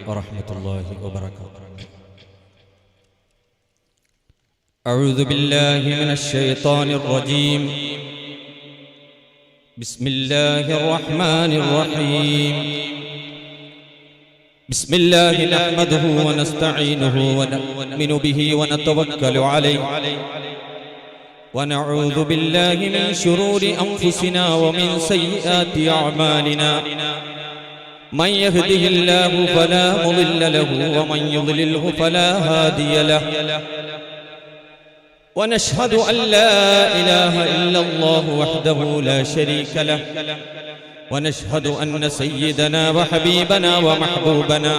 ورحمة الله وبركاته. أعوذ بالله من الشيطان الرجيم. بسم الله الرحمن الرحيم. بسم الله نحمده ونستعينه ونؤمن به ونتوكل عليه ونعوذ بالله من شرور أنفسنا ومن سيئات أعمالنا. من يهده الله فلا مضل له ومن يضلله فلا هادي له. ونشهد أن لا إله إلا الله وحده لا شريك له. ونشهد أن سيدنا وحبيبنا ومحبوبنا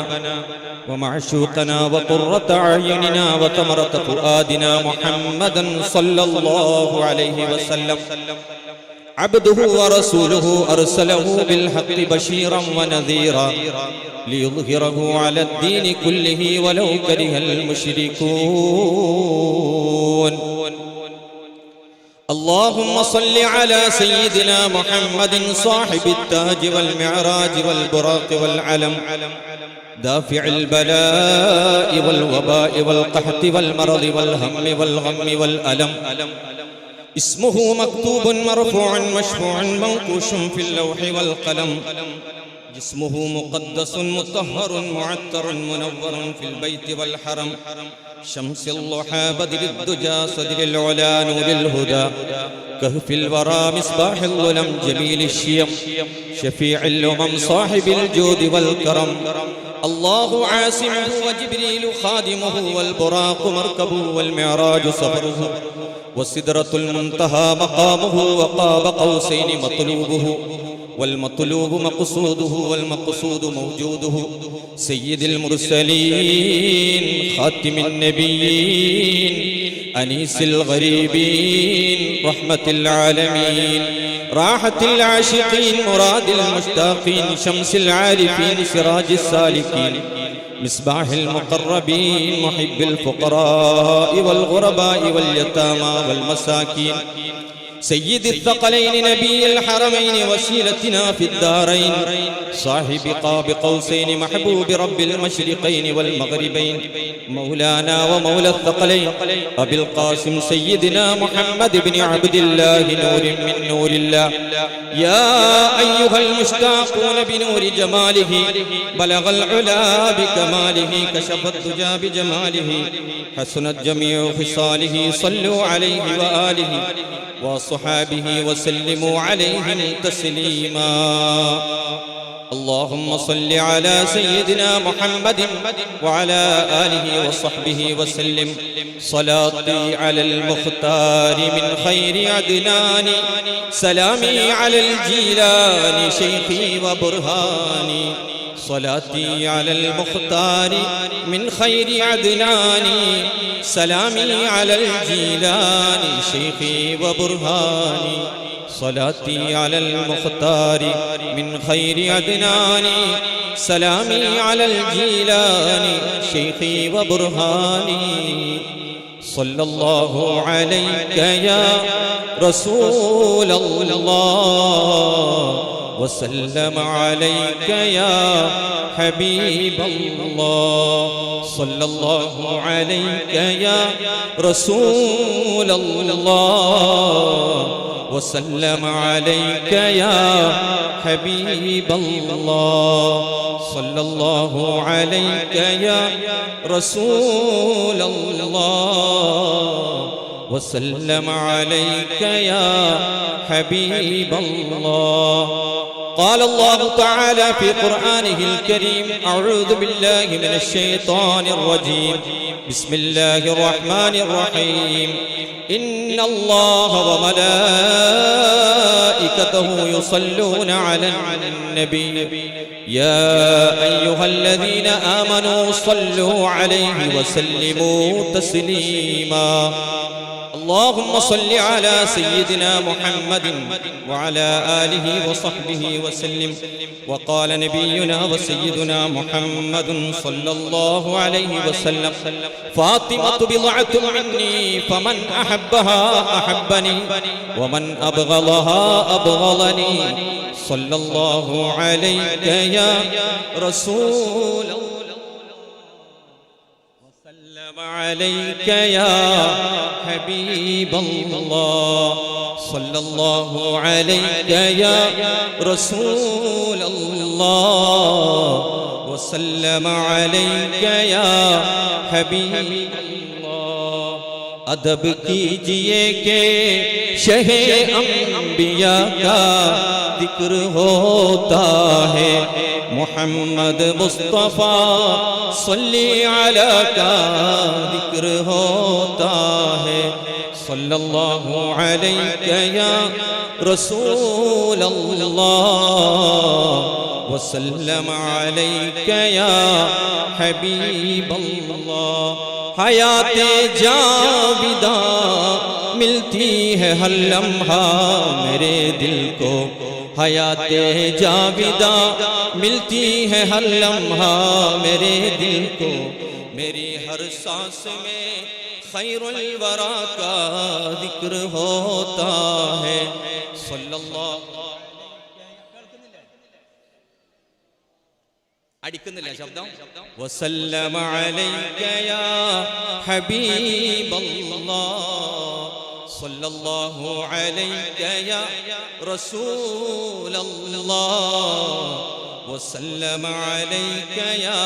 ومعشوقنا وقرة أعيننا وثمرة فؤادنا محمدا صلى الله عليه وسلم عبده ورسوله أرسله بالحق بشيرا ونذيرا ليظهره على الدين كله ولو كره المشركون. اللهم صل على سيدنا محمد صاحب التاج والمعراج والبراق والعلم دافع البلاء والوباء والقحط والمرض والهم والغم والألم. اسمه مكتوب مرفوع مشفوع منقوش في اللوح والقلم. جسمه مقدس مطهر معطر منور في البيت والحرم. شمس الضحى بدر الدجى صدر العلا نور الهدى كهف الورى مصباح الظلم جميل الشيم شفيع الأمم صاحب الجود والكرم. الله عاصمه وجبريل خادمه والبراق مركبه والمعراج سفره والسدرة المنتهى مقامه وقاب قوسين مطلوبه والمطلوب مقصوده والمقصود موجوده. سيد المرسلين خاتم النبيين أنيس الغريبين رحمة العالمين راحة العاشقين مراد المشتاقين شمس العارفين سراج السالكين مصباح المقربين محب الفقراء والغرباء واليتامى والمساكين. سيد الثقلين نبي الحرمين وسيلتنا في الدارين صاحب قاب قوسين محبوب رب المشرقين والمغربين مولانا ومولى الثقلين أبي القاسم سيدنا محمد بن عبد الله نور من نور الله. يا أيها المشتاقون بنور جماله بلغ العلا بكماله كشف الدجى بجماله حسنت جميع خصاله. صلوا عليه وآله وصحابه وسلموا عليهم تسليما. اللهم صل على سيدنا محمد وعلى آله وصحبه وسلم. صلاتي على المختار من خير عدنان سلامي على الجيلان شيخي وبرهاني. صلاتي على المختار من خير عدنان سلامي على الجيلان شيخي وبرهاني. صلاتي على المختار من خير عدنان سلامي على الجيلان شيخي وبرهاني. صلى الله عليك يا رسول الله وسلم عليك يا حبيب الله. صلى الله عليك يا رسول الله وسلم عليك يا حبيب الله. صلى الله عليك يا رسول الله وسلم عليك يا حبيب الله. قال الله تعالى في قرآنه الكريم أعوذ بالله من الشيطان الرجيم. بسم الله الرحمن الرحيم. إن الله وملائكته يصلون على النبي يا أيها الذين آمنوا صلوا عليه وسلموا تسليما. اللهم صل على سيدنا محمد وعلى آله وصحبه وسلم. وقال نبينا وسيدنا محمد صلى الله عليه وسلم فاطمة بضعة مني فمن أحبها أحبني ومن أبغضها أبغضني. صلى الله عليك يا رسول الله عليك يا حبيب الله صلى الله عليك يا رسول الله وسلم عليك يا حبيب الله अदब कीजिए के शहे अंबिया का जिक्र होता है मोहम्मद मुस्तफ़ा सल्ली अला का जिक्र होता है सल्लल्लाहु अलैहि या रसूल अल्लाह वसल्लम अलैहि या हबीब अल्लाह हयाते जाविदा मिलती है हर लम्हा मेरे दिल को हयाते जाविदा मिलती है हर लम्हा मेरे दिल को मेरी हर सांस में खैरुल वरा का जिक्र होता है सल्लल्लाहु അടിക്കുന്നില്ല ശബ്ദം വസല്ലമ അലൈക യാ ഹബീബല്ലാഹ് സല്ലല്ലാഹു അലൈക യാ റസൂലല്ലാഹ് വസല്ലമ അലൈക യാ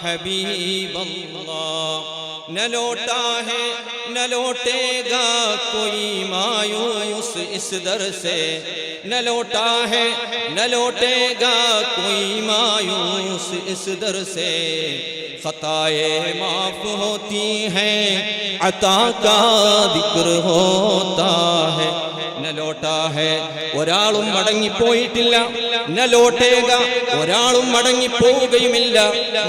ഹബീബല്ലാഹ് न लौटा है न लौटेगा कोई मायूस इस दर से न लौटा है न लौटेगा कोई मायूस इस दर से खताए माफ होती हैं अता का जिक्र होता है न लौटा है ഒരാളും മടങ്ങിപ്പോയിട്ടില്ല न लौटेगा ഒരാളും മടങ്ങിപ്പോവുകയുമില്ല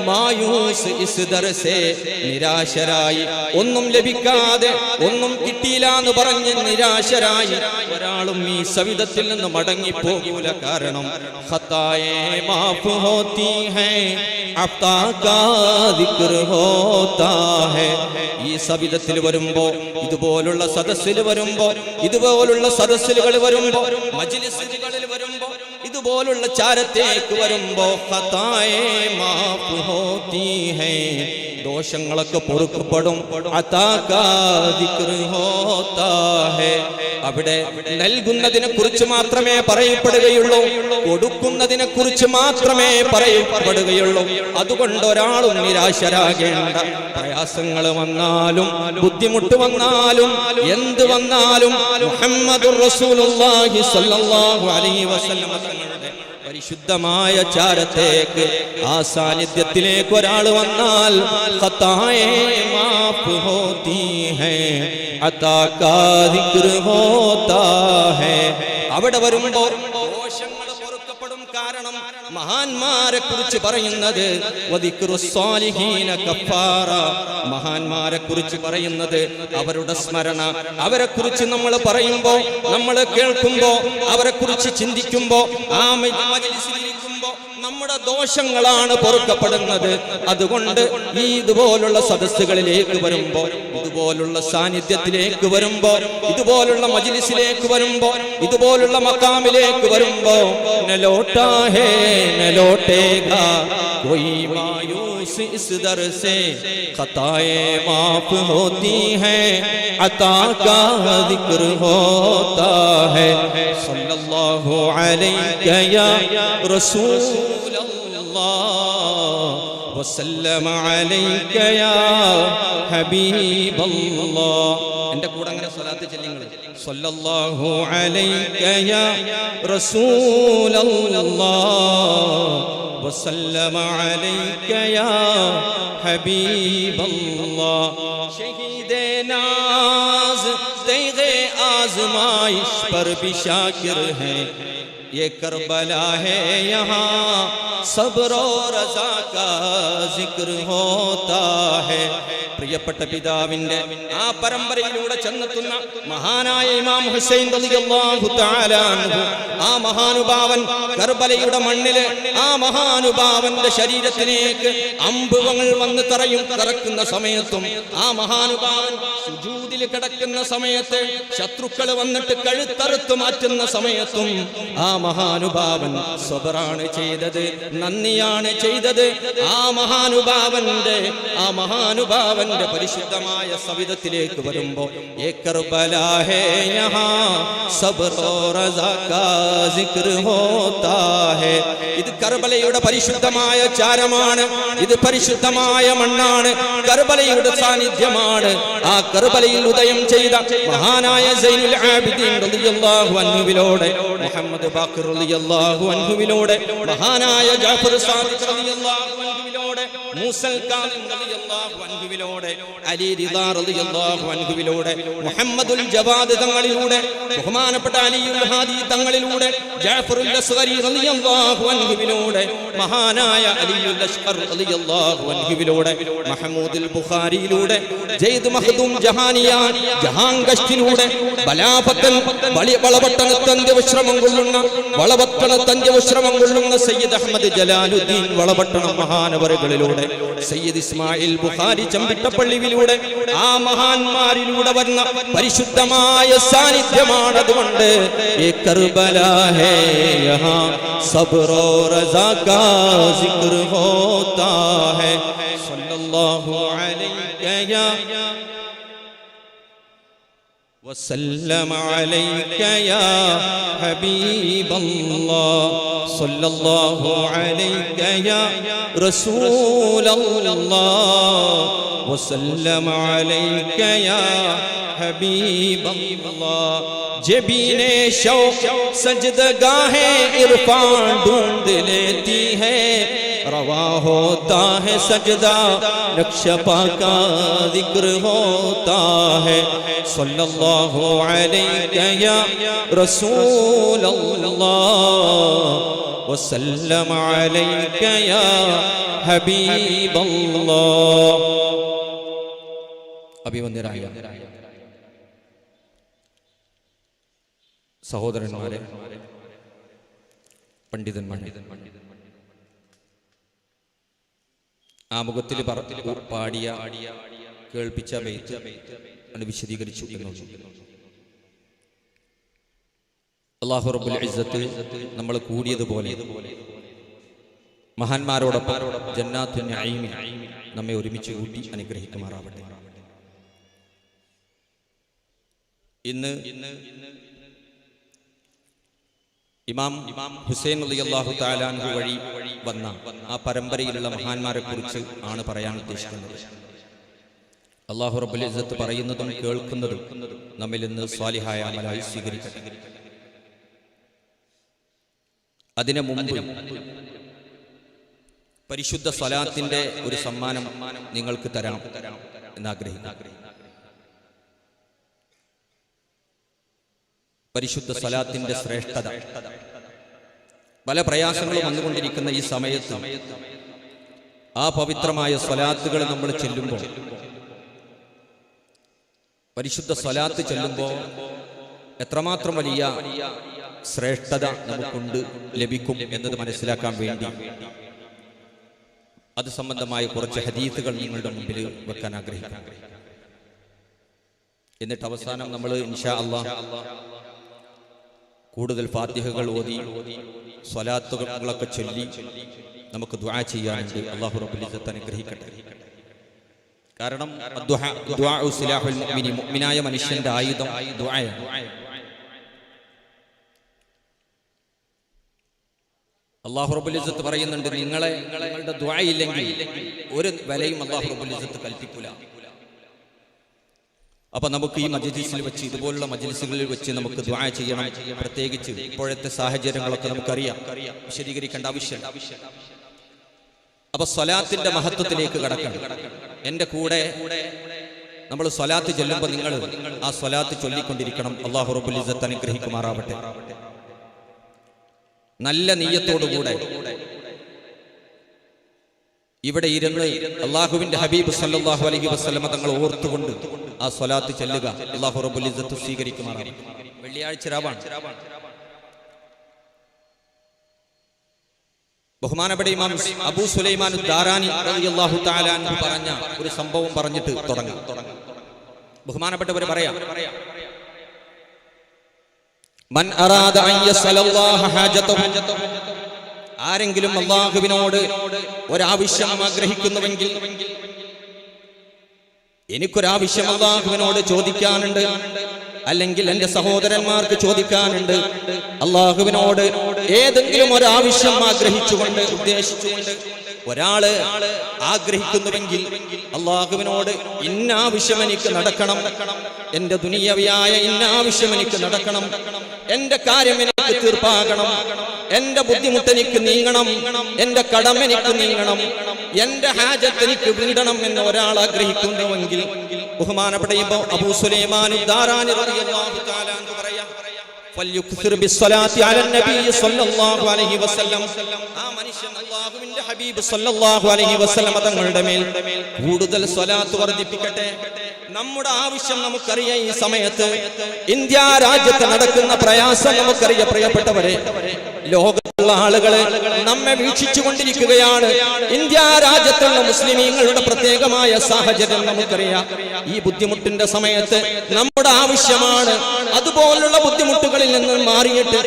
മായൂസ് ഇസ് ദർസേ നിരാശരായി ഒന്നും ലഭിക്കാതെ ഒന്നും കിട്ടിയില്ല എന്ന് പറഞ്ഞ് നിരാശരായി ഒരാളും ഈ സവിധത്തിൽ നിന്ന് മടങ്ങിപ്പോകൂല കാരണം ഖതായേ മാഫ് ഹോത്തി ഹൈ അഫ്താ കാ ദിക്ർ ഹോതാ ഹൈ ഈ സവിധത്തിൽ വരുമ്പോ ഇതുപോലുള്ള സദസ്സിൽ വരുമ്പോ ഇതുപോലുള്ള സദസ്സുകൾ വരുമ്പോ മജ്ലിസുകളിൽ വരുമ്പോ ഇതുപോലുള്ള ചാരത്തേക്ക് വരുമ്പോ ഖതായേ മാഫ് ഹോത്തി ഹൈ ദോഷങ്ങളൊക്കെ പൊറുക്കപ്പെടും അതാ കാ ദിക്ർ ഹോതാ ഹൈ അവിടെ നൽകുന്നതിനെ കുറിച്ച് മാത്രമേ പറയപ്പെടുകയുള്ളൂ കൊടുക്കുന്നതിനെ കുറിച്ച് മാത്രമേ പറയപ്പെടുകയുള്ളൂ അതുകൊണ്ട് ഒരാളും നിരാശരാകേണ്ട പ്രയാസങ്ങൾ വന്നാലും ബുദ്ധിമുട്ട് വന്നാലും എന്ത് വന്നാലും മുഹമ്മദുർ റസൂലുള്ളാഹി സ്വല്ലല്ലാഹു അലൈഹി വസല്ലം തങ്ങളുടെ പരിശുദ്ധമായ ചാരത്തേക്ക് ആ സാന്നിധ്യത്തിലേക്ക് ഒരാൾ വന്നാൽ ഖതായേ മാഫ് ഹോതി ഹൈ അതാ കാ ദിക്ർ ഹോതാ ഹൈ അവിടെ വരുമ്പോൾ ദോഷങ്ങൾ പൊറുക്കപ്പെടും കാരണം മഹാന്മാരെ കുറിച്ച് പറയുന്നത് വദിക്റുസ് സാലിഹീന കഫാറ മഹാന്മാരെ കുറിച്ച് പറയുന്നത് അവരുടെ സ്മരണ അവരെ കുറിച്ച് നമ്മൾ പറയുമ്പോൾ നമ്മൾ കേൾക്കുമ്പോൾ അവരെ കുറിച്ച് ചിന്തിക്കുമ്പോൾ ആ മജ്ലിസിലിരിക്കുമ്പോൾ നമ്മുടെ ദോഷങ്ങളാണ് പൊറുക്കപ്പെടുന്നത് അതുകൊണ്ട് ഈ ഇതുപോലുള്ള സദസ്സുകളിലേക്ക് വരുമ്പോ ഇതുപോലുള്ള സാന്നിധ്യത്തിലേക്ക് വരുമ്പോ ഇതുപോലുള്ള മജ്ലിസിലേക്ക് വരുമ്പോ ഇതുപോലുള്ള മഖാമിലേക്ക് വരുമ്പോ ന ലോട്ടാ ഹേ ന ലോട്ടേഗാ कोई मायूस इस दर से खताएं माफ होती हैं अता का जिक्र होता है सल्लल्लाहु अलैहि या रसूल अल्लाह वसल्लम अलैहि या हबीब अल्लाह എൻ്റെ കൂടെ അങ്ങനെ സ്വലാത്ത് ചൊല്ലിങ്ങൾ സല്ലല്ലാഹു അലൈഹി യാ റസൂൽ അല്ലാഹ് വസല്ലമ അലൈഹി യാ ഹബീബ് അല്ലാഹ് ഷഹീദേ നാസ് തൈഗേ ആസ്മായിश पर भी शाकिर है ये करबला है यहाँ सब्र और रज़ा का जिक्र होता है പ്രിയപ്പെട്ട പിതാവിന്റെ ആ പരമ്പരയിലൂടെ ചെന്നെത്തുന്ന മഹാനായ ഇമാം ഹുസൈൻ റളിയല്ലാഹു തആല അൻഹു ആ മഹാനുഭാവൻ കർബലയുടെ മണ്ണിലെ ആ മഹാനുഭാവന്റെ ശരീരത്തിലേക്ക് അമ്പുകൾ വന്ന് തറക്കുന്ന സമയത്തും ആ മഹാനുഭാവൻ സുജൂദിൽ കിടക്കുന്ന സമയത്ത് ശത്രുക്കൾ വന്നിട്ട് കഴുത്തറുത്തു മാറ്റുന്ന സമയത്തും ആ മഹാനുഭാവൻ സബറാണ് ചെയ്തത് നന്ദിയാണ് ചെയ്തത് ആ മഹാനുഭാവന്റെ അവന്റെ പരിശുദ്ധമായ സവിധത്തിലേക്ക് വരുമ്പോ ഏ കർബലാ ഹേ യഹാ സബ്ർ ഓർ റസാ കാ സിക്ർ ഹോതാ ഹേ. ഇത് കർബലയുടെ പരിശുദ്ധമായ ചാരമാണ്, ഇത് പരിശുദ്ധമായ മണ്ണാണ്, കർബലയുടെ സാന്നിധ്യമാണ്. ആ കർബലയിൽ ഉദയം ചെയ്ത മഹാനായ സൈനുൽ ആബിദീൻ റളിയല്ലാഹു അൻഹുവിലൂടെ, മുഹമ്മദ് ബാഖിർ റളിയല്ലാഹു അൻഹുവിലൂടെ, മഹാനായ ജാഫർ സാദിഖ് റളിയല്ലാഹു അൻഹുവിലൂടെ, മൂസൽ കാദിം റളിയല്ലാഹു അൻഹുവിലൂടെ, അലി റിളാ റളിയല്ലാഹു അൻഹുവിലൂടെ, മുഹമ്മദുൽ ജവാദ് തങ്ങളിലൂടെ, ബഹുമാനപ്പെട്ട അലിയുൽ ഹാദി തങ്ങളിലൂടെ, ജാഫറുൽ അസ്ഗരി റളിയല്ലാഹു അൻഹുവിലൂടെ, മഹാനായ അലിയുൽ അസ്ഗർ റളിയല്ലാഹു അൻഹുവിലൂടെ, മഹമൂദുൽ ബുഖാരിയിലൂടെ, ജയ്ദ് മഖ്ദൂം ജഹാനിയാൻ ജഹാംഗഷ്ടിലൂടെ, ബലാപത്തൻ വളപട്ടണത്തന്റെ വിശ്രമം കൊള്ളുന്ന വളപട്ടണത്തന്റെ വിശ്രമം കൊള്ളുന്ന സയ്യിദ് അഹ്മദ് ജലാലുദ്ദീൻ വളപട്ടണം മഹാനവറുകളിലൂടെ, സയ്യിദ് ഇസ്മായിൽ ബുഖാരി ചമ്പിട്ടപ്പള്ളിയിലൂടെ, ആ മഹാന്മാരിലൂടെ വരുന്ന പരിശുദ്ധമായ സാന്നിധ്യമാണ്. അതുകൊണ്ട് ഏ കർബലാ ഹേ യഹാ സബ്ർ ഓർ റസാ കാ സിക്ർ ഹോതാ ഹേ. സല്ലല്ലാഹു അലൈക യാ وسلم عليك يا حبيب الله صلى الله عليك يا رسول الله وسلم عليك يا حبيب الله. जबीने शौक सजदगाहे इरफान ढूंढ लेती है, रवा होता है सजदा नक्श पाका जिक्र होता है. सल्लल्लाहु अलैहि या रसूल अल्लाह वसल्लम अलैहि या हबीब अल्लाह. അഭിവന്ദരായ സഹോദരന്മാരെ, പണ്ഡിതന്മാരെ, ആമുഖത്തിൽ പാടിയ കേൾപ്പിച്ച ബൈത്ത് ആണ് വിശദീകരിച്ചു എന്നുള്ളത്. അല്ലാഹു റബ്ബുൽ ഇസ്സത്ത് നമ്മൾ കൂടിയതുപോലെ മഹാന്മാരോടൊപ്പം ജന്നാത്തുൻ നഈമിൽ നമ്മെ ഒരുമിച്ച് കൂട്ടി അനുഗ്രഹിക്കുമാറാവട്ടെ. ഇന്ന് ഇമാം ഹുസൈൻ റളിയല്ലാഹു തആല അൻഹു വഴി വന്ന ആ പരമ്പരയിലുള്ള മഹാന്മാരെ കുറിച്ച് ആണ് പറയാൻ ഉദ്ദേശിക്കുന്നത്. അല്ലാഹു റബ്ബുൽ ഇസ്സത്ത് പറയുന്നതും കേൾക്കുന്നതും നമ്മിൽ നിന്ന് സ്വാലിഹായ അമലായി സ്വീകരിക്കട്ടെ. അതിനു മുമ്പ് പരിശുദ്ധ സ്വലാത്തിന്റെ ഒരു സമ്മാനം നിങ്ങൾക്ക് തരാം എന്നാഗ്രഹിക്കുന്നു. പരിശുദ്ധ സ്വലാത്തിന്റെ ശ്രേഷ്ഠത, പല പ്രയാസങ്ങളും വന്നുകൊണ്ടിരിക്കുന്ന ഈ സമയത്ത് ആ പവിത്രമായ സ്വലാത്തുകൾ നമ്മൾ ചെല്ലുമ്പോൾ, പരിശുദ്ധ സ്വലാത്ത് ചെല്ലുമ്പോൾ എത്രമാത്രം വലിയ ശ്രേഷ്ഠത നമുക്കുണ്ട് ലഭിക്കും എന്നത് മനസ്സിലാക്കാൻ വേണ്ടി അത് സംബന്ധമായ കുറച്ച് ഹദീസുകൾ നിങ്ങളുടെ മുമ്പിൽ വെക്കാൻ ആഗ്രഹിക്കുന്നു. എന്നിട്ട് അവസാനം നമ്മൾ ഇൻഷാ അല്ലാഹ് കൂടുതൽ ഫാത്തിഹകൾ ഓതി സ്വലാത്തുകളൊക്കെ ചൊല്ലി നമുക്ക് ദുആ ചെയ്യാനുണ്ട്. അല്ലാഹു റബ്ബുൽ ഇസ്സത്ത് അനുഗ്രഹിക്കട്ടെ. കാരണം ദുആഉ സിലാഹുൽ മുഅ്മിനി, മുഅ്മിനായ മനുഷ്യന്റെ ആയുധം ദുആയാണ്. അല്ലാഹു റബ്ബുൽ ഇസ്സത്ത് പറയുന്നുണ്ട്, നിങ്ങളുടെ ദുആ ഇല്ലെങ്കിൽ ഒരു വിലയും അല്ലാഹു റബ്ബുൽ ഇസ്സത്ത് കൽപ്പിക്കില്ല. അപ്പൊ നമുക്ക് ഈ മജ്ലിസിൽ വെച്ച്, ഇതുപോലുള്ള മജ്ലിസുകളിൽ വെച്ച് നമുക്ക് ദുആ ചെയ്യണം. പ്രത്യേകിച്ച് ഇപ്പോഴത്തെ സാഹചര്യങ്ങളൊക്കെ നമുക്കറിയാം, വിശദീകരിക്കേണ്ട ആവശ്യം. അപ്പൊ സ്വലാത്തിന്റെ മഹത്വത്തിലേക്ക് കടക്കണം. എന്റെ കൂടെ നമ്മൾ സ്വലാത്ത് ചൊല്ലുമ്പോൾ നിങ്ങൾ ആ സ്വലാത്ത് ചൊല്ലിക്കൊണ്ടിരിക്കണം. അല്ലാഹു റബ്ബുൽ ഇസ്സത്ത് അനുഗ്രഹിക്കുമാറാവട്ടെ. നല്ല നിയ്യത്തോടുകൂടെ ഇവിടെ ഇരുന്ന് അല്ലാഹുവിന്റെ ഹബീബ് സല്ലല്ലാഹു അലൈഹി വസല്ലമ തങ്ങൾ ഓർത്തുകൊണ്ട് ആ സ്വലാത്ത് ചൊല്ലുക. അല്ലാഹു റബ്ബുൽ ഇസ്സത്ത് സ്വീകരിക്കുമാറാവട്ടെ. വെള്ളിയാഴ്ച രാവാണ്. ബഹുമാനപ്പെട്ട ഇമാം അബൂ സുലൈമാൻ ദാരാനി റളിയല്ലാഹു തആല അൻഹു പറഞ്ഞ ഒരു സംഭവം പറഞ്ഞിട്ട് തുടങ്ങാം. ബഹുമാനപ്പെട്ടവർ പറയാം, മൻ അറാദ അൻ യസ്അലല്ലാഹ ഹാജതഹു, ആരെങ്കിലും അല്ലാഹുവിനോട് ഒരാവശ്യം ആഗ്രഹിക്കുന്നുവെങ്കിൽ എനിക്കൊരാവശ്യം അല്ലാഹുവിനോട് ചോദിക്കാനുണ്ട്, അല്ലെങ്കിൽ എൻ്റെ സഹോദരന്മാർക്ക് ചോദിക്കാനുണ്ട്. അല്ലാഹുവിനോട് ഏതെങ്കിലും ഒരാവശ്യം ആഗ്രഹിച്ചുകൊണ്ട് ഉദ്ദേശിച്ചുകൊണ്ട് ഒരാള് ആഗ്രഹിക്കുന്നുവെങ്കിൽ അല്ലാഹുവിനോട് ഇന്ന ആവശ്യം എനിക്ക് നടക്കണം, എൻ്റെ ദുനിയവിയായ ഇന്ന ആവശ്യം എനിക്ക് നടക്കണം, എൻ്റെ കാര്യം എനിക്ക് തീർപ്പാകണം, എൻ്റെ ബുദ്ധിമുട്ട് എനിക്ക് നീങ്ങണം, എൻ്റെ കടം എനിക്ക് നീങ്ങണം, എൻ്റെ ഹാജത്ത് എനിക്ക് വീടണം എന്ന് ഒരാൾ ആഗ്രഹിക്കുന്നുവെങ്കിൽ ബഹുമാനപ്പെട്ട അബൂ സുലൈമാൻ ദാറാനി റളിയല്ലാഹു തആല അൻഹു പറയാ, ഫൽയുക്സിർ ബിസ്സലാത്തി അലൻ നബി സ്വല്ലല്ലാഹു അലൈഹി വസല്ലം. ആ മനുഷ്യൻ അല്ലാഹുവിന്റെ ഹബീബ് സ്വല്ലല്ലാഹു അലൈഹി വസല്ലം തങ്ങളുടെ മേൽ കൂടുതൽ സ്വലാത്ത് വർദ്ധിപ്പിക്കട്ടെ. നമ്മുടെ ആവശ്യം നമുക്കറിയാം. ഈ സമയത്ത് ഇന്ത്യ രാജ്യത്ത് നടക്കുന്ന പ്രയാസം നമുക്കറിയാം. പ്രിയപ്പെട്ടവരെ, ലോകത്തുള്ള ആളുകളെ നമ്മെ വീക്ഷിച്ചു കൊണ്ടിരിക്കുകയാണ്. ഇന്ത്യ രാജ്യത്തുള്ള മുസ്ലിമീങ്ങളുടെ പ്രത്യേകമായ സാഹചര്യം നമുക്കറിയാം. ഈ ബുദ്ധിമുട്ടിന്റെ സമയത്ത് നമ്മുടെ ആവശ്യമാണ് അതുപോലുള്ള ബുദ്ധിമുട്ടുകളിൽ നിന്ന് മാറിയിട്ട്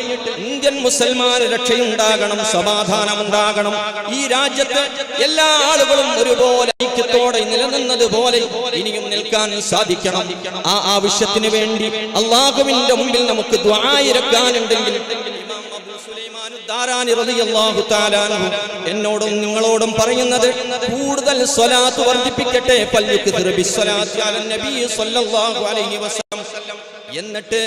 ഇന്ത്യൻ മുസൽമാൻ രക്ഷയുണ്ടാകണം, സമാധാനം ഉണ്ടാകണം. ഈ രാജ്യത്ത് എല്ലാ ആളുകളും ഒരുപോലെ ഐക്യത്തോടെ നിലനിന്നതുപോലെ ഇനിയും നിൽക്കാൻ സാധിക്കണം. ആ ആവശ്യത്തിന് വേണ്ടി അല്ലാഹുവിന്റെ മുമ്പിൽ നമുക്ക് ദുആ ഇറക്കാനുണ്ടെങ്കിൽ എന്നോടും നിങ്ങളോടും പറയുന്നത് കൂടുതൽ സ്വലാത്ത് വർദ്ധിപ്പിക്കട്ടെ. എന്നിട്ട്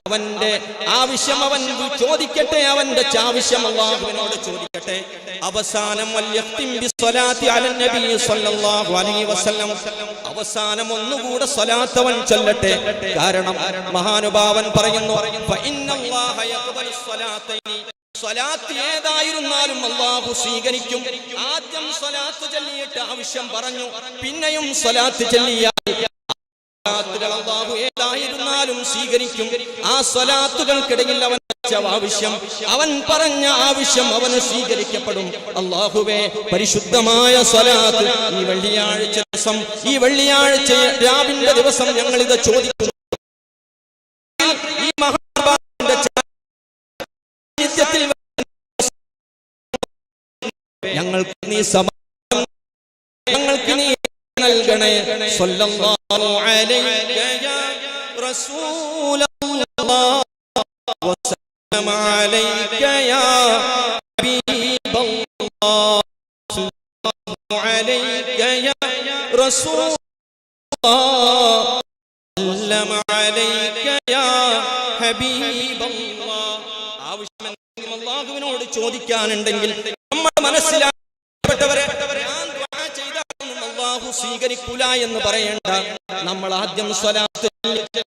അവന്റെ ആവശ്യം അവൻ ചോദിക്കട്ടെ, അവന്റെ ആവശ്യം അല്ലാഹുവിനോട് ചോദിക്കട്ടെ. അവസാനം അവസാനം ഒന്നുകൂടെ സ്വലാത്ത് അവൻ ചൊല്ലട്ടെ. കാരണം മഹാനുഭാവൻ പറയുന്നു, സ്വലാത്ത് ഏതായിരുന്നാലും അല്ലാഹു സ്വീകരിക്കും. ആദ്യം സ്വലാത്ത് ചൊല്ലിയിട്ട് ആവശ്യം പറഞ്ഞു, പിന്നെയും സ്വലാത്ത് ചൊല്ലിയാൽ അല്ലാഹു ഏതായിരുന്നാലും സ്വീകരിക്കും. ആ സ്വലാത്തുകൾക്കിടയിൽ അവൻ ആവശ്യം, അവൻ പറഞ്ഞ ആവശ്യം അവന് സ്വീകരിക്കപ്പെടും. അല്ലാഹുവേ, പരിശുദ്ധമായ സ്വലാത്ത് ഈ വെള്ളിയാഴ്ച ദിവസം, ഈ വെള്ളിയാഴ്ച രാവിന്റെ ദിവസം ഞങ്ങൾ ഇത് ചോദിക്കുന്നു. ഈ മഹാഭാരതത്തിന്റെ സാന്നിധ്യത്തിൽ ഞങ്ങൾക്ക് നീ സമാധാനം, ഞങ്ങൾക്ക് നീ നൽകണേ. സ്വല്ലല്ലാഹു അലൈക യാ റസൂലല്ലാഹ് വസല്ലമ അലൈക യാ ഹബീബല്ലാഹ് സ്വല്ലല്ലാഹു അലൈക യാ റസൂലല്ലാഹ് വസല്ലമ അലൈക യാ ഹബീബല്ലാഹ്. ആവശ്യം അല്ലാഹുവിനോട് ചോദിക്കാനുണ്ടെങ്കിൽ നമ്മൾ മനസ്സിലാക്കപ്പെട്ടവരെ സ്വീകരിക്കൂല എന്ന് പറയേണ്ട. നമ്മൾ ആദ്യം സ്വലാത്ത്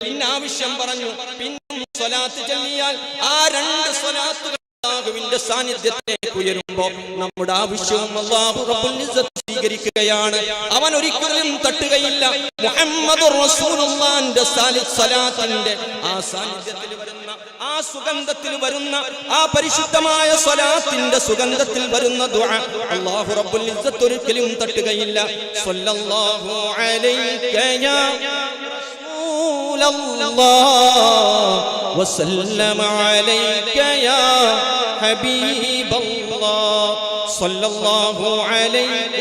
പിന്നെ ആവശ്യം പറഞ്ഞു, പിന്നെ സ്വലാത്ത് ചൊല്ലിയാൽ ആ രണ്ട് സ്വലാത്തുകൾ അല്ലാഹുവിന്റെ സാന്നിധ്യത്തിലേക്ക് ഉയരുമ്പോ നമ്മുടെ ആവശ്യവും അല്ലാഹു റബ്ബുൽ ഇസ്സത്ത് സ്വീകരിക്കുകയാണ്. അവൻ ഒരിക്കലും തട്ടുകയില്ല. മുഹമ്മദുർ റസൂലുള്ളാഹിന്റെ സ്വലാത്തിന്റെ ആ സാന്നിധ്യത്തിൽ വരുന്ന, ആ സുഗന്ധത്തിൽ വരുന്ന, ആ പരിശുദ്ധമായ സ്വലാത്തിന്റെ സുഗന്ധത്തിൽ വരുന്ന ദുആ അല്ലാഹു റബ്ബുൽ ഇസ്സത്ത് ഒരിക്കലും തട്ടുകയില്ല. സ്വല്ലല്ലാഹു അലൈക യാ റസൂലല്ലാഹ് വസല്ലമ അലൈക യാ ഹബീബല്ലാഹ് സ്വല്ലല്ലാഹു അലൈക.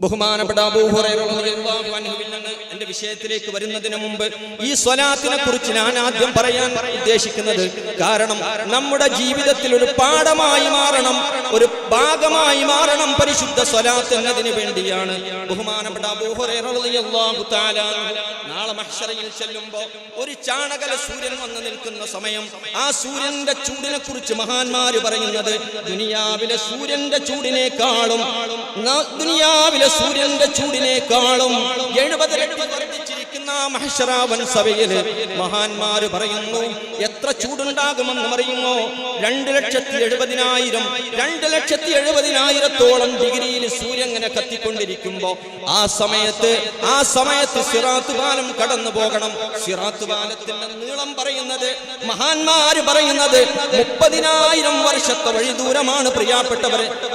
ബഹുമാനപ്പെട്ട അബൂ ഹുറൈറ റളിയല്ലാഹു അൻഹുവിൽ നിന്ന് എന്റെ വിഷയത്തിലേക്ക് വരുന്നതിന് മുമ്പ് ഈ സ്വലാത്തിനെ കുറിച്ച് ഞാൻ ആദ്യം പറയാൻ ഉദ്ദേശിക്കുന്നത്, കാരണം നമ്മുടെ ജീവിതത്തിൽ ഒരു പാഠമായി മാറണം, ഒരു ഭാഗമായി മാറണം പരിശുദ്ധ സ്വലാത്ത് എന്നതിന് വേണ്ടിയാണ്. ബഹുമാനപ്പെട്ട അബൂ ഹുറൈറ റളിയല്ലാഹു തആല നാളെ മഹ്ശറയിൽ ചെല്ലുമ്പോൾ ഒരു ചാണകല സൂര്യൻ വന്ന് നിൽക്കുന്ന സമയം, ആ സൂര്യന്റെ ചൂടിനെ കുറിച്ച് മഹാന്മാര് പറയുന്നത്, ദുനിയാവിലെ സൂര്യന്റെ ചൂടിനേക്കാളും സൂര്യന്റെ ചൂടിനേക്കാളും 70 ഇരട്ടി വർദ്ധിച്ചിരിക്കുന്ന മഹ്ശറാവൻ സഭയിൽ മഹാന്മാര് പറയുന്നു, എത്ര ചൂടുണ്ടാകുമെന്ന് അറിയുമോ? 2,70,000 2,70,000 ഡിഗ്രിയിൽ സൂര്യൻ ഇങ്ങനെ കത്തിക്കൊണ്ടിരിക്കുമ്പോ ആ സമയത്ത് സിറാത്ത് പാലം കടന്നു പോകണം. സിറാത്ത് പാലത്തിന്റെ നീളം പറയുന്നത്, മഹാന്മാര് പറയുന്നത് 30,000 വർഷത്തെ വഴി ദൂരമാണ്.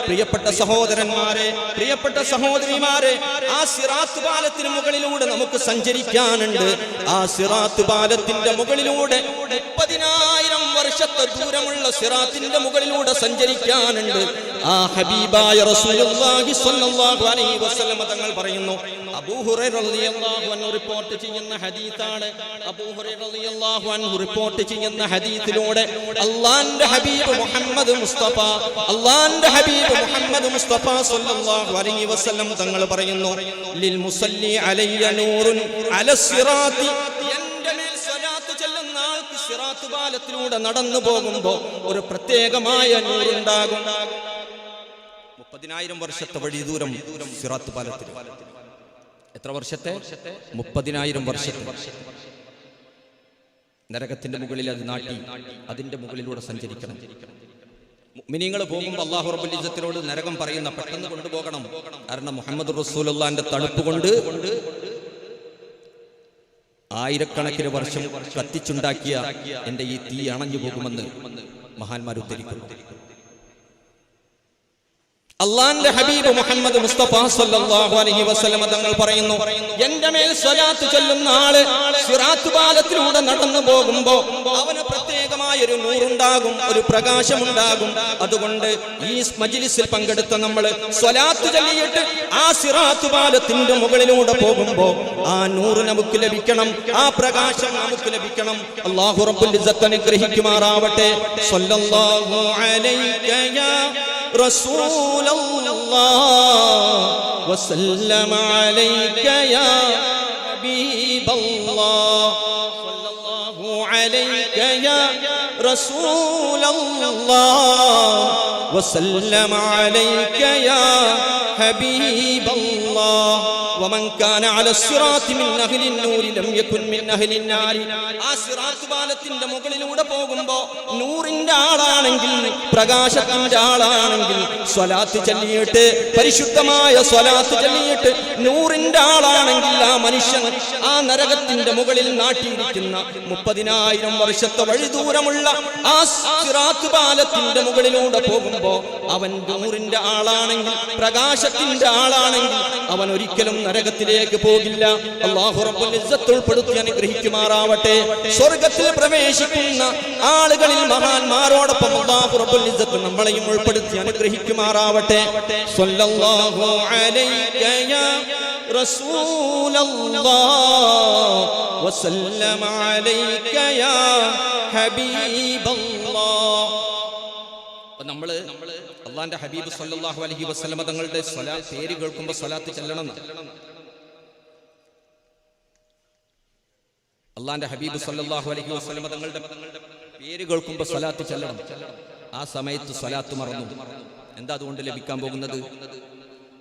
പ്രിയപ്പെട്ട സഹോദരന്മാരെ, പ്രിയപ്പെട്ട സഹോദരിമാരെ, ആ സിറാത്ത് പാലത്തിന് മുകളിലൂടെ നമുക്ക് സഞ്ചരിക്കാനുണ്ട്. ആ സിറാത്ത് പാലത്തിന്റെ മുകളിലൂടെ 30,000 വർഷത്തെ വർഷത്തെ ദൂരമുള്ള സിറാത്തിന്റെ മുകളിലൂടെ സഞ്ചരിക്കാനുണ്ട്. ആ ഹബീബായ റസൂലുള്ളാഹി സ്വല്ലല്ലാഹു അലൈഹി വസല്ലം തങ്ങൾ പറയുന്നു. അബൂ ഹുറൈറ റളിയല്ലാഹു അൻഹു റിപ്പോർട്ട് ചെയ്യുന്ന ഹദീസാണ്. അബൂ ഹുറൈറ റളിയല്ലാഹു അൻഹു റിപ്പോർട്ട് ചെയ്യുന്ന ഹദീസിലൂടെ അല്ലാഹുവിന്റെ ഹബീബ് മുഹമ്മദ് മുസ്തഫ സ്വല്ലല്ലാഹു അലൈഹി വസല്ലം തങ്ങൾ പറയുന്നു, ലിൽ മുസല്ലി അലയ്യ നൂറുൻ അലസ്സിറാത്തി, എൻ്റെ മേൽ സ്വലാത്ത് ചൊല്ലുന്ന ആൾക്ക് സിറാത്ത് പാലത്തിലൂടെ നടന്നു പോകുമ്പോൾ ഒരു പ്രത്യേകമായ നൂറുണ്ടാകും. 30,000 വർഷത്തെ വഴി ദൂരം സിറാത്ത് പാലത്തിൽ. എത്ര വർഷത്തെ? 30,000 വർഷത്തെ. നരകത്തിന്റെ മുകളിൽ അത് നാട്ടി അതിന്റെ മുകളിലൂടെ സഞ്ചരിക്കണം. മുഅ്മിനീങ്ങൾ പോകുമ്പോൾ അല്ലാഹു റബ്ബുൽ ഇസ്സത്തിനോട് നരകം പറയുന്ന പെട്ടെന്ന് കൊണ്ടുപോകണം. കാരണം മുഹമ്മദ് റസൂലുള്ളാഹിന്റെ തണുപ്പ് കൊണ്ട് ആയിരക്കണക്കിന് വർഷം കത്തിച്ചുണ്ടാക്കിയ എന്റെ ഈ തീ അണഞ്ഞു പോകുമെന്ന് മഹാന്മാർ ഉദ്ധരിക്കുന്നു. അല്ലാഹുവിന്റെ ഹബീബ് മുഹമ്മദ് മുസ്തഫ സ്വല്ലല്ലാഹു അലൈഹി വസല്ലം തങ്ങൾ പറയുന്നു, എൻ്റെ മേൽ സ്വലാത്ത് ചൊല്ലുന്ന ആള് സിറാത്ത് പാലത്തിലൂടെ നടന്നു പോകുമ്പോൾ അവന് പ്രത്യേകമായ ഒരു നൂറുണ്ടാകും, ഒരു പ്രകാശമുണ്ടാകും. അതുകൊണ്ട് ഈ മജ്ലിസിൽ പങ്കെടുത്ത നമ്മൾ സ്വലാത്ത് ചൊല്ലിയിട്ട് ആ സിറാത്ത് പാലത്തിന്റെ മുകളിലൂടെ പോകുമ്പോൾ ആ നൂറ് നമുക്ക് ലഭിക്കണം, ആ പ്രകാശം നമുക്ക് ലഭിക്കണം. അല്ലാഹു റബ്ബുൽ ഇസ്സത്ത് അനുഗ്രഹിക്കുമാറാവട്ടെ. സ്വല്ലല്ലാഹു അലൈക യാ رسول الله وسلم عليك يا حبيب الله صلى الله عليك يا رسول الله وسلم عليك يا حبيب الله ومن كان على الصراط من أهل النور لم يكن من أهل النار. ആ സിറാത്ത് പാലത്തിന്റെ മുകളിലൂടെ പോകുമ്പോൾ നൂറിന്റെ ആളാണെങ്കിൽ, പ്രകാശത്തിന്റെ ആളാണെങ്കിൽ സ്വലാത്ത് ചൊല്ലിയിട്ട്, പരിശുദ്ധമായ സ്വലാത്ത് ചൊല്ലിയിട്ട് നൂറിന്റെ ആളാണെങ്കിൽ ആ മനുഷ്യൻ ആ നരകത്തിന്റെ മുകളിൽ നാട്ടിയിരിക്കുന്ന 30,000 വർഷത്തെ വഴി ദൂരമുള്ള ആ സിറാത്ത് പാലത്തിന്റെ മുകളിലൂടെ പോകുമ്പോൾ അവൻ നൂറിന്റെ ആളാണെങ്കിൽ, പ്രകാശത്തിന്റെ ആളാണെങ്കിൽ അവൻ ഒരിക്കലും നരകത്തിലേക്ക് പോകില്ല. അല്ലാഹു റബ്ബുൽ ഇസ്സത്ത് ഉൾപ്പെടുത്തി അനുഗ്രഹിക്കുമാറാവട്ടെ. സ്വർഗ്ഗത്തിൽ പ്രവേശിക്കുന്ന ആളുകളിൽ മഹാന്മാരോടൊപ്പം അല്ലാഹു റബ്ബുൽ ഇസ്സത്ത് നമ്മളെയും ഉൾപ്പെടുത്തി അനുഗ്രഹിക്കുമാറാവട്ടെ. സ്വല്ലല്ലാഹു അലൈക യാ റസൂലല്ലാഹ് വസല്ലമ അലൈക യാ ഹബീബല്ലാഹ്. നമ്മള് അല്ലാഹുവിന്റെ ഹബീബ് സല്ലല്ലാഹു അലൈഹി വസല്ലം തങ്ങളുടെ പേര് കേൾക്കുമ്പോൾ സ്വലാത്ത് ചൊല്ലണം. അല്ലാഹുവിന്റെ ഹബീബ് സല്ലല്ലാഹു അലൈഹി വസല്ലം തങ്ങളുടെ പേര് കേൾക്കുമ്പോൾ സ്വലാത്ത് ചൊല്ലണം. ആ സമയത്ത് സ്വലാത്ത് മറന്നു. എന്താ അതുകൊണ്ട് ലഭിക്കാൻ പോകുന്നത്?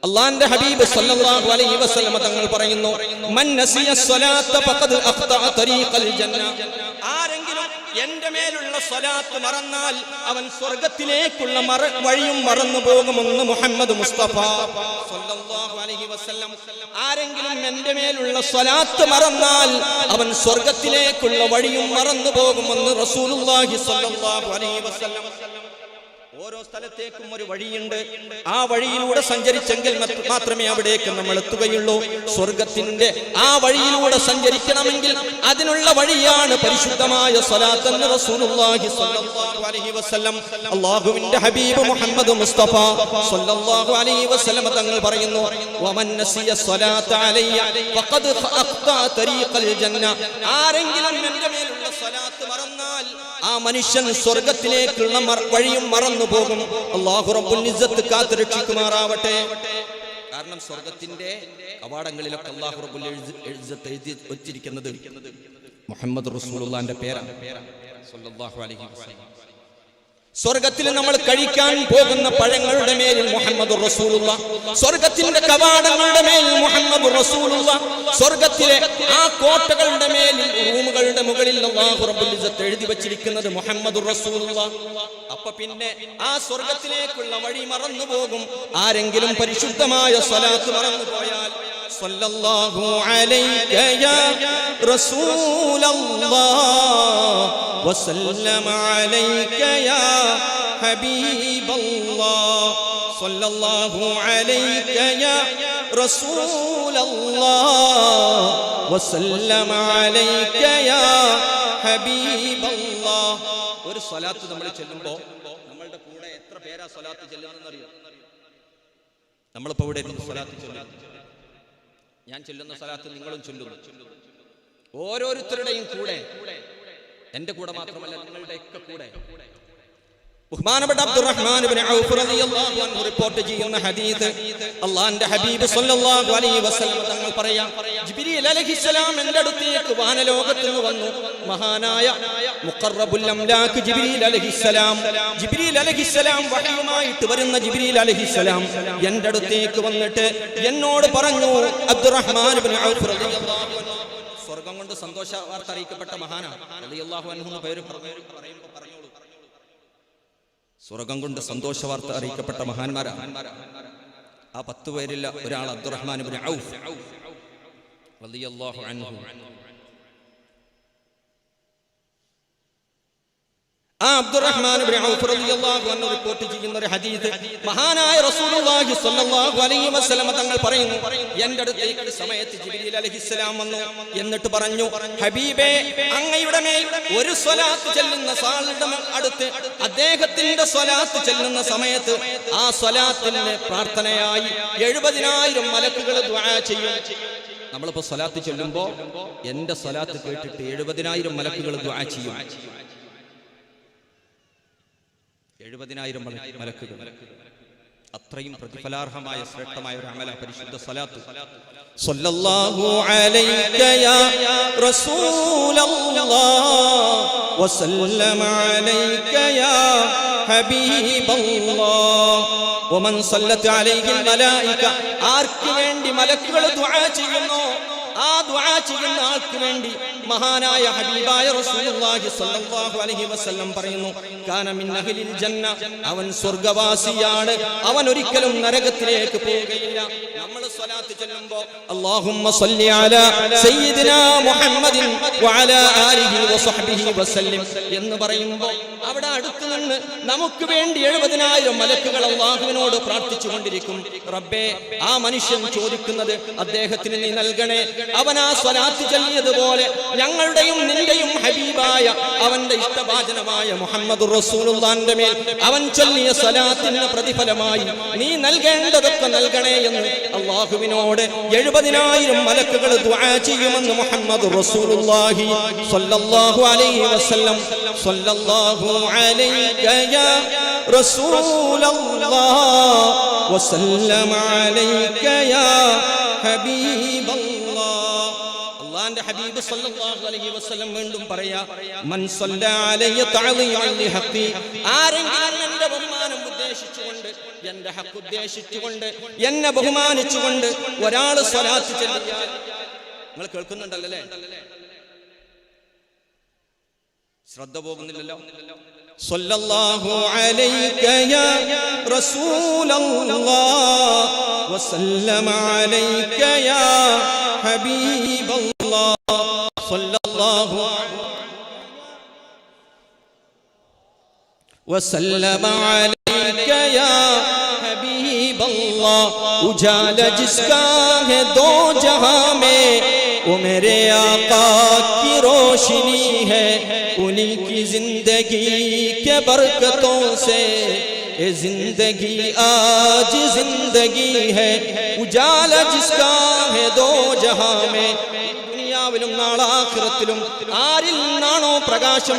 അല്ലാഹുവിന്റെ ഹബീബ് സല്ലല്ലാഹു അലൈഹി വസല്ലം തങ്ങൾ പറയുന്നു, മൻ നസിയ സ്വലാത്ത ഫഖദ് അഖ്തഅ തരീഖൽ ജന്ന. ആരെങ്കിലും എന്റെ മേലുള്ള സ്വലാത്ത് മറന്നാൽ അവൻ സ്വർഗ്ഗത്തിലേക്കുള്ള വഴിയും മറന്നു പോകുമെന്ന് മുഹമ്മദ് മുസ്തഫ സ്വല്ലല്ലാഹു അലൈഹി വസല്ലം. ആരെങ്കിലും എന്റെ മേലുള്ള സ്വലാത്ത് മറന്നാൽ അവൻ സ്വർഗ്ഗത്തിലേക്കുള്ള വഴിയും മറന്നു പോകുമെന്ന് റസൂലുള്ളാഹി സ്വല്ലല്ലാഹു അലൈഹി വസല്ലം. ഓരോ സ്ഥലത്തേക്കും ഒരു വഴിയുണ്ട്. ആ വഴിയിലൂടെ സഞ്ചരിച്ചെങ്കിൽ മാത്രമേ അവിടേക്ക് നമ്മൾ എത്തുകയുള്ളൂ. സ്വർഗത്തിന്റെ ആ വഴിയിലൂടെ സഞ്ചരിക്കണമെങ്കിൽ അതിനുള്ള വഴിയാണ് പരിശുദ്ധമായ സ്വലാത്ത് എന്ന് റസൂലുള്ളാഹി സ്വല്ലല്ലാഹു അലൈഹി വസല്ലം. അല്ലാഹുവിന്റെ ഹബീബ് മുഹമ്മദ് മുസ്തഫ സ്വല്ലല്ലാഹു അലൈഹി വസല്ലം തങ്ങൾ പറയുന്നു, വമൻ നസിയ സ്വലാത്ത അലയ്യ ഫഖദ് അഖ്തഅ തരീഖൽ ജന്ന. ആരെങ്കിലും എൻ്റെ മേലുള്ള സ്വലാത്ത് മറന്നാൽ ആ മനുഷ്യൻ സ്വർഗ്ഗത്തിലേക്കുള്ള വഴിയും മറന്നു പോകും. അല്ലാഹു റബ്ബുൽ ഇസ്സത്ത് കാത്തു രക്ഷിക്കുമാറാവട്ടെ. കാരണം സ്വർഗ്ഗത്തിന്റെ കവാടങ്ങളിലൊക്കെ അല്ലാഹു റബ്ബുൽ ഇസ്സത്ത് എഴുതി വെച്ചിരിക്കുന്നത് മുഹമ്മദ് റസൂലുള്ളാഹിന്റെ പേരാണ് സ്വല്ലല്ലാഹു അലൈഹി വസല്ലം. സ്വർഗ്ഗത്തിൽ നമ്മൾ കഴിക്കാൻ പോകുന്ന പഴങ്ങളുടെ മേലിൽ മുഹമ്മദ് റസൂലുള്ളാഹ്, സ്വർഗ്ഗത്തിന്റെ കവാടങ്ങളുടെ മേലിൽ മുഹമ്മദ് റസൂലുള്ളാഹ്, സ്വർഗ്ഗത്തിലെ ആ കോട്ടകളുടെ മേലിൽ, റൂമുകളുടെ മുകളിൽ അല്ലാഹു റബ്ബുൽ ഇസ്സത്ത് എഴുതി വെച്ചിരിക്കുന്നത് മുഹമ്മദ് റസൂലുള്ളാഹ്. അപ്പൊ പിന്നെ ആ സ്വർഗ്ഗത്തിലേക്കുള്ള വഴി മറന്നു പോകും. ആരെങ്കിലും പരിശുദ്ധമായ സ്വലാത്ത് മറന്നു പോയാൽ സ്വല്ലല്ലാഹു അലൈക യാ റസൂലല്ലാഹ് വസല്ലമ അലൈക യാ ഹബീബല്ലാഹ് സ്വല്ലല്ലാഹു അലൈക യാ റസൂലല്ലാഹ് വസല്ലമ അലൈക യാ ഹബീബല്ലാഹ്. ഒരു സ്വലാത്ത് നമ്മൾ ചെല്ലുമ്പോൾ നമ്മളുടെ കൂടെ എത്ര പേരാ സ്വലാത്ത് ചെല്ലുന്നറിയോ? നമ്മളിപ്പോ ഇവിടെ ഇരുന്ന് സ്വലാത്ത് ചൊല്ലുന്നു, ഞാൻ ചൊല്ലുന്ന സ്വലാത്ത് നിങ്ങളും ചൊല്ലുന്നു. ഓരോരുത്തരുടെയും കൂടെ, എന്റെ കൂടെ മാത്രമല്ല നിങ്ങളുടെയൊക്കെ കൂടെ. ബഹുമാനപ്പെട്ട അബ്ദുറഹ്മാൻ ഇബ്നു ഔഫ് റളിയല്ലാഹു അൻഹു റിപ്പോർട്ട് ചെയ്യുന്ന ഹദീസ്, അല്ലാഹുവിന്റെ ഹബീബ് സ്വല്ലല്ലാഹു അലൈഹി വസല്ലം തങ്ങൾ പറയാം, ജിബ്രീൽ അലൈഹിസ്സലാം എൻ്റെ അടുത്തേക്ക് വാനലോകത്ത് നിന്ന് വന്നു. മഹാനായ മുഖറബുൽ അംലാക്ക് ജിബ്രീൽ അലൈഹിസ്സലാം വഹയുമായിട്ട് വരുന്ന ജിബ്രീൽ അലൈഹിസ്സലാം എൻ്റെ അടുത്തേക്ക് വന്നിട്ട് എന്നോട് പറഞ്ഞു, അബ്ദുറഹ്മാൻ ഇബ്നു ഔഫ് റളിയല്ലാഹു അൻഹു സ്വർഗ്ഗം കൊണ്ട് സന്തോഷ വാർത്ത അറിയിക്കപ്പെട്ട മഹാനാണ്. റളിയല്ലാഹു അൻഹു എന്ന പേര് പറയുമ്പോൾ പറഞ്ഞോളൂ. സ്വർഗ്ഗം കൊണ്ട് സന്തോഷ വാർത്ത അറിയിക്കപ്പെട്ട മഹാന്മാരാണ്. ആ 10 പേരിൽ ഒരാൾ അബ്ദുറഹ്മാൻ ഇബ്നു ഔഫ് റളിയല്ലാഹു അൻഹു. ആ അബ്ദുറഹ്മാൻ ഇബ്നു ഔഫ് റളിയല്ലാഹു അൻഹു റിപ്പോർട്ട് ചെയ്യുന്ന ഒരു ഹദീസ്, മഹാനായ റസൂലുള്ളാഹി സ്വല്ലല്ലാഹു അലൈഹി വസല്ലം തങ്ങൾ പറയുന്നു, എൻ്റെ അടുത്തേക്ക് സമയത്ത് ജിബ്രീൽ അലൈഹിസ്സലാം വന്നു. എന്നിട്ട് പറഞ്ഞു, ഹബീബേ, അങ്ങയുടെ മേൽ ഒരു സ്വലാത്ത് ചെല്ലുന്ന സാളുടെ അടുത്ത് അദ്ദേഹത്തിന്റെ സ്വലാത്ത് ചെല്ലുന്ന സമയത്ത് ആ സ്വലാത്തിന്റെ പ്രാർത്ഥനയായി 70,000 മലക്കുകൾ ദുആ ചെയ്യും. നമ്മളിപ്പോ സ്വലാത്ത് ചൊല്ലുമ്പോ എന്റെ സ്വലാത്ത് കേട്ടിട്ട് 70,000 മലക്കുകൾ ദുആ ചെയ്യും. 70,000 മലക്കുകൾ. അത്രയും പ്രതിഫലാർഹമായ ശ്രേഷ്ഠമായ ഒരു അമല പരിശുദ്ധ സ്വലാത്ത്. സല്ലല്ലാഹു അലൈക യാ റസൂലല്ലാഹ് വസല്ലമ അലൈക യാ ഹബീബല്ലാഹ് വമൻ സല്ലത അലൈഹിൽ മലായിക. ആർക്ക് വേണ്ടി മലക്കുകൾ ദുആ ചെയ്യുന്നു, ആ ദുആ ചെയ്യുന്ന ആൾക്ക് വേണ്ടി മഹാനായ ഹബീബായ റസൂലുള്ളാഹി സ്വല്ലല്ലാഹു അലൈഹി വസല്ലം പറയുന്നു, കാന മിൻ അഹ്ലിൽ ജന്ന, അവൻ സ്വർഗ്ഗവാസിയാണ്, അവൻ ഒരിക്കലും നരകത്തിലേക്ക് പോവുകയില്ല. നമ്മൾ സ്വലാത്ത് ചൊല്ലുമ്പോൾ അല്ലാഹുമ്മ സ്വല്ലി അലാ സയ്യിദിനാ മുഹമ്മദിൻ വഅലാ ആലിഹി വസഹ്ബിഹി വസല്ലം എന്ന് പറയുമ്പോൾ അവിടെ അടുത്ത് നിന്ന് നമുക്ക് വേണ്ടി 70,000 മലക്കുകൾ അല്ലാഹുവിനോട് പ്രാർത്ഥിച്ചുകൊണ്ടിരിക്കും. റബ്ബേ, ആ മനുഷ്യൻ ചോദിക്കുന്നത് അദ്ദേഹത്തിന് നീ നൽകണേ. അവൻ ആ സ്വലാത്ത് ചൊല്ലിയതുപോലെ ഞങ്ങളുടെയും നിന്റെയും ഹബീബായ അവന്റെ ഇഷ്ടഭാജനമായ മുഹമ്മദുർ റസൂലുള്ളാഹിന്റെ മേൽ അവൻ ചൊല്ലിയ സ്വലാത്തിന് പ്രതിഫലമായി നീ നൽകേണ്ടതൊക്കെ നൽകണേ എന്ന് അല്ലാഹുവിനോട് 70,000 മലക്കുകൾ ദുആ ചെയ്യുമെന്ന് മുഹമ്മദുർ റസൂലുള്ളാഹി സ്വല്ലല്ലാഹു അലൈഹി വസല്ലം. സ്വല്ലല്ലാഹു അലൈക യാ റസൂലല്ലാഹ് വസല്ലമ അലൈക യാ ഹബീബല്ലാഹ്. അല്ലാഹുവിന്റെ ഹബീബ് സ്വല്ലല്ലാഹു അലൈഹി വസല്ലം വീണ്ടും പറയാ, മൻ സ്വല്ല അലൈയ തഅളീഅൻ ലിഹഖി. ആരെങ്കിലും എന്റെ ബഹുമാനം ഉദ്ദേശിച്ചുകൊണ്ട്, എന്റെ ഹഖ് ഉദ്ദേശിച്ചുകൊണ്ട്, എന്നെ ബഹുമാനിച്ചുകൊണ്ട് ഒരാൾ സ്വലാത്ത് ചൊല്ലിയാൽ, നിങ്ങൾ കേൾക്കുന്നുണ്ടല്ലേ? ശ്രദ്ധ പോകുന്നില്ലല്ലോ. സ്വല്ലല്ലാഹു അലൈക യാ റസൂലല്ലാഹ് വസല്ലമ അലൈക യാ ഹബീബല്ലാഹ്. സ്വല്ലല്ലാഹു വസല്ലമ അലൈക യാ हबीबल्लाह उजाला जिसका है दो जहां में वो मेरे आका की रोशनी है उन्हीं की जिंदगी के बरकतों से ये जिंदगी आज जिंदगी है उजाला जिसका है दो जहां में ദുനിയാവിലും നാളെ ആഖിറത്തിലും ആരിൽ നിന്നാണോ പ്രകാശം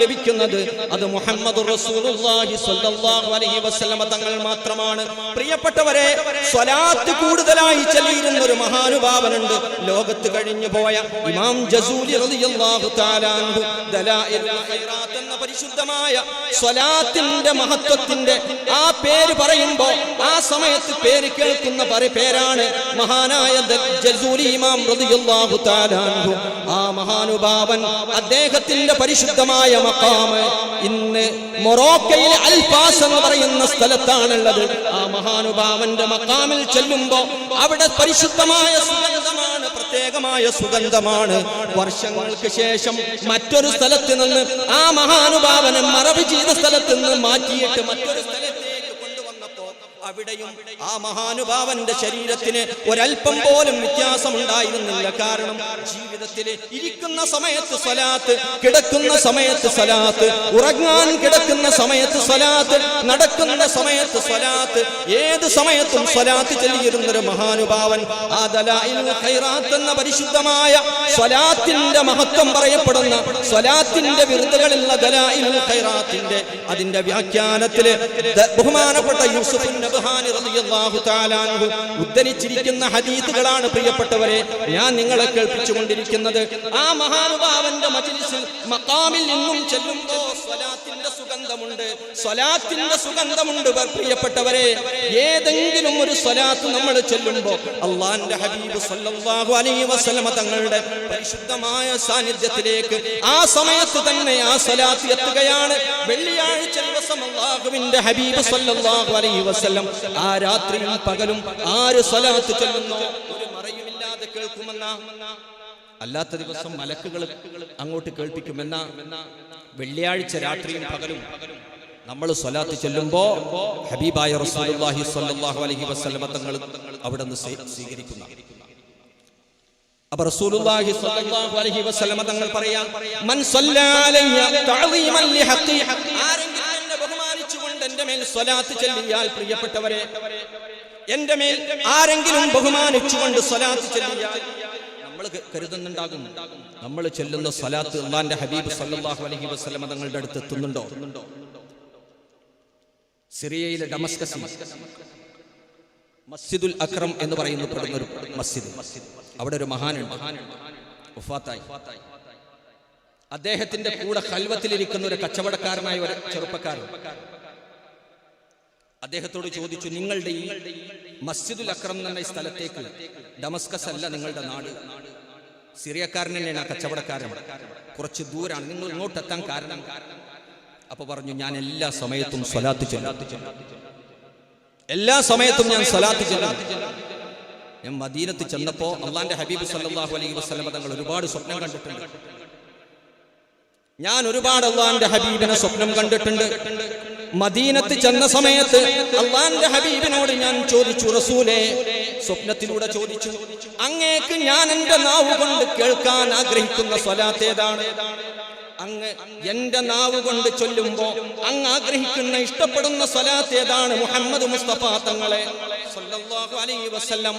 ലഭിക്കുന്നത് അത് മുഹമ്മദുർ റസൂലുള്ളാഹി സ്വല്ലല്ലാഹു അലൈഹി വസല്ലം തങ്ങൾ മാത്രമാണ്. പ്രിയപ്പെട്ടവരെ, സ്വലാത്ത് കൂടുതലായി ചൊല്ലിയിരുന്ന ഒരു മഹാനുഭാവനുണ്ട്, ലോകത്ത് കഴിഞ്ഞു പോയ ഇമാം ജസൂലി റളിയല്ലാഹു തആല അൻഹു. ദലായിലുൽ ഖൈറാത്ത് എന്ന പരിശുദ്ധമായ സ്വലാത്തിന്റെ മഹത്വത്തിന്റെ ആ പേര് പറയുമ്പോൾ ആ സമയത്ത് പേര് കേൾക്കുന്ന പേരാണ് മഹാനായ ജസൂലി ഇമാം റളിയല്ലാഹു തആല. ആ മഹാനുഭാവൻ അദ്ദേഹത്തിന്റെ പരിശുദ്ധമായ മഖാമ് ഇന്ന് മൊറോക്കയിലെ അൽഫാസ് എന്ന് പറയുന്ന സ്ഥലത്താണുള്ളത്. ആ മഹാനുഭാവന്റെ മഖാമിൽ ചെല്ലുമ്പോൾ അവിടെ പരിശുദ്ധമായ സുഗന്ധമാണ്, പ്രത്യേകമായ സുഗന്ധമാണ്. വർഷങ്ങൾക്ക് ശേഷം മറ്റൊരു സ്ഥലത്ത് നിന്ന് ആ മഹാനുഭാവനെ മറവ് ചെയ്ത സ്ഥലത്ത് നിന്ന് മാറ്റിയിട്ട് മറ്റൊരു സ്ഥലത്തേക്ക് കൊണ്ടുവന്നപ്പോ അവിടെയും ആ മഹാനുഭാവന്റെ ശരീരത്തിന് ഒരൽപ്പം പോലും വ്യത്യാസമുണ്ടായിരുന്നില്ല. കാരണം ജീവിതത്തിൽ ഇരിക്കുന്ന സമയത്ത് സ്വലാത്ത്, കിടക്കുന്ന സമയത്ത് സ്വലാത്ത്, ഉറങ്ങാൻ കിടക്കുന്ന സമയത്ത് സ്വലാത്ത്, നടക്കുന്ന സമയത്ത് സ്വലാത്ത്, ഏത് സമയത്തും സ്വലാത്ത് ചൊല്ലിയിരുന്നൊരു മഹാനുഭാവൻ. ആ ദലായിലുൽ ഖൈറാത്ത് എന്ന പരിശുദ്ധമായ സ്വലാത്തിന്റെ മഹത്വം പറയപ്പെടുന്ന സ്വലാത്തിന്റെ വിറുതുകളുള്ള ദലായിലുൽ ഖൈറാത്തിന്റെ അതിന്റെ വ്യാഖ്യാനത്തില് ബഹുമാനപ്പെട്ട യൂസുഫ് നബ്ഹാനി റളിയല്ലാഹു തആല അൻഹു ഉദ്ധരിച്ചിരിക്കുന്ന ഹദീസുകളാണ് പ്രിയപ്പെട്ടവരെ ഞാൻ നിങ്ങളെ കേൾപ്പിച്ചുകൊണ്ടിരിക്കുന്നത്. ആ മഹാനുഭാവന്റെ മജ്ലിസിൽ മഖാമിൽ നിന്നും ചെല്ലുമ്പോൾ സ്വലാത്തിന്റെ സുഗന്ധമുണ്ട്, സ്വലാത്തിന്റെ സുഗന്ധമുണ്ട്. പ്രിയപ്പെട്ടവരെ, ഏതെങ്കിലും ഒരു സ്വലാത്ത് നമ്മൾ ചൊല്ലുമ്പോൾ അല്ലാഹുവിന്റെ ഹബീബ് സല്ലല്ലാഹു അലൈഹി വസല്ലം തങ്ങളുടെ പരിശുദ്ധമായ സാന്നിധ്യത്തിലേക്ക് ആ സമയത്ത് തന്നെ ആ സ്വലാത്ത് എത്തുകയാണ്. വെള്ളിയാഴ്ച ദിവസം അല്ലാഹുവിന്റെ ഹബീബ് സല്ലല്ലാഹു അലൈഹി വസല്ലം ആ രാത്രിയും പകലും ആര് സ്വലാത്ത് ചൊല്ലുന്നോ ഒരു മറയുമില്ലാതെ കേൾക്കുമെന്ന, അല്ലാത്ത ദിവസം മലക്കുകൾ അങ്ങോട്ട് കേൾപ്പിക്കുമെന്ന. വെള്ളിയാഴ്ച രാത്രിയും പകലും നമ്മൾ സ്വലാത്ത് ചൊല്ലുമ്പോ ഹബീബായ റസൂലുള്ളാഹി സ്വല്ലല്ലാഹു അലൈഹി വസല്ലം തങ്ങൾ അവിടെ നിന്ന് സ്വീകരിക്കുന്ന. അപ്പൊ റസൂലുള്ളാഹി സ്വല്ലല്ലാഹു അലൈഹി വസല്ലം തങ്ങൾ പറയാം, മൻ സ്വല്ലാ അലയ്യ തഅളീമൻ ലിഹഖി, ആരെങ്കിലും എന്നെ ബഹുമാനിച്ചുകൊണ്ട് എന്റെ മേൽ സ്വലാത്ത് ചൊല്ലിയാൽ, പ്രിയപ്പെട്ടവരെ, എന്റെ മേൽ ആരെങ്കിലും ബഹുമാനിച്ചുകൊണ്ട് സ്വലാത്ത് ചൊല്ലിയാൽ നമ്മൾ കരുതുന്നുണ്ടാകും നമ്മൾ ചൊല്ലുന്ന സ്വലാത്ത് അല്ലാഹുവിന്റെ ഹബീബ് സല്ലല്ലാഹു അലൈഹി വസല്ലം തങ്ങളുടെ അടുത്ത് എത്തുന്നുണ്ടോ? സിറിയയിലെ ഡമസ്കസിൽ മസ്ജിദുൽ അക്രം എന്ന് പറയുന്ന ഒരു മസ്ജിദ്, അവിടെ ഒരു മഹാനുണ്ട്, വഫാത്തായി. അദ്ദേഹത്തിന്റെ കൂടെ ഖൽവത്തിലിരിക്കുന്ന ഒരു കച്ചവടക്കാരനായ ഒരു ചെറുപ്പക്കാരൻ അദ്ദേഹത്തോട് ചോദിച്ചു, നിങ്ങളുടെ ഈ മസ്ജിദുൽ അക്രം എന്ന സ്ഥലത്തേക്ക്, ഡമസ്കസ് അല്ല നിങ്ങളുടെ നാട്, സിറിയക്കാരൻ തന്നെയാണ് ആ കച്ചവടക്കാരൻ, കുറച്ച് ദൂരാണ്, നിങ്ങൾ ഇങ്ങോട്ട് എത്താൻ കാരണം? അപ്പൊ പറഞ്ഞു, ഞാൻ എല്ലാ സമയത്തും സ്വലാത്ത് ചൊല്ലും, എല്ലാ സമയത്തും ഞാൻ സ്വലാത്ത് ചൊല്ലും. ഞാൻ മദീനത്ത് ചെന്നപ്പോ അല്ലാഹുവിന്റെ ഹബീബ് സല്ലല്ലാഹു അലൈഹി വസല്ലം തങ്ങൾ ഒരുപാട് സ്വപ്നം കണ്ടിട്ടുണ്ട്. ഞാൻ ഒരുപാട് അല്ലാഹുവിന്റെ ഹബീബിനെ സ്വപ്നം കണ്ടിട്ടുണ്ട്. മദീനത്ത് ചെന്ന സമയത്ത് അല്ലാഹുവിന്റെ ഹബീബിനോട് ഞാൻ ചോദിച്ചു, റസൂലേ, സ്വപ്നത്തിലൂടെ ചോദിച്ചു, അങ്ങേക്ക് ഞാൻ എന്റെ നാവ് കൊണ്ട് കേൾക്കാൻ ആഗ്രഹിക്കുന്ന സ്വലാത്ത് ഏതാണ്? അങ്ങ് എന്റെ നാവ് കൊണ്ട് ചൊല്ലുമ്പോ അങ്ങ് ആഗ്രഹിക്കുന്ന ഇഷ്ടപ്പെടുന്ന സ്വലാത്ത് ഏതാണ്? മുഹമ്മദ് മുസ്തഫ തങ്ങളെ സല്ലല്ലാഹു അലൈഹി വസല്ലം.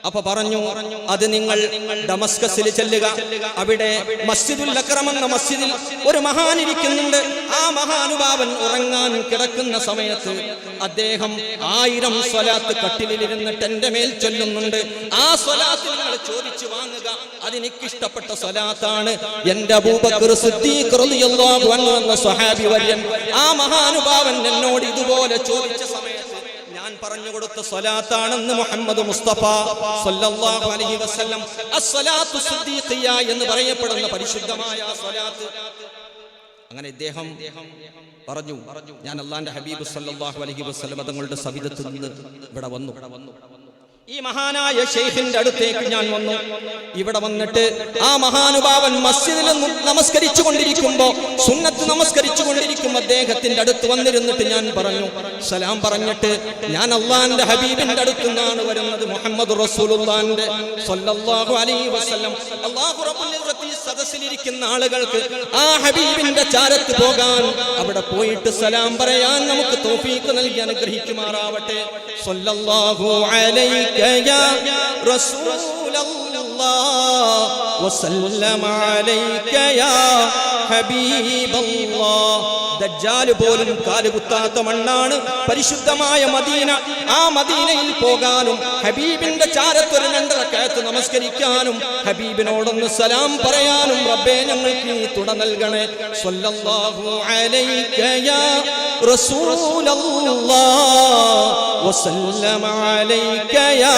അപ്പൊ പറഞ്ഞു, അത് നിങ്ങൾ ഡമസ്കസിൽ ചെല്ലുക, അവിടെ മസ്ജിദുൽ അക്രം എന്ന മസ്ജിദിൽ ഒരു മഹാൻ ഇരിക്കുന്നുണ്ട്. ആ മഹാനുഭാവൻ ഉറങ്ങാൻ കിടക്കുന്ന സമയത്ത് അദ്ദേഹം 1000 സ്വലാത്ത് കട്ടിലിരുന്നിട്ട് എന്റെ മേൽ ചൊല്ലുന്നുണ്ട്. ആ സ്വലാത്ത് നിങ്ങൾ ചോദിച്ചു വാങ്ങുക, അതെനിക്കിഷ്ടപ്പെട്ട സ്വലാത്താണ്. എന്റെ അബൂബക്കർ സിദ്ദീഖ് റളിയല്ലാഹു അൻഹു എന്ന സ്വഹാബി വര്യൻ ആ മഹാനുഭാവൻ എന്നോട് ഇതുപോലെ ചോദിച്ച സമയത്ത് ഞാൻ പറഞ്ഞു കൊടുത്ത സ്വലാത്താണെന്ന് മുഹമ്മദ് മുസ്തഫ സല്ലല്ലാഹു അലൈഹി വസല്ലം അസ്സലാത്തു സിദ്ദീഖിയ എന്ന് പറയപ്പെടുന്ന പരിശുദ്ധമായ സ്വലാത്ത്. അങ്ങനെ ഇദ്ദേഹം പറഞ്ഞു, ഞാൻ അല്ലാഹുവിന്റെ ഹബീബ് സല്ലല്ലാഹു അലൈഹി വസല്ലം തങ്ങളുടെ സവിധത്തിൽ നിന്ന് ഇവിടെ വന്നു. ഈ മഹാനായ ശൈഖിന്റെ അടുത്തേക്ക് ഞാൻ വന്നു. ഇവിടെ വന്നിട്ട് ആ മഹാനുഭാവൻ മസ്ജിദിൽ നമസ്കരിച്ചു കൊണ്ടിരിക്കുമ്പോ, സുന്നത്ത് നമസ്കരിച്ചു കൊണ്ടിരിക്കുമ്പോ അദ്ദേഹത്തിന്റെ അടുത്ത് വന്നിരുന്നിട്ട് ഞാൻ പറഞ്ഞു, സലാം പറഞ്ഞിട്ട്, ഞാൻ അല്ലാഹുവിന്റെ ഹബീബിന്റെ അടുത്ത് നിന്നാണ് വരുന്നത്, മുഹമ്മദ് റസൂലുള്ളാഹിന്റെ സ്വല്ലല്ലാഹു അലൈഹി വസല്ലം. അല്ലാഹു റബ്ബുൽ ഇസ്സത്തി സദസ്സിലിരിക്കുന്ന ആളുകൾക്ക് ആ ഹബീബിന്റെ ചാരത്ത് പോകാൻ, അവിടെ പോയിട്ട് സലാം പറയാൻ നമുക്ക് തൗഫീഖ് നൽകി അനുഗ്രഹിക്കുമാറാവട്ടെ. സ്വല്ലല്ലാഹു അലൈഹി يا رسول الله وسلم عليك يا حبيب الله. ദജ്ജാൽ പോലും കാലുകുത്താത്ത മണ്ണാണ് പരിശുദ്ധമായ മദീന. ആ മദീനയിൽ പോകാനും ഹബീബിന്റെ ചാരത്തൊരു 2 റക്അത്ത് നമസ്കരിക്കാനും ഹബീബിനോടൊന്ന് സലാം പറയാനും റബ്ബേ ഞങ്ങൾക്ക് നീ തുണ നൽകണേ. സ്വല്ലല്ലാഹു അലൈക യാ റസൂലല്ലാഹ് വസല്ലമ അലൈക യാ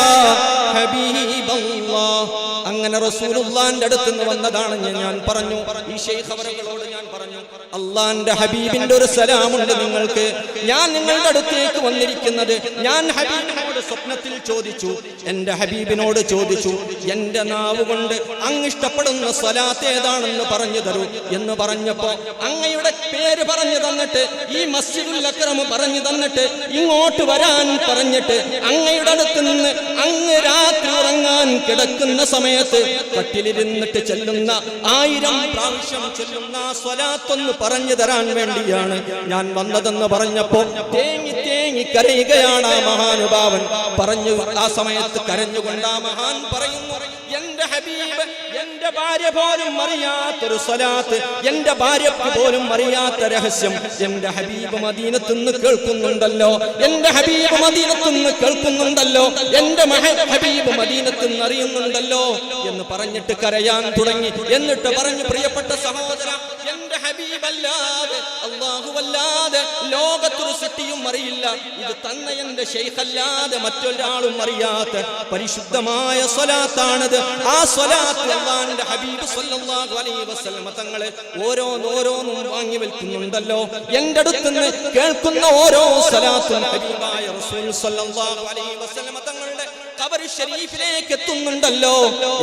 ഹബീബല്ലാഹ്. അങ്ങനെ റസൂലുള്ളാഹിന്റെ അടുത്ത് നിന്ന് വന്നതാണെന്ന് ഞാൻ പറഞ്ഞു. ഈ ശൈഖ് അവറുകളോട് ഞാൻ പറഞ്ഞു, അല്ലാഹുവിന്റെ ഹബീബിന്റെ ഒരു സലാമുണ്ട് നിങ്ങൾക്ക്. ഞാൻ നിങ്ങളുടെ അടുത്തേക്ക് വന്നിരിക്കുന്നത്, ഞാൻ ഹബീബിനോട് സ്വപ്നത്തിൽ ചോദിച്ചു, എന്റെ ഹബീബിനോട് ചോദിച്ചു, എന്റെ നാവ് കൊണ്ട് അങ്ങ് ഇഷ്ടപ്പെടുന്ന സ്വലാത്ത് ഏതാണെന്ന് പറഞ്ഞു തരൂ എന്ന് പറഞ്ഞപ്പോ അങ്ങയുടെ പേര് പറഞ്ഞു തന്നിട്ട്, ഈ മസ്ജിദുൽ അക്രം പറഞ്ഞു തന്നിട്ട്, ഇങ്ങോട്ട് വരാൻ പറഞ്ഞിട്ട്, അങ്ങയുടെ അടുത്ത് നിന്ന് അങ്ങ് രാത്രി ഉറങ്ങാൻ കിടക്കുന്ന സമയത്ത് കട്ടിലിരുന്നിട്ട് ചെല്ലുന്ന 1000 പ്രാവശ്യം ചെല്ലുന്ന സ്വലാത്തൊന്ന് പറഞ്ഞു തരാൻ വേണ്ടിയാണ് ഞാൻ വന്നതെന്ന് പറഞ്ഞപ്പോ തേങ്ങി തേങ്ങി കരയുകയാണ് ആ മഹാനുഭാവൻ. പറഞ്ഞു ആ സമയത്ത് കരഞ്ഞുകൊണ്ട് ആ മഹാൻ പറയുന്നു, എന്റെ ഹബീബ് എന്റെ ഭാര്യ പോലും അറിയാത്തൊരു സ്വലാത്ത്, എന്റെ ഭാര്യക്ക് പോലും അറിയാത്ത രഹസ്യം എന്റെ ഹബീബ് മദീനത്ത് നിന്ന് കേൾക്കുന്നുണ്ടല്ലോ, എന്റെ ഹബീബ് മദീനത്ത് നിന്ന് കേൾക്കുന്നുണ്ടല്ലോ, എന്റെ ഹബീബ് മദീനത്ത് നിന്ന് അറിയുന്നുണ്ടല്ലോ എന്ന് പറഞ്ഞിട്ട് കരയാൻ തുടങ്ങി. എന്നിട്ട് പറഞ്ഞു, പ്രിയപ്പെട്ട സഹോദര, എന്റെ ഹബീബല്ലാതെ അല്ലാഹുവല്ലാതെ ലോകത്തൊരു സൃഷ്ടിയും അറിയില്ല, ഇത് തന്നെ എന്റെ ശൈഖല്ലാതെ മറ്റൊരാളും അറിയാത്ത പരിശുദ്ധമായ സ്വലാത്താണത്. ആ സ്വലാത്ത് അല്ലാഹുവിന്റെ ഹബീബ് സ്വല്ലല്ലാഹു അലൈഹി വസല്ലം തങ്ങളെ ഓരോന്നോരോന്നും വാങ്ങി വെക്കുന്നുണ്ടല്ലോ. എന്റെ അടുത്തുനിന്ന് കേൾക്കുന്ന ഓരോ സ്വലാത്തും ഹബീബായ റസൂൽ സ്വല്ലല്ലാഹു അലൈഹി വസല്ലം തങ്ങളുടെ ഖബർ ശരീഫിലേക്ക് എത്തുന്നുണ്ടല്ലോ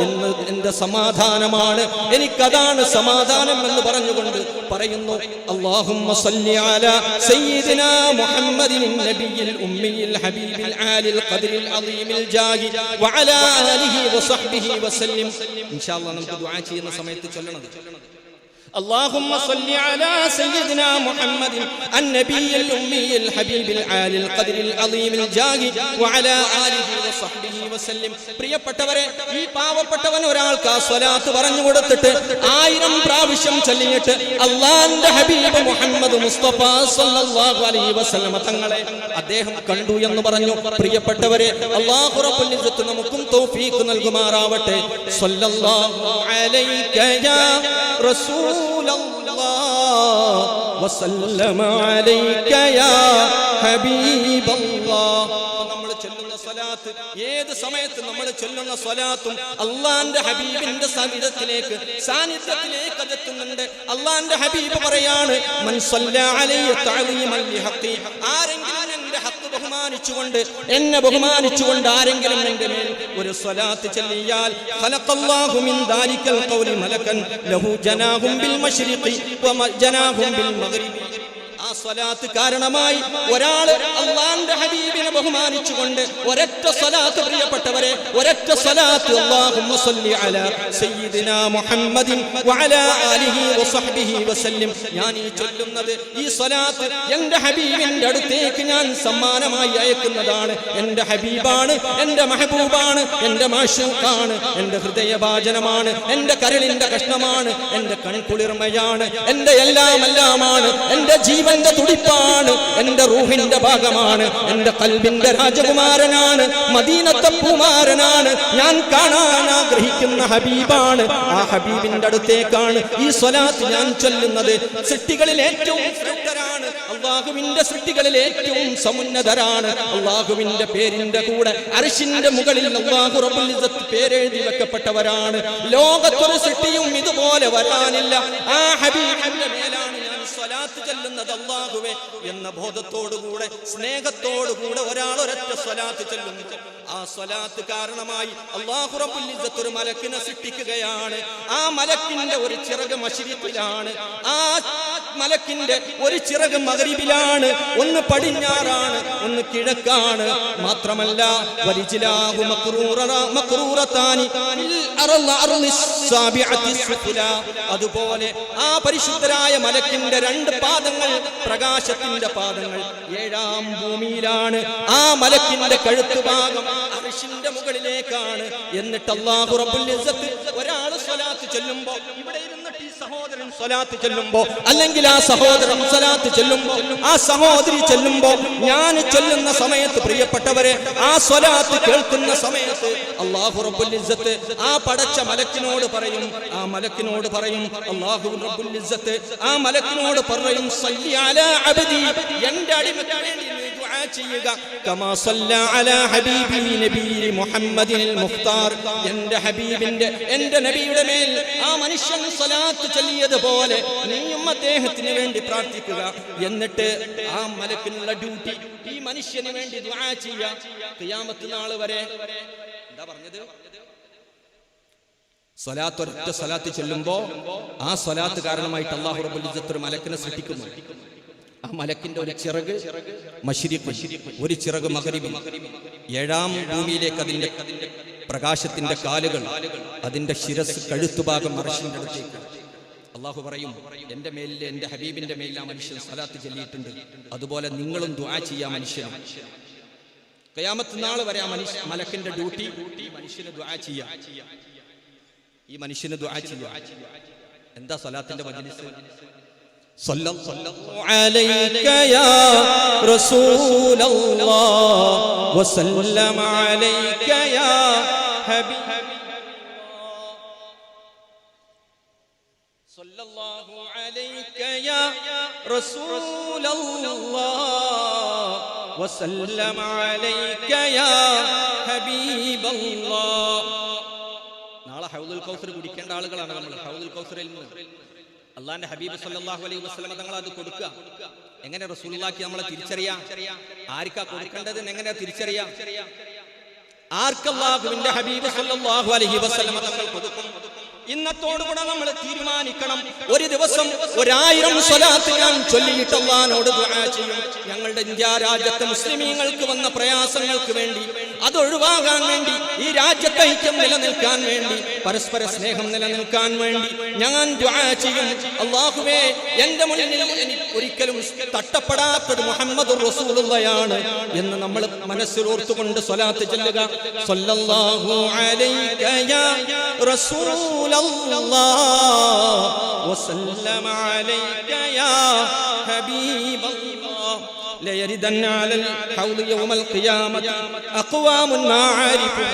എന്ന് എന്റെ സമാധാനമാണ്, എനിക്കതാണ് സമാധാനം എന്ന് പറഞ്ഞുകൊണ്ട് പറയുന്നു, അല്ലാഹുമ്മ സ്വല്ലി അലാ സയ്യിദിനാ മുഹമ്മദിൻ നബിയിൽ ഉമ്മിയിൽ ഹബീബിൽ ആലിൽ ഖദ്രിൽ അളീമിൽ ജാഹി വഅലാ ആലിഹി വസഹ്ബിഹി വസല്ലം. ഇൻഷാ അല്ലാഹ് നമുക്ക് ദുആ ചെയ്യുന്ന സമയത്ത് ചൊല്ലണം. اللهم صل على سيدنا محمد النبي الأمي الحبيب العالي القدر العظيم الجاه وعلى آله وصحبه وسلم. പ്രിയപ്പെട്ടവരെ, ഈ പാവപ്പെട്ടവൻ ഒരാൾക്ക് ആ സ്വലാത്ത് പറഞ്ഞു കൊടുത്തിട്ട് 1000 പ്രാവശ്യം ചൊല്ലിയിട്ട് അല്ലാഹുവിന്റെ ഹബീബ് മുഹമ്മദ് മുസ്തഫ സല്ലല്ലാഹു അലൈഹി വസല്ലം തങ്ങളെ അദ്ദേഹം കണ്ടു എന്ന് പറഞ്ഞു. പ്രിയപ്പെട്ടവരെ, അല്ലാഹു റബ്ബുൽ ഇസ്സത്ത് നമുക്കും തൗഫീഖ് നൽകുമാറാവട്ടെ. സല്ലല്ലാഹു അലൈക യാ റസൂൽ വസല്ലമ അലൈക യാ ഹബീബല്ലാഹ്. നമ്മൾ ചൊല്ലുന്ന സ്വലാത്ത്, ഏത് സമയത്ത് നമ്മൾ ചൊല്ലുന്ന സ്വലാത്തും അല്ലാഹുവിന്റെ ഹബീബിന്റെ സാന്നിധ്യത്തിലേക്ക് അതെത്തുന്നുണ്ട്. അല്ലാഹുവിന്റെ ഹബീബ് പറയാണ്, മൻ സല്ലല്ലാ അലൈഹി തഅലീമൻ ലിഹഖി, ആരെങ്കിലും എന്റെ ഹഖ് ബഹുമാനിച്ചുകൊണ്ട്, എന്നെ ബഹുമാനിച്ചുകൊണ്ട് ആരെങ്കിലും എന്റെ മേൽ ഒരു സ്വലാത്ത് ചൊല്ലിയാൽ ഖലഖല്ലാഹു മിൻ ദാലികൽ ഖൗലി മലകൻ ലഹു ജനാഹും ബിൽ മശ്രിഖി വ ജനാഹും ബിൽ മഗ്രിബി. ആ സ്വലാത്ത് കാരണമായി ഒരാൾ അല്ലാഹുവിന്റെ ഹബീബിനെ ബഹുമാനിച്ചുകൊണ്ട് ഒരൊറ്റ സ്വലാത്ത്, പ്രിയപ്പെട്ടവരെ, ഒരൊറ്റ സ്വലാത്ത്, അല്ലാഹുമ്മ സ്വല്ലി അലാ സയ്യിദിനാ മുഹമ്മദിൻ വഅലാ ആലിഹി വസഹ്ബിഹി വസല്ലം, ഞാൻ ഈ ചൊല്ലുന്നത് ഈ സ്വലാത്ത് എന്റെ ഹബീബിന്റെ അടുത്തേക്ക് ഞാൻ സമ്മാനമായി അയക്കുന്നതാണ്. എന്റെ ഹബീബാണ്, എന്റെ മെഹബൂബാണ്, എന്റെ മാശൂഖാണ്, എന്റെ ഹൃദയഭാജനമാണ്, എന്റെ കരളിന്റെ കഷ്ണമാണ്, എന്റെ കൺകുളിർമയാണ്, എന്റെ എല്ലാമാണ്, എന്റെ ജീവൻ എന്റെ തുടിപ്പാണ്, എന്റെ റൂഹിന്റെ ഭാഗമാണ്, എന്റെ ഖൽബിന്റെ രാജകുമാരനാണ്, മദീനത്തെ പൂമാരനാണ്, ഞാൻ കാണാൻ ആഗ്രഹിക്കുന്ന ഹബീബാണ്. ആ ഹബീബിന്റെ അടുത്തേക്കാണ് ഈ സ്വലാത്ത് ഞാൻ ചൊല്ലുന്നത്. സൃഷ്ടികളിൽ ഏറ്റവും ശ്രേഷ്ഠരാണ്, അല്ലാഹുവിന്റെ സൃഷ്ടികളിൽ ഏറ്റവും സമുന്നതരാണ്. അല്ലാഹുവിന്റെ പേരിന്റെ കൂടെ അർശിന്റെ മുകളിൽ അല്ലാഹു റബ്ബുൽ ഇസ്സത്ത് പേരെഴുതി വെക്കപ്പെട്ടവരാണ്. ലോകത്തൊരു സൃഷ്ടിയും ഇതുപോലെ വരാനില്ല. ആ ഹബീബിന്റെ മേലാണ് സ്വലാത്ത് ചൊല്ലുന്നത്. അല്ലാഹുവേ എന്ന ബോധത്തോടുകൂടെ, സ്നേഹത്തോടുകൂടെ ഒരാൾ ഒരൊറ്റ സ്വലാത്ത് ചൊല്ലുന്നു. ആ സ്വലാത്ത് കാരണമായി അല്ലാഹു റബ്ബുൽ ഇസ്സത്ത് ഒരു മലക്കിനെ സൃഷ്ടിക്കുകയാണ്. ആ മലക്കിന്റെ ഒരു ചിറക് മശ്രിഖിലാണ്, ആ മലക്കിന്റെ ഒരു ചിറക് മഗ്രിബിലാണ്, ഒന്ന് പടിഞ്ഞാറാണ്, ഒന്ന് കിഴക്കാണ്. മാത്രമല്ല വരിജിലാഹു മഖ്റൂറതാനി ഫിൽ അർളി സാബിഅതി സുഫുലാ. അതുപോലെ ആ പരിശുദ്ധരായ മലക്കിന്റെ 2 പാദങ്ങൾ പ്രകാശത്തിന്റെ പാദങ്ങൾ 7ാം ഭൂമിയിലാണ്. ആ മലക്കിന്റെ കഴുത്ത് ഭാഗം അർശിന്റെ മുകളിലേക്കാണ്. എന്നിട്ട് അല്ലാഹു റബ്ബുൽ ഇസ്സത്ത് ഒരാൾ സ്വലാത്ത് ചൊല്ലുമ്പോ, ഇവിടെ ഇരുന്നിട്ട് ഈ സഹോദരൻ സ്വലാത്ത് ചൊല്ലുമ്പോ, അല്ലെങ്കിൽ ആ സഹോദരൻ സ്വലാത്ത് ചൊല്ലുമ്പോ, ആ സഹോദരി ചൊല്ലുമ്പോ, ഞാൻ ചൊല്ലുന്ന സമയത്ത്, പ്രിയപ്പെട്ടവരെ, ആ സ്വലാത്ത് കേൾക്കുന്ന സമയത്ത് അല്ലാഹു റബ്ബുൽ ഇസ്സത്ത് ആ പടച്ച മലക്കിനോട് പറയും, ആ മലക്കിനോട് പറയും, അല്ലാഹു റബ്ബുൽ ഇസ്സത്ത് ആ മലക്കിനോട് പറയും, സല്ലി അലാ അബ്ദി, എന്റെ അടിമയ്ക്ക് വേണ്ടി ദുആ ചെയ്യുക. കമാ സല്ല അലാ ഹബീബി നബി മുഹമ്മദിൽ മുഖ്താർ, എൻ്റെ ഹബീബിന്റെ എൻ്റെ നബിയുടെ മേൽ ആ മനുഷ്യൻ സ്വലാത്ത് ചൊല്ലിയതുപോലെ നീയും അദ്ദേഹത്തിന് വേണ്ടി പ്രാർത്ഥിക്കുക. എന്നിട്ട് ആ മലക്കിനുള്ള ഡ്യൂട്ടി ഈ മനുഷ്യന് വേണ്ടി ദുആ ചെയ്യുക ഖിയാമത്ത് നാൾ വരെ. എന്താ പറഞ്ഞത്? സ്വലാത്ത്, ഒരൊറ്റ സ്വലാത്ത് ചൊല്ലുമ്പോ ആ സ്വലാത്ത് കാരണമായിട്ട് അല്ലാഹു റബ്ബുൽ ഇസ്സത്ത് ഒരു മലക്കിനെ സൃഷ്ടിക്കുന്നു. ആ മലക്കിന്റെ ഒരു ചിറക് മശ്രിഖ്, ഒരു ചിറക് മഗ്രിബ്, ഏഴാം ഭൂമിയിലേക്ക് അതിന്റെ പ്രകാശത്തിന്റെ കാലുകൾ, അതിന്റെ ശിരസ് കഴുത്തുഭാഗം അർശിന്റെ അടുത്തേക്ക്. അല്ലാഹു പറയും, എൻ്റെ മേലിൽ എൻ്റെ ഹബീബിന്റെ മേലിൽ ആ മനുഷ്യൻ സ്വലാത്ത് ചൊല്ലിയിട്ടുണ്ട്, അതുപോലെ നിങ്ങളും ദുആ ചെയ്യാ മനുഷ്യൻ. ഖിയാമത്ത് നാൾ വരെ ആ മലക്കിന്റെ ഡ്യൂട്ടി ഈ മനുഷ്യന് ദുആ ചെയ്യാ, ഈ മനുഷ്യന് ദുആ ചെയ്യാ. എന്താ സ്വലാത്തിന്റെ മജ്ലിസ്? സല്ലല്ലാഹു അലൈക യാ റസൂലല്ലാഹ് വസല്ലമ അലൈക യാ ഹബീബ്, സല്ലല്ലാഹു അലൈക യാ റസൂലല്ലാഹ് വസല്ലമ അലൈക യാ ഹബീബല്ലാഹ്. നാളെ ഹൗദുൽ കൗസർ കുടിക്കേണ്ട ആളുകളാണ് നമ്മൾ. ഹൗദുൽ കൗസറിൽ നിന്ന് അള്ളാന്റെ ഹബീബ് സല്ലല്ലാഹു അലൈഹി വസല്ലം തങ്ങൾ അത് കൊടുക്കുക. എങ്ങനെ റസൂലുള്ളാഹിക്ക് നമ്മളെ തിരിച്ചറിയാം? ആർക്കാ കൊടുക്കേണ്ടത് എങ്ങനെ തിരിച്ചറിയാം? ആർക്ക് അല്ലാഹുവിന്റെ ഹബീബ് സല്ലല്ലാഹു അലൈഹി വസല്ലം തങ്ങൾ കൊടുക്കും? ഇന്നത്തോടുകൂടെ നമ്മൾ തീരുമാനിക്കണം, ഒരു ദിവസം 1000 സ്വലാത്ത് ഞാൻ ചൊല്ലിയിട്ട് അല്ലാഹുവോട് ദുആ ചെയ്യും. ഞങ്ങളുടെ ഇന്ത്യ രാജ്യത്തെ മുസ്ലിമീങ്ങൾക്ക് വന്ന പ്രയാസങ്ങൾക്ക് വേണ്ടി, അതൊഴിവാകാൻ വേണ്ടി, ഈ രാജ്യത്തെ ഐക്യം നിലനിൽക്കാൻ വേണ്ടി, പരസ്പര സ്നേഹം നിലനിൽക്കാൻ വേണ്ടി ഞാൻ ദുആ ചെയ്യും. അല്ലാഹുവേ, എൻ്റെ മുന്നിൽ എനിക്ക് ഒരിക്കലും തട്ടപ്പെടാത്തൊരു മുഹമ്മദുർ റസൂലുള്ളാഹിയാണ് എന്ന് നമ്മൾ മനസ്സിൽ ഓർത്തുകൊണ്ട് സ്വലാത്ത് ചൊല്ലുക. സല്ലല്ലാഹു അലൈക യാ റസൂലല്ലാഹ് വസല്ലമ അലൈക യാ ഹബീബല്ലാഹ്. ലയരിദന്ന അലൽ ഹൗദി യൗമൽ ഖിയാമത്തി അഖ്വാമുൻ മാ ആരിഫു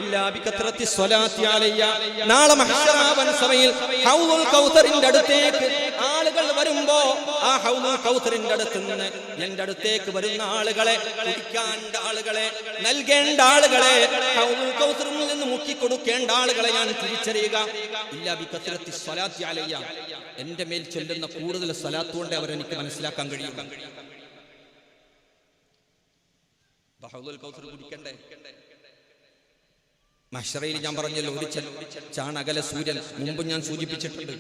ഇല്ലാ ബികത്രത്തി സ്വലാത്തി അലയ്യ. നാളെ മഹ്ശറാവൻ സഭയിൽ ഹൗദുൽ കൗസറിന്റെ അടുത്തേക്ക് ആളുകൾ വരുമ്പോ, ആ ഹൗദുൽ കൗസറിന്റെ അടുത്ത് നിന്ന് എന്റെ അടുത്തേക്ക് വരുന്ന ആളുകളെ, കുടിക്കേണ്ട ആളുകളെ, നൽകേണ്ട ആളുകളെ, ഹൗദുൽ കൗസറിൽ നിന്ന് മുക്കി കൊടുക്കേണ്ട ആളുകളെ ഞാൻ തിരിച്ചറിയുക. ഇല്ലാ ബികത്രത്തി സ്വലാത്തി അലയ്യ, എന്റെ മേൽ ചൊല്ലുന്ന കൂടുതൽ സ്വലാത്ത് കൊണ്ട് അവരെനിക്ക് മനസ്സിലാക്കാൻ കഴിയും. ഹൗദുൽ കൗസർ കുടിക്കണ്ടേ? മഹ്ശറയിൽ ഞാൻ പറഞ്ഞല്ലോ, ഒരു ചാണകല സൂര്യൻ, മുമ്പ് ഞാൻ സൂചിപ്പിച്ചിട്ടുണ്ട്.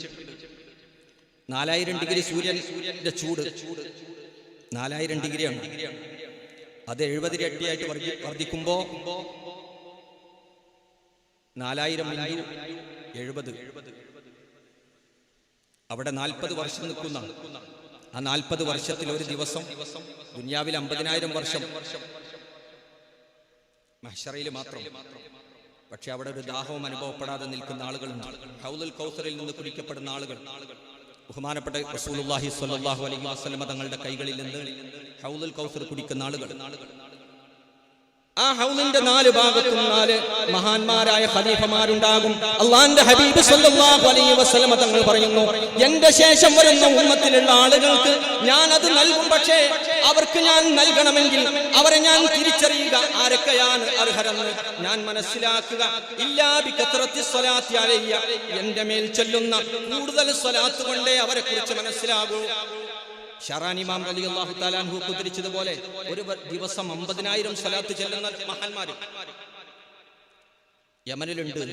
4000 ഡിഗ്രി സൂര്യന്റെ ചൂട് 4000 ഡിഗ്രിയാണ്. അത് 70 ഇരട്ടിയായിട്ട് വർദ്ധിക്കുമ്പോ 4000 × 70, അവിടെ 40 വർഷം നിൽക്കുന്ന ആ 40 വർഷത്തിൽ ഒരു ദിവസം, ദുനിയാവിൽ 50,000 വർഷം, മഹ്ശറയിൽ മാത്രം. പക്ഷെ അവിടെ ഒരു ദാഹവും അനുഭവപ്പെടാതെ നിൽക്കുന്ന ആളുകളുണ്ട്. ഹൗദുൽ കൗസറിൽ നിന്ന് കുടിക്കപ്പെടുന്ന ആളുകൾ, ബഹുമാനപ്പെട്ട റസൂലുള്ളാഹി സ്വല്ലല്ലാഹു അലൈഹി വസല്ലം തങ്ങളുടെ കൈകളിൽ നിന്ന് ഹൗദുൽ കൗസർ കുടിക്കുന്ന ആളുകൾ. ആ ഹൗദിന്റെ 4 ഭാഗത്തും 4 മഹാന്മാരായ ഖലീഫമാരുണ്ടാകും. അല്ലാഹുവിന്റെ ഹബീബ് സല്ലല്ലാഹു അലൈഹി വസല്ലം തങ്ങൾ പറയുന്നു, എന്റെ ശേഷം വരുന്ന ഉമ്മത്തിലുള്ള ആളുകൾക്ക് ഞാൻ അത് നൽകും. പക്ഷേ അവർക്ക് ഞാൻ നൽകണമെങ്കിൽ അവരെ ഞാൻ തിരിച്ചറിയുക, ആരൊക്കെയാണ് അർഹരെന്ന് ഞാൻ മനസ്സിലാക്കുക. ഇല്ലാ ബികത്രത്തി സ്വലാത്തി അലയ്യ, എന്റെ മേൽ ചൊല്ലുന്ന കൂടുതൽ സ്വലാത്ത് കൊണ്ടേ അവരെ കുറിച്ച് മനസ്സിലാകൂ. ഷറാൻ ഇമാം റളിയല്ലാഹു തആല അൻഹു ഉദ്ധരിച്ചതുപോലെ ഒരു ദിവസം 50,000 സ്വലാത്ത് ചൊല്ലുന്ന മഹാന്മാര് യമനിലുണ്ട്.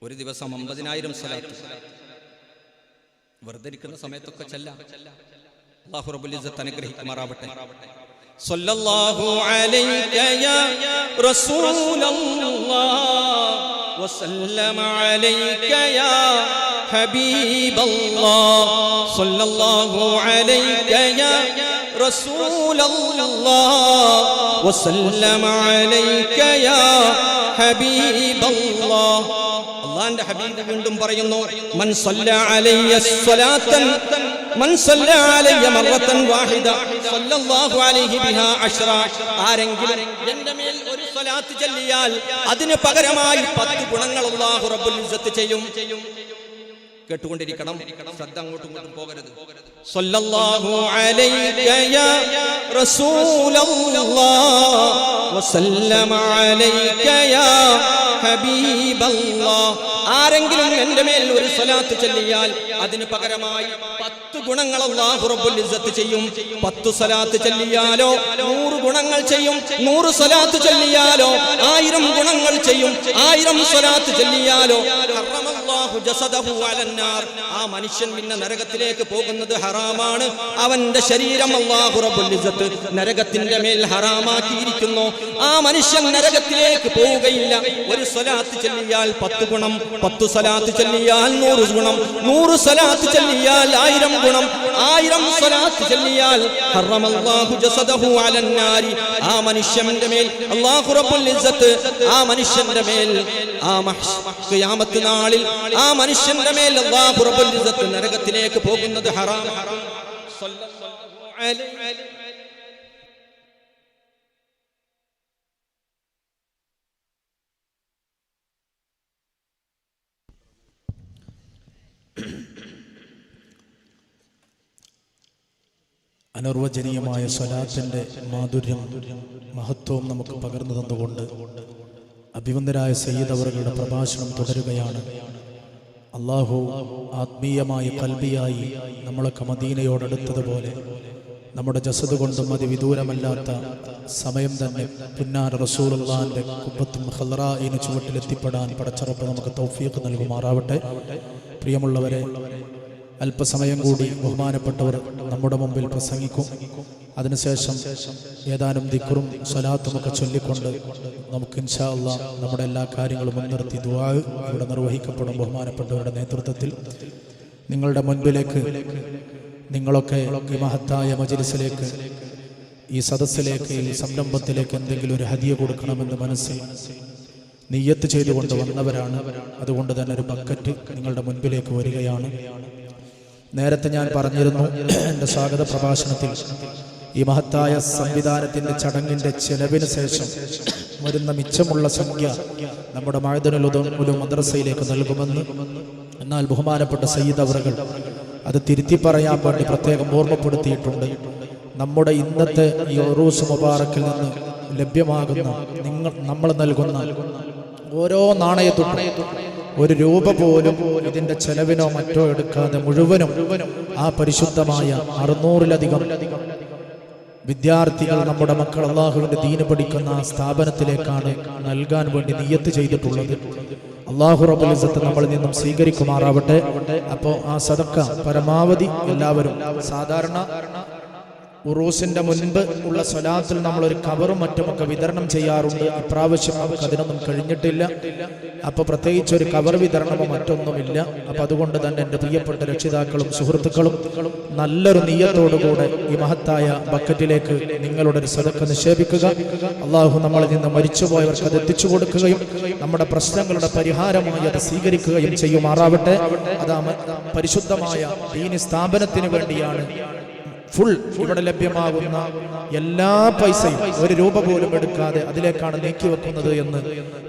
ഒരു ദിവസം 50,000 സ്വലാത്ത് വെറുതെ ഇരിക്കുന്ന സമയത്തൊക്കെ ചൊല്ലാം. അല്ലാഹു റബ്ബുൽ ഇസ്സത്ത് അനുഗ്രഹിക്കുമാറാവട്ടെ. സല്ലല്ലാഹു അലൈക യാ റസൂലല്ലാഹ് വസല്ലമ അലൈക യാ ഹബീബല്ലാഹ്. സല്ലല്ലാഹു അലൈക യാ റസൂലല്ലാഹ് വസല്ലമ അലൈക യാ ഹബീബല്ലാഹ്. അല്ലാഹുവിന്റെ ഹബീബ് വീണ്ടും പറയുന്നു, മൻ സല്ല അലയ്യ സ്വലാത്തൻ മൻ സല്ല അലയ്യ മറത്തൻ വാഹിദ സല്ലല്ലാഹു അലൈഹി ബിഹാ അശ്റ. ആരെങ്കിലും എൻ്റെ മേൽ ഒരു സ്വലാത്ത് ചൊല്ലിയാൽ അതിന് പകരമായി 10 ഗുണങ്ങൾ അല്ലാഹു റബ്ബുൽ ഇസ്സത്ത് ചെയ്യും. കേട്ടുകൊണ്ടിരിക്കണം, ശ്രദ്ധ അങ്ങോട്ടും ഇങ്ങോട്ടും പോകരുത്. സല്ലല്ലാഹു അലൈക യാ റസൂലല്ലാഹ് വസല്ലമ അലൈക യാ ഹബീബല്ലാഹ്. ആരെങ്കിലും എൻ്റെ മേൽ ഒരു സ്വലാത്ത് ചൊല്ലിയാൽ അതിന് പകരമായി 10 ഗുണങ്ങൾ അല്ലാഹു റബ്ബുൽ ഇസ്സത്ത് ചെയ്യും. 10 സ്വലാത്ത് ചൊല്ലിയാലോ 100 ഗുണങ്ങൾ ചെയ്യും. 100 സ്വലാത്ത് ചൊല്ലിയാലോ 1000 ഗുണങ്ങൾ ചെയ്യും. 1000 സ്വലാത്ത് ചൊല്ലിയാലോ ഹറമല്ലാഹു ജസദഹു അലന്നാർ. ആ മനുഷ്യൻ പിന്നെ നരകത്തിലേക്ക് പോകുന്നത് ഹറാമാണ്. അവന്റെ ശരീരം അല്ലാഹു റബ്ബുൽ ഇസ്സത്ത് നരകത്തിന്റെ മേൽ ഹറാമാക്കിയിരിക്കുന്നു. ആ മനുഷ്യൻ നരകത്തിലേക്ക് പോവുകയില്ല. ഒരു സ്വലാത്ത് ചൊല്ലിയാൽ 10 ഗുണം, 10 സ്വലാത്ത് ചൊല്ലിയാൽ 100 ഗുണം, 100 സ്വലാത്ത് ചൊല്ലിയാൽ 1000 ഗുണം, 1000 സ്വലാത്ത് ചൊല്ലിയാൽ ഹറമല്ലാഹു ജസദഹു അലന്നാരി. ആ മനുഷ്യന്റെ മേൽ അല്ലാഹു റബ്ബുൽ ഇസ്സത്ത് ആ മനുഷ്യന്റെ മേൽ ഖിയാമത്ത് നാളിൽ ആ മനുഷ്യന്റെ മേൽ അല്ലാഹു റബ്ബുൽ ഇസ്സത്ത് നരകത്തിലേക്ക് പോകുന്നത് ഹറാം. സല്ലല്ലാഹു അലൈഹി അനിർവചനീയമായ സ്വലാത്തിന്റെ മാധുര്യം മഹത്വവും നമുക്ക് പകർന്നു തന്നുകൊണ്ട് അഭിവന്ദരായ സയ്യിദ് അവറുകളുടെ പ്രഭാഷണം തുടരുകയാണ്. അള്ളാഹു ആത്മീയമായ കൽബിയായി നമ്മളൊക്കെ മദീനയോടടുത്തതുപോലെ നമ്മുടെ ജസദ് കൊണ്ടും അതിവിദൂരമല്ലാത്ത സമയം തന്നെ പുന്നാര റസൂലുള്ളാഹിന്റെ കുബ്ബത്തും ഖൽറാഇന് ചുവട്ടിലെത്തിപ്പെടാൻ പടച്ചറപ്പ് നമുക്ക് തൗഫീഖ് നൽകുമാറാവട്ടെ. പ്രിയമുള്ളവരെ, അല്പസമയം കൂടി ബഹുമാനപ്പെട്ടവർ നമ്മുടെ മുമ്പിൽ പ്രസംഗിക്കും. അതിനുശേഷം ഏതാനും ദിക്റും സ്വലാത്തുമൊക്കെ ചൊല്ലിക്കൊണ്ട് നമുക്ക് ഇൻഷാ അല്ലാഹ് നമ്മുടെ എല്ലാ കാര്യങ്ങളും മുൻനിർത്തി ദുആ ഇവിടെ നിർവഹിക്കപ്പെടും. ബഹുമാനപ്പെട്ടവരുടെ നേതൃത്വത്തിൽ നിങ്ങളുടെ മുൻപിലേക്ക് നിങ്ങളൊക്കെ ഈ മഹത്തായ മജ്ലിസിലേക്ക്, ഈ സദസ്സിലേക്ക്, ഈ സംരംഭത്തിലേക്ക് എന്തെങ്കിലും ഒരു ഹദിയ കൊടുക്കണമെന്ന് മനസ്സിൽ നിയ്യത്ത് ചെയ്തുകൊണ്ട് വന്നവരാണ്. അതുകൊണ്ട് തന്നെ ഒരു ബക്കറ്റ് നിങ്ങളുടെ മുൻപിലേക്ക് വരികയാണ്. നേരത്തെ ഞാൻ പറഞ്ഞിരുന്നു, എൻ്റെ സ്വാഗത പ്രഭാഷണത്തിൽ ഈ മഹത്തായ സംവിധാനത്തിൻ്റെ ചടങ്ങിൻ്റെ ചെലവിന് ശേഷം വരുന്ന മിച്ചമുള്ള സംഖ്യ നമ്മുടെ മഅ്ദനുൽ ഉലൂം മദ്രസയിലേക്ക് നൽകുമെന്ന്. എന്നാൽ ബഹുമാനപ്പെട്ട സയ്യിദ് അവറുകൾ അത് തിരുത്തി പറയാൻ വേണ്ടി പ്രത്യേകം ഓർമ്മപ്പെടുത്തിയിട്ടുണ്ട്. നമ്മുടെ ഇന്നത്തെ ഈ ഉറൂസ് മുബാറക്കിൽ നിന്ന് ലഭ്യമാകുന്ന നമ്മൾ നൽകുന്ന ഓരോ നാണയത്തുട്ടും 1 രൂപ പോലും ഇതിന്റെ ചെലവിനോ മറ്റോ എടുക്കാതെ മുഴുവനും ആ പരിശുദ്ധമായ 600-ലധികം വിദ്യാർത്ഥികൾ, നമ്മുടെ മക്കൾ അള്ളാഹുവിന്റെ ദീന് പഠിക്കുന്ന ആ സ്ഥാപനത്തിലേക്കാണ് നൽകാൻ വേണ്ടി നിയ്യത്ത് ചെയ്തിട്ടുള്ളത്. അല്ലാഹു റബ്ബുൽ ഇസ്സത്ത് നമ്മളിൽ നിന്നും സ്വീകരിക്കുമാറാവട്ടെ. അപ്പോൾ ആ സദക്ക പരമാവധി എല്ലാവരും, സാധാരണ ഉറൂസിന്റെ മുൻപ് ഉള്ള സ്വലാത്തിൽ നമ്മളൊരു കവറും മറ്റുമൊക്കെ വിതരണം ചെയ്യാറുണ്ട്. ഇപ്രാവശ്യം നമുക്ക് അതിനൊന്നും കഴിഞ്ഞിട്ടില്ല. അപ്പൊ പ്രത്യേകിച്ച് ഒരു കവർ വിതരണമോ മറ്റൊന്നുമില്ല. അപ്പൊ അതുകൊണ്ട് തന്നെ എൻ്റെ പ്രിയപ്പെട്ട രക്ഷിതാക്കളും സുഹൃത്തുക്കളും നല്ലൊരു നിയ്യത്തോടുകൂടെ ഈ മഹത്തായ ബക്കറ്റിലേക്ക് നിങ്ങളുടെ ഒരു സദക്ക നിക്ഷേപിക്കുക. അള്ളാഹു നമ്മളിൽ നിന്ന് മരിച്ചുപോയവർക്ക് അത് എത്തിച്ചു കൊടുക്കുകയും നമ്മുടെ പ്രശ്നങ്ങളുടെ പരിഹാരമായി അത് സ്വീകരിക്കുകയും ചെയ്യുമാറാവട്ടെ. അതാ പരിശുദ്ധമായ ദീനി സ്ഥാപനത്തിന് വേണ്ടിയാണ് ഫുൾ ഇവിടെ ലഭ്യമാകുന്ന എല്ലാ പൈസയും 1 രൂപ പോലും എടുക്കാതെ അതിലേക്കാണ് നീക്കിവെക്കുന്നത് എന്ന്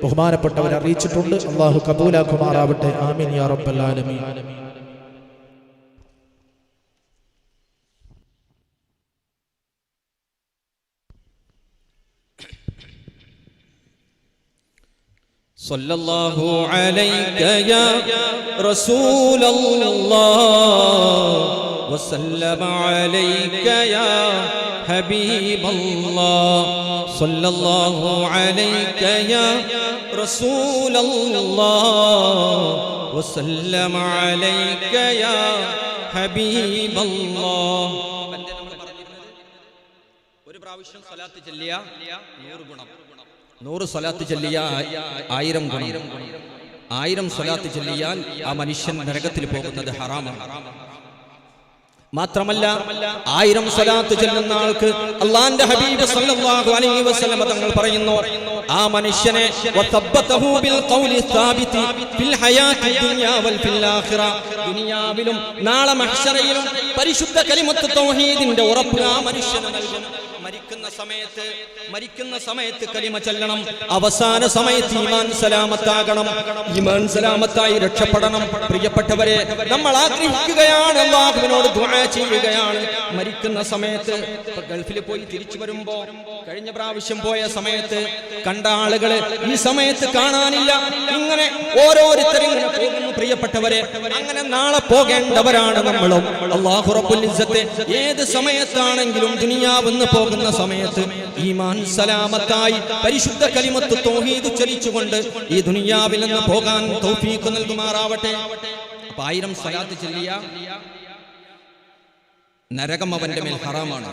ബഹുമാനപ്പെട്ടവർ അറിയിച്ചിട്ടുണ്ട്. അള്ളാഹു കബൂലാക്കുമാറാവട്ടെ. ആമീൻ യാ റബ്ബൽ ആലമീൻ. സല്ലല്ലാഹു അലൈക യാ റസൂലല്ലാഹ് വസല്ലമ അലൈക യാ ഹബീബല്ലാഹ്. സല്ലല്ലാഹു അലൈക യാ റസൂലല്ലാഹ് വസല്ലമ അലൈക യാ ഹബീബല്ലാഹ്. ഒരു പ്രാവശ്യം സ്വലാത്ത് ചൊല്ലിയ 100 ഗുണം, 100 സ്വലാത്ത് ചൊല്ലിയ 1000 ഗുണം, 1000 സ്വലാത്ത് ചൊല്ലിയാൽ ആ മനുഷ്യൻ നരകത്തിൽ പോകുന്നത് ഹറാമാണ്. മാത്രമല്ല 1000 സ്വലാത്ത് ചൊല്ലുന്ന ആൾക്ക് അല്ലാഹുവിന്റെ ഹബീബ് സല്ലല്ലാഹു അലൈഹി വസല്ലം തങ്ങൾ പറയുന്നു, ആ മനുഷ്യനെ വതബ്ബതഹു ബിൽ ഖൗലി സാബിതി ഫിൽ ഹയാത്തി ദുനിയ വൽ ഫിൽ ആഖിറ, ദുനിയാവിലും നാളെ മഹ്ശറയിലും പരിശുദ്ധ കലിമത്ത് തൗഹീദിന്റെ ഉറപ്പ് ആ മനുഷ്യന് നൽകും. മരിക്കുന്ന സമയത്ത് കലിമ ചൊല്ലണം. അവസാന സമയത്ത് ഈമാൻ സലാമത്താകണം. ഈമാൻ സലാമത്തായി രക്ഷപ്പെടണം. പ്രിയപ്പെട്ടവരെ, നമ്മൾ ആഗ്രഹിക്കുകയാണ്, അല്ലാഹുവിനോട് ദുആ ചെയ്യുകയാണ്. മരിക്കുന്ന സമയത്ത് ഗൾഫിൽ പോയി തിരിച്ചു വരുമ്പോ, കഴിഞ്ഞ പ്രാവശ്യം പോയ സമയത്ത് കണ്ട ആളുകളെ ഈ സമയത്ത് കാണാനില്ല. ഇങ്ങനെ ഓരോരുത്തരും ഇങ്ങനെ പോകുന്നു. പ്രിയപ്പെട്ടവരെ, അങ്ങനെ നാളെ പോകേണ്ടവരാണ് നമ്മളും. അല്ലാഹു റബ്ബുൽ ഇസ്സത്ത് ഏത് സമയത്താണെങ്കിലും ദുനിയാവെന്ന് പോകുന്ന സമയത്ത് ഈമാൻ സലാമത്തായി പരിശുദ്ധ കലിമത്ത് തൗഹീദ് ചൊല്ലിച്ചുകൊണ്ട് ഈ ദുനിയാവിൽ നിന്ന് പോകാൻ തൗഫീഖ് നൽകുമാറാവട്ടെ. 1000 സ്വലാത്ത് ചൊല്ലിയ നരകം അവന്റെ മേൽ ഹറാമാണ്.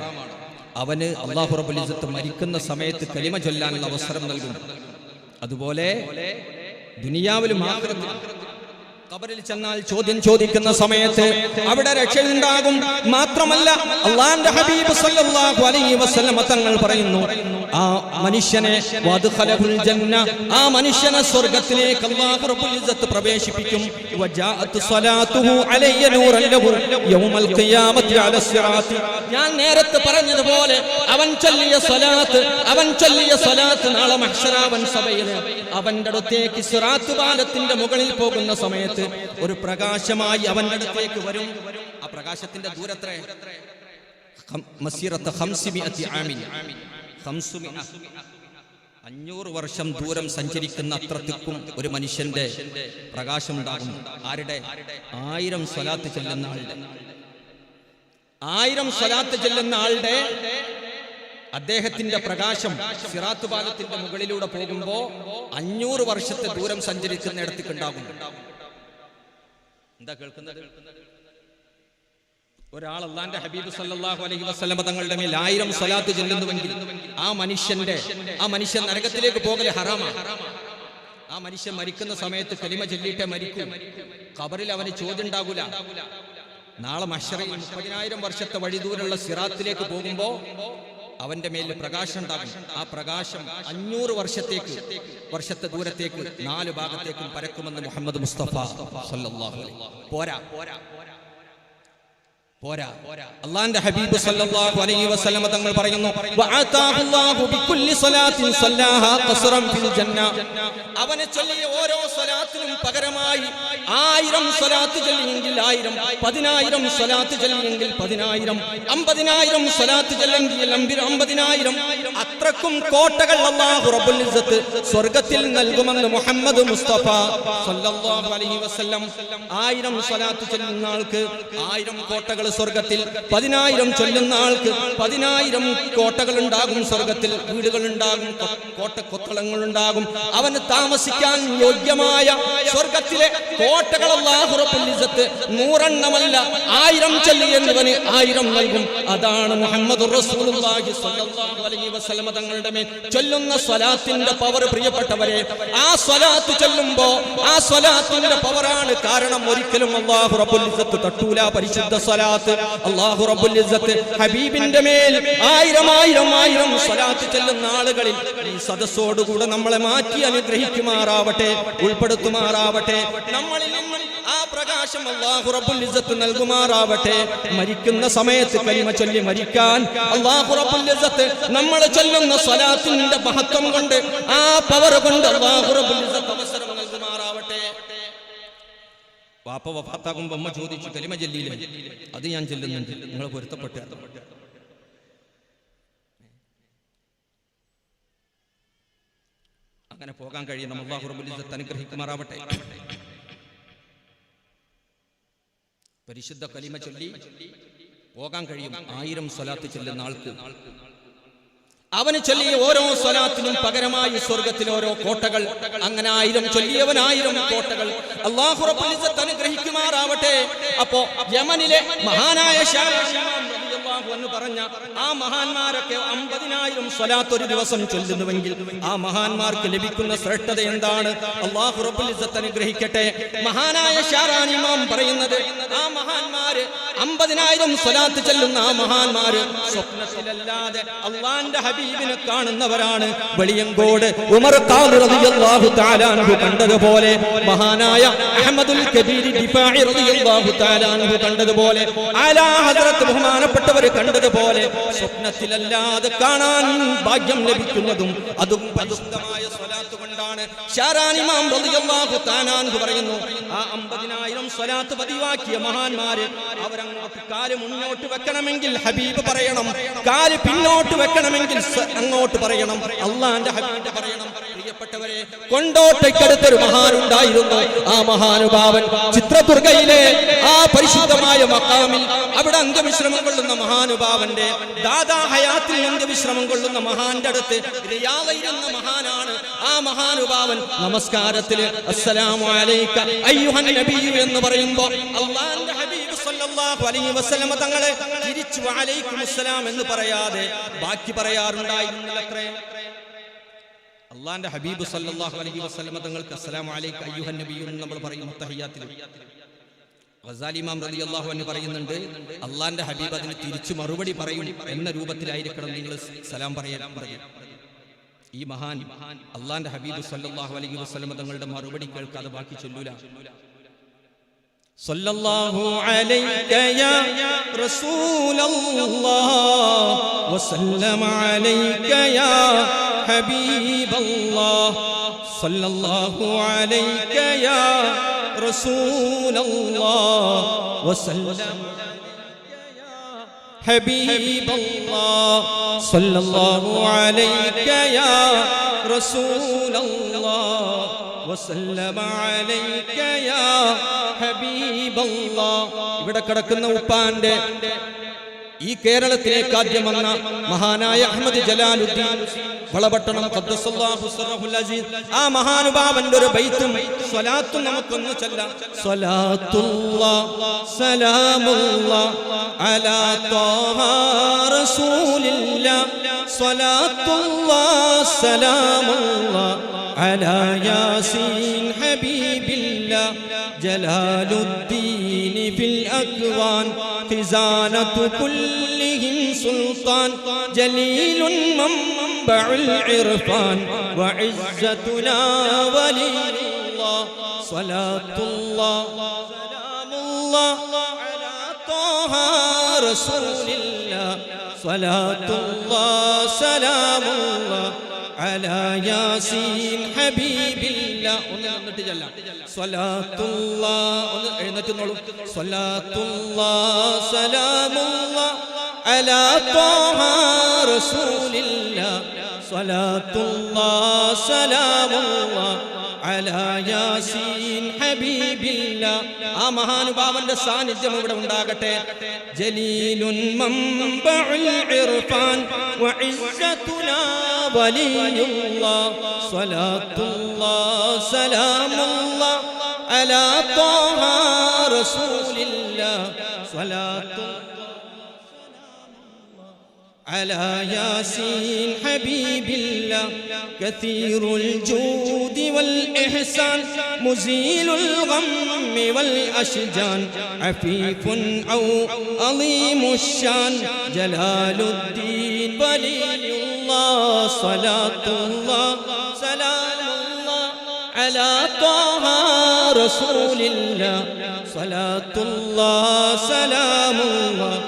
അവന് അല്ലാഹു റബ്ബുൽ ഇസ്സത്ത് മരിക്കുന്ന സമയത്ത് കലിമ ചൊല്ലാനുള്ള അവസരം നൽകും. അതുപോലെ ദുനിയാവിലും ആഖിറത്തിലും ഖബറിൽ ചെന്നാൽ ചോദ്യം ചോദിക്കുന്ന സമയത്ത് അവിടെ രക്ഷയുണ്ടാകും. മാത്രമല്ല, അല്ലാഹുവിന്റെ ഹബീബ് സല്ലല്ലാഹു അലൈഹി വസല്ലം തങ്ങൾ പറയുന്നു, ആ മനുഷ്യനെ വദ്ഖലഹുൽ ജന്ന, ആ മനുഷ്യനെ സ്വർഗ്ഗത്തിലേക്ക് അല്ലാഹു റബ്ബുൽ ഇസ്സത്ത് പ്രവേശിപ്പിക്കും. വജാഅത്ത് സ്വലാത്തുഹു അലയ്യ നൂറൻ ലഹു യൗമൽ ഖിയാമത്തി അല സിറാത്ത്. ഞാൻ നേരത്തെ പറഞ്ഞതുപോലെ അവൻ ചൊല്ലിയ സ്വലാത്ത് നാളെ മഹ്ശറ അവൻ സഭയിൽ അവന്റെ അടുത്തേക്ക് സിറാത്ത് പാലത്തിന്റെ മുകളിൽ പോകുന്ന സമയത്ത് ഒരു പ്രകാശമായി അവന്റെ അടുത്തേക്ക് വരും. ആ പ്രകാശത്തിന്റെ ദൂരത്ര മസീറത്ത് 500 ആമിൻ, 500 വർഷം ദൂരം സഞ്ചരിക്കുന്ന അത്രത്തിക്കും ഒരു മനുഷ്യന്റെ പ്രകാശം ഉണ്ടാകും. ആരുടെ? 1000 സ്വലാത്ത് ചെല്ലുന്ന ആളുടെ. 1000 സ്വലാത്ത് ചെല്ലുന്ന ആളുടെ അദ്ദേഹത്തിന്റെ പ്രകാശം സിറാത്ത് പാലത്തിന്റെ മുകളിലൂടെ പോകുമ്പോ 500 വർഷത്തെ ദൂരം സഞ്ചരിക്കുന്ന ഇടത്തേക്ക് ഉണ്ടാകും. എന്താ കേൾക്കുന്നത്? ഒരാൾ അല്ലാഹുവിന്റെ ഹബീബ് സല്ലല്ലാഹു അലൈഹി വസല്ലം തങ്ങളുടെ മേൽ 1000 സ്വലാത്ത് ചൊല്ലുന്നുവെങ്കിൽ ആ മനുഷ്യൻ നരകത്തിലേക്ക് പോകൽ ഹറാമാണ്. ആ മനുഷ്യൻ മരിക്കുന്ന സമയത്ത് കലിമ ചൊല്ലിയിട്ടേ മരിക്കും. ഖബറിൽ അവന് ചോദ്യം ഉണ്ടാകൂല. നാളെ മഹ്ശറയിൽ 30,000 വർഷത്തെ വഴിദൂരമുള്ള സിറാത്തിലേക്ക് പോകുമ്പോ അവന്റെ മേൽ പ്രകാശം ഉണ്ടാകും. ആ പ്രകാശം 500 വർഷത്തെ ദൂരത്തേക്ക് 4 ഭാഗത്തേക്കും പരക്കുമെന്ന് മുഹമ്മദ് മുസ്തഫ സല്ലല്ലാഹു അലൈഹി പോരാ. അല്ലാഹുവിന്റെ ഹബീബ് സല്ലല്ലാഹു അലൈഹി വസല്ലം തങ്ങൾ പറയുന്നു, വഅതാഹുല്ലാഹു ബികുല്ലി സ്വലാത്തിൻ സല്ലാഹാ ഖസ്റൻ ഫിൽ ജന്ന. അവനെ ചൊല്ലിയ ഓരോ സ്വലാത്തിനും പകരമായി 1000 സ്വലാത്ത് ചൊല്ലിയെങ്കിൽ 1000, 10000 സ്വലാത്ത് ചൊല്ലിയെങ്കിൽ 10000, 50000 സ്വലാത്ത് ചൊല്ലിയെങ്കിൽ 50000. അത്രക്കും കോട്ടകൾ അല്ലാഹു റബ്ബുൽ ഇസ്സത്ത് സ്വർഗ്ഗത്തിൽ നൽകുമെന്ന് മുഹമ്മദ് മുസ്തഫ സല്ലല്ലാഹു അലൈഹി വസല്ലം. 1000 സ്വലാത്ത് ചൊല്ലുന്ന ആൾക്ക് 1000 കോട്ടകൾ സ്വർഗ്ഗത്തിൽ, 10000 ചൊല്ലുന്ന ആൾക്ക് 10000 കോട്ടകൾ ഉണ്ടാകും സ്വർഗ്ഗത്തിൽ. വീടുകളുണ്ടാകും, കോട്ടക്കൊത്തളങ്ങൾ ഉണ്ടാകും. അവന് താമസിക്കാൻ യോഗ്യമായ സ്വർഗ്ഗത്തിലെ കോട്ടകൾ അല്ലാഹു റബ്ബുൽ ഇസ്സത്ത് 100 എണ്ണമല്ല 1000 ചൊല്ലിയെന്നവന് 1000 നൽകും. അതാണ് മുഹമ്മദുർ റസൂലുള്ളാഹി സ്വല്ലല്ലാഹു അലൈഹി വസല്ലം തങ്ങളുടെ മേൽ ചൊല്ലുന്ന സ്വലാത്തിന്റെ പവർ. പ്രിയപ്പെട്ടവരെ, ആ സ്വലാത്ത് ചൊല്ലുമ്പോ ആ സ്വലാത്തിന്റെ പവറാണ് കാരണം. ഒരിക്കലും അല്ലാഹു റബ്ബുൽ ഇസ്സത്ത് തട്ടൂല പരിശുദ്ധ സ്വലാത്ത്. അല്ലാഹു റബ്ബുൽ ഇസ്സത്ത് ഹബീബിന്റെ മേൽ 1000 സ്വലാത്ത് ചൊല്ലുന്ന ആളുകളിൽ ഈ സദസ്സോടുകൂടെ നമ്മളെ മാറ്റി അനുഗ്രഹിക്കുമാറാവട്ടെ, ഉൾപ്പെടുത്തുമാറാവട്ടെ. നമ്മളിൽ നിന്നും ആ പ്രകാശം അല്ലാഹു റബ്ബുൽ ഇസ്സത്ത് നൽകുമാറാവട്ടെ. മരിക്കുന്ന സമയത്ത് കലിമ ചൊല്ലി മരിക്കാൻ അല്ലാഹു റബ്ബുൽ ഇസ്സത്ത് നമ്മൾ ചൊല്ലുന്ന സ്വലാത്തിന്റെ മഹത്വം കൊണ്ട്, ആ പവർ കൊണ്ട് അല്ലാഹു റബ്ബുൽ ഇസ്സത്ത് അവസരം നൽകുമാറാവട്ടെ. വാപ്പ വഫാത്താകുമ്പോ അമ്മ ചോദിച്ചു, കലിമ ചൊല്ലിയില്ലേ? അത് ഞാൻ ചൊല്ലുന്നുണ്ട്, നിങ്ങൾ പൊരുത്തപ്പെട്ടു. അങ്ങനെ പോകാൻ കഴിയണം. അല്ലാഹു റബ്ബുൽ ഇസ്സത്ത് അനുഗ്രഹിക്കുമാറാവട്ടെ. പരിശുദ്ധ കലിമ ചൊല്ലി പോകാൻ കഴിയും 1000 സ്വലാത്ത് ചൊല്ലുന്ന ആൾക്ക്. അവന് ചൊല്ലിയ ഓരോ സ്വലാത്തിനും പകരമായി സ്വർഗ്ഗത്തിൽ ഓരോ കോട്ടകൾ. അങ്ങനെ 1000 ചൊല്ലിയവൻ 1000 കോട്ടകൾ. അല്ലാഹു റബ്ബുൽ ഇസ്സത്ത് അനുഗ്രഹിക്കുമാറാവട്ടെ. അപ്പോ യമനിലെ മഹാനായ റളിയല്ലാഹു അൻഹു പറഞ്ഞ ആ മഹാന്മാരൊക്കെ 50,000 സ്വലാത്ത് ഒരു ദിവസം ചൊല്ലുന്നുവെങ്കിൽ ആ മഹാന്മാർക്ക് ലഭിക്കുന്ന ശ്രേഷ്ഠത എന്താണ്? അല്ലാഹു റബ്ബുൽ ഇസ്സത്ത് അനുഗ്രഹിക്കട്ടെ. മഹാനായ ഷാറാനി ഇമാം പറയുന്നത്, ആ മഹാന്മാര് 50,000 സ്വലാത്ത് ചൊല്ലുന്ന ആ മഹാന്മാര് സ്വപ്നത്തിലല്ലാതെ അള്ളാന്റെ ഹബീബിനെ കാണുന്നവരാണ്. വെളിയങ്കോട് ഉമർ ഖാദി റളിയല്ലാഹു തആല അൻഹു കണ്ടതുപോലെ, മഹാനായ അഹ്മദുൽ കബീർ ദിഫാഇ റളിയല്ലാഹു തആല അൻഹു കണ്ടതുപോലെ, ആലാ ഹദ്റത്ത് ബഹുമാനപ്പെട്ടവർ കണ്ടതുപോലെ സ്വപ്നത്തിലല്ലാതെ കാണാൻ ഭാഗ്യം ലഭിക്കുന്നതും അതും പരിശുദ്ധമായ സ്വലാത്ത് കൊണ്ടാണ്. ഷാറാനി ഇമാം റളിയല്ലാഹു തആല അൻഹു പറയുന്നു, ആ 50,000 സ്വലാത്ത് പതിവാക്കിയ മഹാന്മാര് അവരങ്ങോട്ട് കാല് മുന്നോട്ട് വെക്കണമെങ്കിൽ ഹബീബ് പറയണം, കാല് പിന്നോട്ട് വെക്കണമെങ്കിൽ അങ്ങോട്ട് പറയണം, അള്ളാന്റെ ഹബീബ് പറയണം. പ്രിയപ്പെട്ടവരെ, കൊണ്ടോട്ടയ്ക്കടുത്തൊരു മഹാനുണ്ടായിരുന്നു. ആ മഹാനുഭാവൻ ചിത്രദുർഗയിലെ ആ പരിശുദ്ധമായ മഖാമിൽ അവിടെ അന്ത്യവിശ്രമം കൊള്ളുന്ന മഹാനുഭാവന്റെ ദാദാ ഹയാത്തിൽ അന്ത്യവിശ്രമം കൊള്ളുന്ന മഹാന്റെ അടുത്ത് റിയാദിലിരുന്ന മഹാനാണ്. ആ മഹാനുഭാവൻ നമസ്കാരത്തിൽ അസ്സലാമു അലൈക അയ്യുഹൻ നബിയ്യു എന്ന് പറയുമ്പോൾ അല്ലാഹുവിന്റെ ഹബീബ് സല്ലല്ലാഹു അലൈഹി വസല്ലം തങ്ങളെ തിരിച്ചു വഅലൈക്കും അസ്സലാം എന്ന് പറയാതെ ബാക്കി പറയാറുണ്ടായിരുന്നില്ലത്രേ. അല്ലാഹുവിന്റെ ഹബീബ് സല്ലല്ലാഹു അലൈഹി വസല്ലം തങ്ങൾക്ക് അസ്സലാമു അലൈക അയ്യുഹൻ നബിയ്യു എന്ന് നമ്മൾ പറയും തഹിയ്യാത്തിൽ. ഗസാലി ഇമാം റളിയല്ലാഹു അൻഹു പറയുന്നുണ്ട്, അല്ലാഹുവിന്റെ ഹബീബ് അതിന് തിരിച്ചു മറുപടി പറയും എന്ന രൂപത്തിലായിരിക്കണം നിങ്ങൾ സലാം പറയാൻ. ഈ മഹാൻ അല്ലാഹുവിന്റെ ഹബീബ് സല്ലല്ലാഹു അലൈഹി വസല്ലം തങ്ങളുടെ മറുപടി കേൾക്കാതെ ബാക്കി ചൊല്ലൂല. സല്ലല്ലാഹു അലൈക യാ റസൂലല്ലാഹ് വസല്ലമ അലൈക യാ ഹബീബല്ലാഹ് സല്ലല്ലാഹു അലൈക യാ റസൂലല്ലാഹ് വസല്ലമ حبيب الله صلى الله عليك يا رسول الله وسلم عليك يا حبيب الله. ഇവിടെ കിടക്കുന്ന ഉപ്പാന്റെ ഈ കേരളത്തിലേക്ക് ആദ്യം വന്ന മഹാനായ അഹ്മദ് ജലാലുദ്ദീൻ വളപട്ടണം ഖദ്ദസല്ലാഹു സിറഹുൽ അസീസ്, ആ മഹാനുഭാവന്റെ ഒരു ബൈത്തും സ്വലാത്തും നമുക്കൊന്ന് ചൊല്ലാം. സ്വലാത്തുല്ലാഹ് സലാമുല്ലാഹ് അലാ ത്വാഹ റസൂലില്ലാഹ് സ്വലാത്തുല്ലാഹ് സലാമുല്ലാഹ് അലാ യാസീൻ ഹബീബില്ലാഹ് ജലാലുദ്ദീൻ ഫിൽ അക്വാൻ خزانة كلهم سلطان جليل منبع العرفان وعزتنا ولي الله صلاة الله سلام الله على طه رسول الله صلاة الله سلام الله على ياسين حبيب الله. സ്വലാത്തുല്ലാഹ് എഴുന്നേറ്റുന്നോളൂ. സ്വലാത്തുല്ലാഹ് സലാമുല്ലാഹ് അലാ ത്വാഹ റസൂലില്ലാഹ് സ്വലാത്തുല്ലാഹ് സലാമുല്ലാഹ് അലാ യാസീൻ ഹബീബില്ലാഹ്. ആ മഹാനുഭാവന്റെ സാന്നിധ്യം ഇവിടെ ഉണ്ടാകട്ടെ. ജലീലുൻ മംബഉൽ ഇർഫാൻ വഇസ്സതുനാ വലിയുല്ലാഹ് സ്വലാത്തുല്ലാഹ് സലാമുല്ലാഹ് അലാ ത്വാഹ റസൂലില്ലാഹ് സ്വലാത്തുല്ലാഹ് على ياسين حبيب الله كثير الجود والإحسان مزيل الغم والأشجان عفيف أو عظيم الشان جلال الدين ولي الله صلاة الله سلام الله على طه رسول الله صلاة الله سلام الله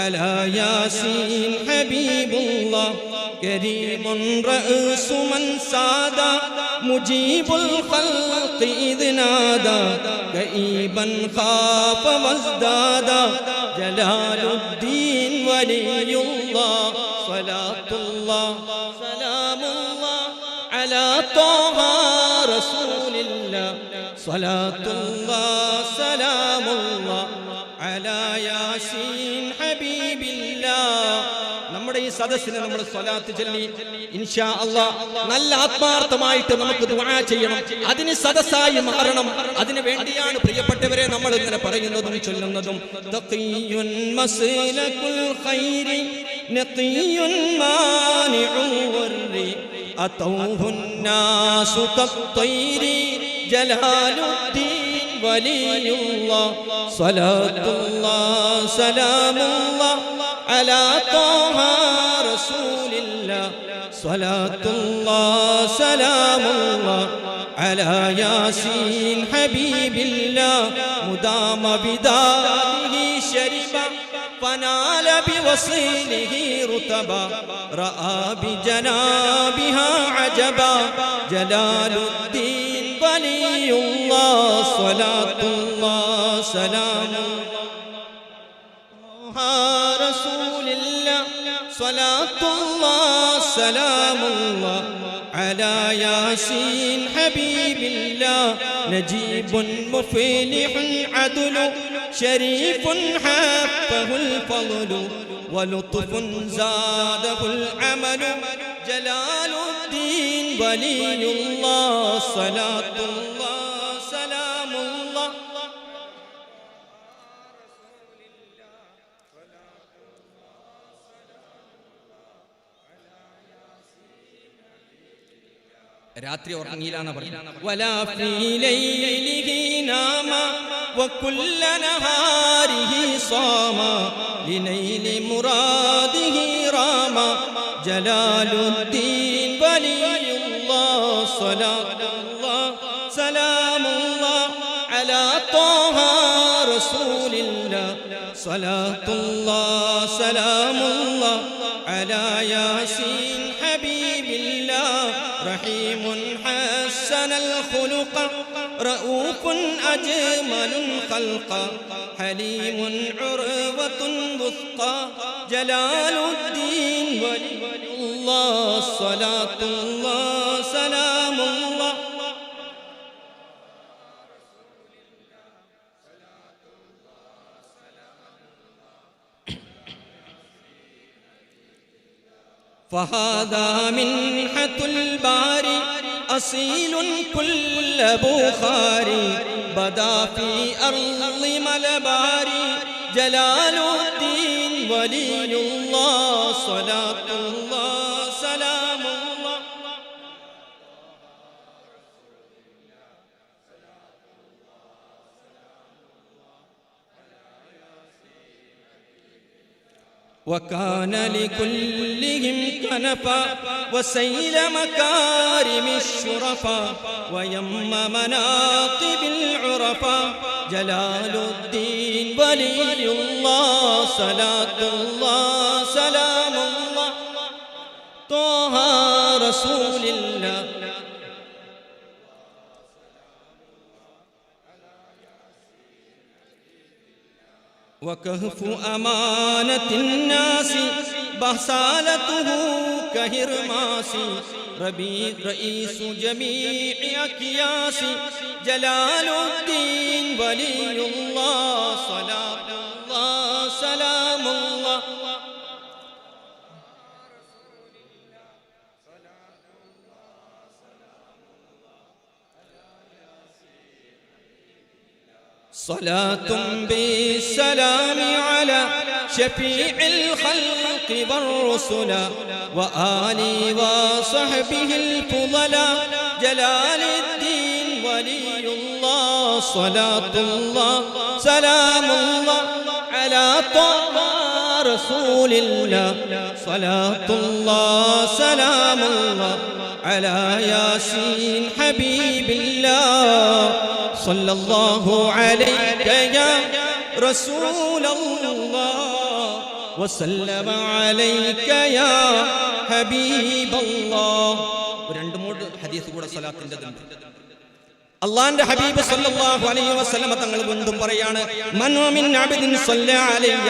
على ياسين حبيب الله كريم رأس من سادا مجيب الخلق إذ نادى كئيبا خاف وازدادا جلال الدين ولي الله صلاة الله سلام الله على طه رسول الله صلاة الله سلام الله അലാ യാസീൻ ഹബീബില്ലാഹ്. നമ്മുടെ ഈ സദസ്സിന് നമ്മൾ സ്വലാത്ത് ചൊല്ലി ഇൻഷാ അല്ലാഹ് നല്ല ആത്മാർത്ഥമായിട്ട് നമുക്ക് ദുആ ചെയ്യണം. അതിന് സദസ്സായി മാറണം. അതിനു വേണ്ടിയാണ് പ്രിയപ്പെട്ടവരെ നമ്മൾ ഇങ്ങനെ പറയുന്നതും ചൊല്ലുന്നതും. തഖിയുൻ മസ്ലകുൽ ഖൈരി നഖിയുൻ മാനിഉ വർരി അതൗഹുൻ നാസു തത്വൈരി ജലാലുദ്ദീൻ വലിയുല്ലാഹ് സ്വലാത്തുല്ലാഹ് സലാമുല്ലാഹ് അലാ ത്വാഹ റസൂലില്ലാഹ് സ്വലാത്തുല്ലാഹ് സലാമുല്ലാഹ് അലാ യാസീൻ ഹബീബില്ലാഹ് മുദാമ ബിദാദിഹി ശരിബ ഫനാല ബിവസീലിഹി റുതബ റആ ബിജനാബിഹാ അജബ ജലാലുദ്ദീൻ വലിയുല്ലാഹ് സ്വലാത്തുല്ലാഹ് സലാമുല്ലാഹ് റസൂലില്ലാഹ് സ്വലാത്തുല്ലാഹ് സലാമുല്ലാഹ് അലാ യാസീൻ ഹബീബില്ലാഹ് നജീബുൻ മുഫ്ലിഹുൻ അദ്ലു ശരീഫുൻ ഹബ്ബഹുൽ ഫളു വലുത്ഫുൻ സാദഹുൽ അമലു ജലാലുദ്ദീൻ വലിയുല്ലാഹ് സ്വലാത്തുല്ലാഹ് സലാമുല്ലാഹ് രാത്രി ഉറങ്ങിയില്ലാന്ന് പറഞ്ഞു. വലാ ഫീ ലൈലിഹി നാമ വകുല്ല നഹാരിഹി സാമ ലിനൈലി മുറാദിഹി റാമ ജലാലുദ്ദീൻ വലിയുല്ലാഹ് സ്വലാത്തുല്ലാഹ് സലാമുല്ലാഹ് അലാ ത്വാഹ റസൂലില്ലാഹ് സ്വലാത്തുല്ലാഹ് സലാമുല്ലാഹ് അലാ യാസീൻ ഹബീബില്ലാഹ് റഹീമുൻ ഹസ്സനൽ ഖുലുഖ റഊഫുൻ അജ്മലുൻ ഖൽഖ ഹലീമുൻ ഉർവത്തുൻ വുസ്ഖ ജലാലുദ്ദീൻ വലിയുല്ലാഹ് സ്വലാത്തുല്ലാഹ് സലാമുല്ലാഹ് فهذا منحة الباري أصيل كل بخاري بدا في أرض ملباري جلال الدين ولي الله صلاة الله سلام الله وكان لكلهم كنفا وسيل مكارم الشرفا ويم مناقب العرفا جلال الدين ولي الله صلاة الله سلام الله طه رسول الله وكهف أمانة الناس بصالته كهرماس رئيس جميع أكياس جلال الدين ولي الله صلاة الله سلام الله صلاة بالسلام على شفيع الخلق والرسل وآله وصحبه الفضلاء جلال الدين ولي الله صلاة الله سلام الله على طه رسول الله صلاة الله سلام الله على ياسين حبيب الله صلى الله عليك يا رسول الله وسلم عليك يا حبيب الله. രണ്ട് മൂന്ന് ഹദീസ് കൂടെ സ്വലാത്തിൻ്റെതുണ്ട്. അള്ളാന്റെ ഹബീബ് സല്ലല്ലാഹു അലൈഹി വസല്ലം തങ്ങൾ വീണ്ടും പറയാണ്, മൻ മിൻ അബ്ദിൻ സല്ല അലയ്യ.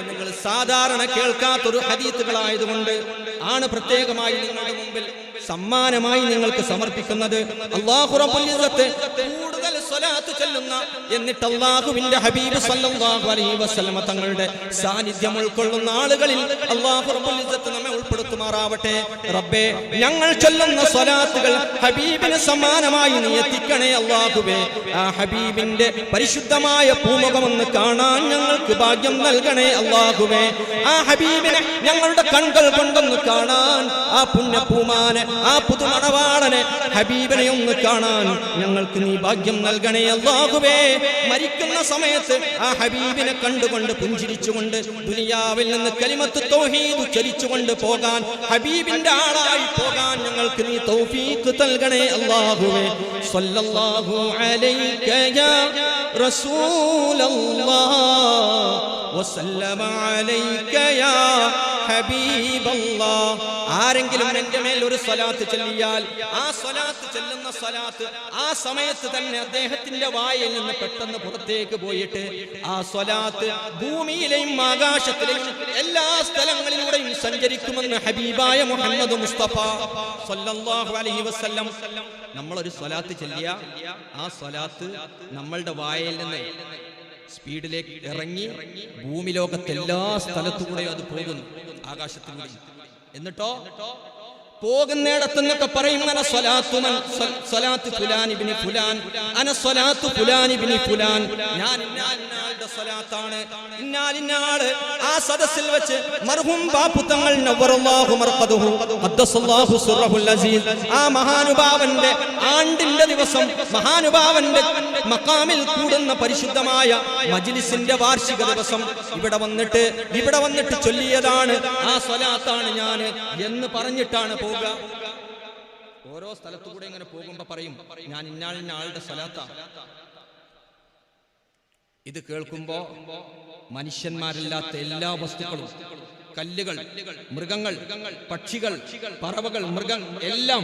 നിങ്ങൾ സാധാരണ കേൾക്കാത്തൊരു ഹദീസുകളായതുകൊണ്ട് ആണ് പ്രത്യേകമായി നിങ്ങളുടെ മുമ്പിൽ സമ്മാനമായി നിങ്ങൾക്ക് സമർപ്പിക്കുന്നത്. അല്ലാഹു റബ്ബുൽ ഇസ്സത്ത് കൂടുതൽ സ്വലാത്ത് ചൊല്ലുന്ന, എന്നിട്ട് അല്ലാഹുവിന്റെ ഹബീബ് സല്ലല്ലാഹു അലൈഹി വസല്ലമ തങ്ങളുടെ സാന്നിധ്യം ഉൾക്കൊള്ളുന്ന ആളുകളിൽ അല്ലാഹു റബ്ബുൽ ഇസ്സത്ത് നമ്മെ ഉൾപ്പെടുത്തുമാറാവട്ടെ. റബ്ബേ, ഞങ്ങൾ ചൊല്ലുന്ന സ്വലാത്തുകൾ ഹബീബിന് സമാനമായി നീ എത്തിക്കണേ അല്ലാഹുവേ. ആ ഹബീബിന്റെ പരിശുദ്ധമായ പൂമുഖമൊന്ന് കാണാൻ ഞങ്ങൾക്ക് ഭാഗ്യം നൽകണേ അല്ലാഹുവേ. ആ ഹബീബിനെ ഞങ്ങളുടെ കൺകൾ കൊണ്ടൊന്ന് കാണാൻ, ആ പുണ്യപൂമാനെ, ആ പുതുമണവാളനെ, ഹബീബിനെ ഒന്ന് കാണാൻ ഞങ്ങൾക്ക് നീ ഭാഗ്യം നൽകണേ അല്ലാഹുവേ. മരിക്കുന്ന സമയത്ത് ആ ഹബീബിനെ കണ്ടുകൊണ്ട് പുഞ്ചിരിച്ചുകൊണ്ട് ദുനിയാവിൽ നിന്ന് കലിമത്ത് തൗഹീദ് ചൊല്ലിച്ചുകൊണ്ട് പോകാൻ, ഹബീബിന്റെ ആളായി പോകാൻ ഞങ്ങൾക്ക് നീ തൗഫീഖ് നൽകണേ അല്ലാഹുവേ. സ്വല്ലല്ലാഹു അലൈക യാ റസൂലല്ലാഹ് വസല്ലമ അലൈക യാ ഹബീബല്ലാഹ്. ആരെങ്കിലും എൻ്റെ മേൽ ഒരു സ്വലാത്ത് ചൊല്ലിയാൽ ആ സ്വലാത്ത് ചെല്ലുന്ന സ്വലാത്ത് ആ സമയത്ത് തന്നെ അദ്ദേഹത്തിന്റെ വായിൽ നിന്ന് പെട്ടെന്ന് പുറത്തേക്ക് പോയിട്ട് ആ സ്വലാത്ത് ഭൂമിയിലെയും ആകാശത്തിലെയും എല്ലാ സ്ഥലങ്ങളിലൂടെയും സഞ്ചരിക്കുമെന്ന് ഹബീബായ മുഹമ്മദ് മുസ്തഫ സല്ലല്ലാഹു അലൈഹി വസല്ലം. നമ്മളൊരു സ്വലാത്ത് ചൊല്ലിയ ആ സ്വലാത്ത് നമ്മളുടെ വായിൽ നിന്ന് സ്പീഡിലേക്ക് ഇറങ്ങി ഭൂമി ലോകത്തെ എല്ലാ സ്ഥലത്തുകൂടെയും അത് പോകുന്നു, ആകാശത്തിലൂടെ. എന്നിട്ടോ പോകുന്നിടത്തുനിന്നൊക്കെ പറയും അന സ്വലാത്ത് ഫുലാൻ ഇബ്നു ഫുലാൻ, അന സ്വലാത്ത് ഫുലാൻ ഇബ്നു ഫുലാൻ, ഞാൻ ഇന്നാളുടെ സ്വലാത്താണ്, ഇന്നാലിന്നാള്. ആ സദസ്സിൽ വെച്ച് മർഹൂം ബാപ്പു തങ്ങൾ നവ്വറല്ലാഹു മർഖദുഹു ഖദ്ദസല്ലാഹു സിർറഹുൽ അസീസ്, ആ മഹാനുഭാവന്റെ ആണ്ടിന്റെ ദിവസം മഹാനുഭാവന്റെ മഖാമിൽ കൂടുന്ന പരിശുദ്ധമായ മജ്ലിസിന്റെ വാർഷിക ദിവസം ഇവിടെ വന്നിട്ട് ചൊല്ലിയതാണ് ആ സ്വലാത്താണ് ഞാൻ എന്ന് പറഞ്ഞിട്ടാണ് പോവുക. ഓരോ സ്ഥലത്തുകൂടെ ഇങ്ങനെ പോകുമ്പോ പറയും ഞാൻ ഇന്നാളിന്ന ആളുടെ സ്വലാത്താണ്. ഇത് കേൾക്കുമ്പോ മനുഷ്യന്മാരില്ലാത്ത എല്ലാ വസ്തുക്കളും, കല്ലുകൾ, മൃഗങ്ങൾ, പക്ഷികൾ, പറവകൾ, എല്ലാം,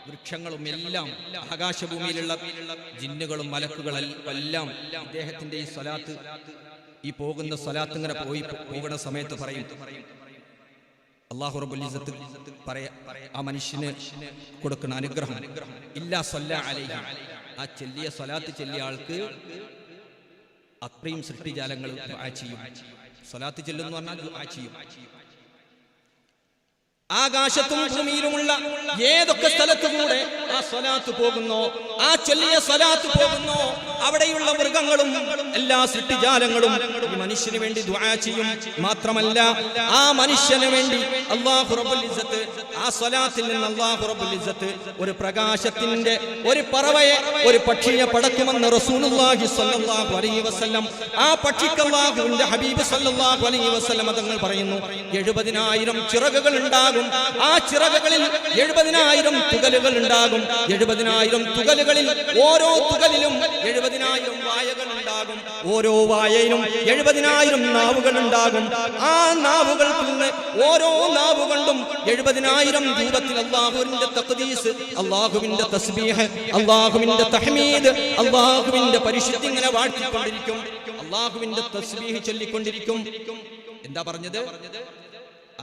വൃക്ഷങ്ങളും എല്ലാം, ആകാശഭൂമിയിലുള്ള ജിന്നുകളും മലക്കുകളും എല്ലാം അദ്ദേഹത്തിന്റെ ഈ സ്വലാത്ത്, ഈ പോകുന്ന സ്വലാത്ത് ഇങ്ങനെ പോകുന്ന സമയത്ത് പറയും അല്ലാഹു റബ്ബുൽ ഇസ്സത്ത് ആ മനുഷ്യന് കൊടുക്കുന്ന അനുഗ്രഹം ഇല്ലാ സല്ലല്ലാഹു അലൈഹി, ആ ചെല്ലിയ സ്വലാത്ത് ചെല്ലിയ ആൾക്ക് അത്രയും സൃഷ്ടിജാലങ്ങൾ ദുആ ചെയ്യും. സ്വലാത്ത് ചെല്ലുന്നു പറഞ്ഞാൽ ദുആ ചെയ്യും. ആകാശത്തും ഭൂമിയിലുമുള്ള ഏതൊക്കെ സ്ഥലത്തുകൂടെ ആ സ്വലാത്ത് പോകുന്നോ, ആ ചൊല്ലിയ സ്വലാത്ത് പോകുന്നോ, അവിടെയുള്ള മൃഗങ്ങളും എല്ലാ സൃഷ്ടിജാലങ്ങളും ഈ മനുഷ്യന് വേണ്ടി ദുആ ചെയ്യും. മാത്രമല്ല ആ മനുഷ്യന് വേണ്ടി അല്ലാഹു റബ്ബുൽ ഇസ്സത്ത് ആ സ്വലാത്തിൽ നിന്ന് അല്ലാഹു റബ്ബുൽ ഇസ്സത്ത് ഒരു പ്രകാശത്തിന്റെ ഒരു പറവയെ, ഒരു പക്ഷിയെ പടക്കുമെന്ന് റസൂലുള്ളാഹി സ്വല്ലല്ലാഹു അലൈഹി വസല്ലം. ആ പക്ഷിക്ക് അല്ലാഹുവിന്റെ ഹബീബ് സ്വല്ലല്ലാഹു അലൈഹി വസല്ലം തങ്ങൾ പറയുന്നു 70,000 ചിറകുകൾ ഉണ്ടാകും. ആ ചിറകുകളിൽ 70,000 തുകലുകൾ ഉണ്ടാകും. 70,000 തുകലുകളിൽ ഓരോ തുകലിലും 70,000 വായകൾ ഉണ്ടാകും. ഓരോ വായയിലും 70,000 നാവുകൾ ഉണ്ടാകും. ആ നാവുകൾക്ക് നിന്ന് ഓരോ നാവ് കൊണ്ടും 70,000 രൂപത്തിൽ അല്ലാഹുവിന്റെ തഖ്ദീസ്, അല്ലാഹുവിന്റെ തസ്ബീഹ്, അല്ലാഹുവിന്റെ തഹ്മീദ്, അല്ലാഹുവിന്റെ പരിശുദ്ധി ഇങ്ങനെ വാഴ്ത്തിക്കൊണ്ടിരിക്കും, അല്ലാഹുവിന്റെ തസ്ബീഹ് ചൊല്ലിക്കൊണ്ടിരിക്കും. എന്താ പറഞ്ഞത്?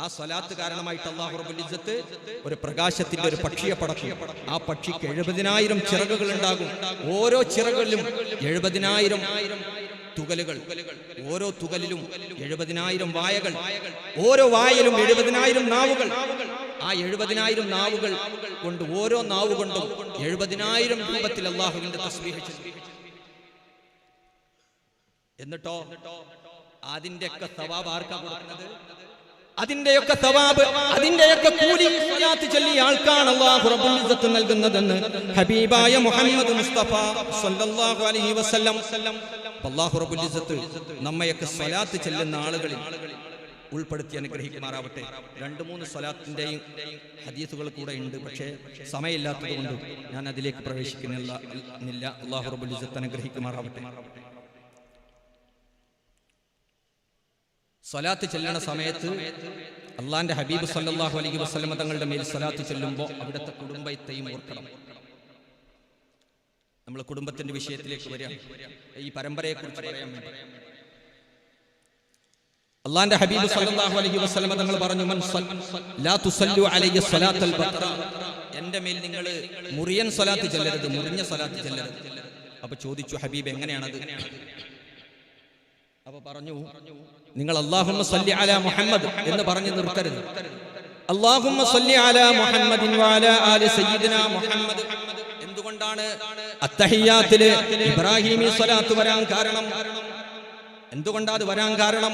ആ സ്വലാത്ത് കാരണമായിട്ട് അല്ലാഹു റബ്ബുൽ ഇസ്സത്ത് ഒരു പ്രകാശത്തിന്റെ ഒരു പക്ഷിയെ പടക്കും. ആ പക്ഷിക്ക് 70,000 ചിറകുകൾ ഉണ്ടാകും. ഓരോ ചിറകുകളിലും 70,000 തുകലുകൾ, ഓരോ തുകലിലും 70,000 വായകൾ, ഓരോ വായയിലും 70,000 നാവുകൾ. ആ 70,000 നാവുകൾ കൊണ്ട് ഓരോ നാവ് കൊണ്ടും 70,000 രൂപത്തിൽ അല്ലാഹുവിന്റെ തസ്ബീഹ് ചൊല്ലും. എന്നിട്ടോ അതിന്റെയൊക്കെ സവാബ് ആർക്കാ കൊടുക്കുന്നത്? അതിന്റെയൊക്കെ സവാബ്, അതിന്റെയൊക്കെ കൂലി സ്വലാത്ത് ചൊല്ലിയ ആൾക്കാണ് അല്ലാഹു റബ്ബുൽ ഇസ്സത്ത് നൽകുന്നതെന്ന് ഹബീബായ മുഹമ്മദ് മുസ്തഫ സല്ലല്ലാഹു അലൈഹി വസല്ലം. അല്ലാഹു റബ്ബുൽ ഇസ്സത്ത് നമ്മയൊക്കെ സ്വലാത്ത് ചെല്ലുന്ന ആളുകളിൽ ഉൾപ്പെടുത്തി അനുഗ്രഹിക്കുമാറാവട്ടെ. 2-3 സ്വലാത്തിന്റെയും ഹദീസുകൾ കൂടെ ഉണ്ട്, പക്ഷേ സമയമില്ലാത്തത് കൊണ്ട് ഞാൻ അതിലേക്ക് പ്രവേശിക്കുന്നില്ല. അല്ലാഹു റബ്ബുൽ ഇസ്സത്ത് അനുഗ്രഹിക്കുമാറാവട്ടെ. സ്വലാത്ത് ചെല്ലണ സമയത്ത് അള്ളാന്റെ ഹബീബ് സല്ലല്ലാഹു അലൈഹി വസല്ലം തങ്ങളുടെ മേൽ സ്വലാത്ത് ചെല്ലുമ്പോൾ അവിടുത്തെ കുടുംബത്തെയും ഓർക്കണം. നമ്മൾ കുടുംബത്തിന്റെ വിഷയത്തിലേക്ക് വരിക, ഈ പരമ്പരയെ കുറിച്ച് പറയാൻ വേണ്ടി. അള്ളാന്റെ ഹബീബ് സല്ലല്ലാഹു അലൈഹി വസല്ലം തങ്ങൾ പറഞ്ഞു, മൻ ലാ തുസല്ലു അലൈഹി സ്വലാത്തൽ ബഖറ, എന്റെ മേൽ നിങ്ങൾ മുറിയൻ സ്വലാത്ത് ചെല്ലരുത്, മുറിഞ്ഞ സ്വലാത്ത് ചെല്ലരുത്. അപ്പൊ ചോദിച്ചു, ഹബീബ് എങ്ങനെയാണത്? അപ്പൊ പറഞ്ഞു, നിങ്ങൾ അല്ലാഹുമ്മ സ്വല്ലി അലാ മുഹമ്മദ് എന്ന് പറഞ്ഞു നിർത്തരുത്. അല്ലാഹുമ്മ സ്വല്ലി അലാ മുഹമ്മദിൻ വഅലാ ആലി സയ്യിദിനാ മുഹമ്മദ്. എന്തുകൊണ്ടാണ് അത്തഹിയ്യാത്തില് ഇബ്രാഹിമി സ്വലാത്ത് വരാൻ കാരണം? എന്തുകൊണ്ടാ അത് വരാൻ കാരണം?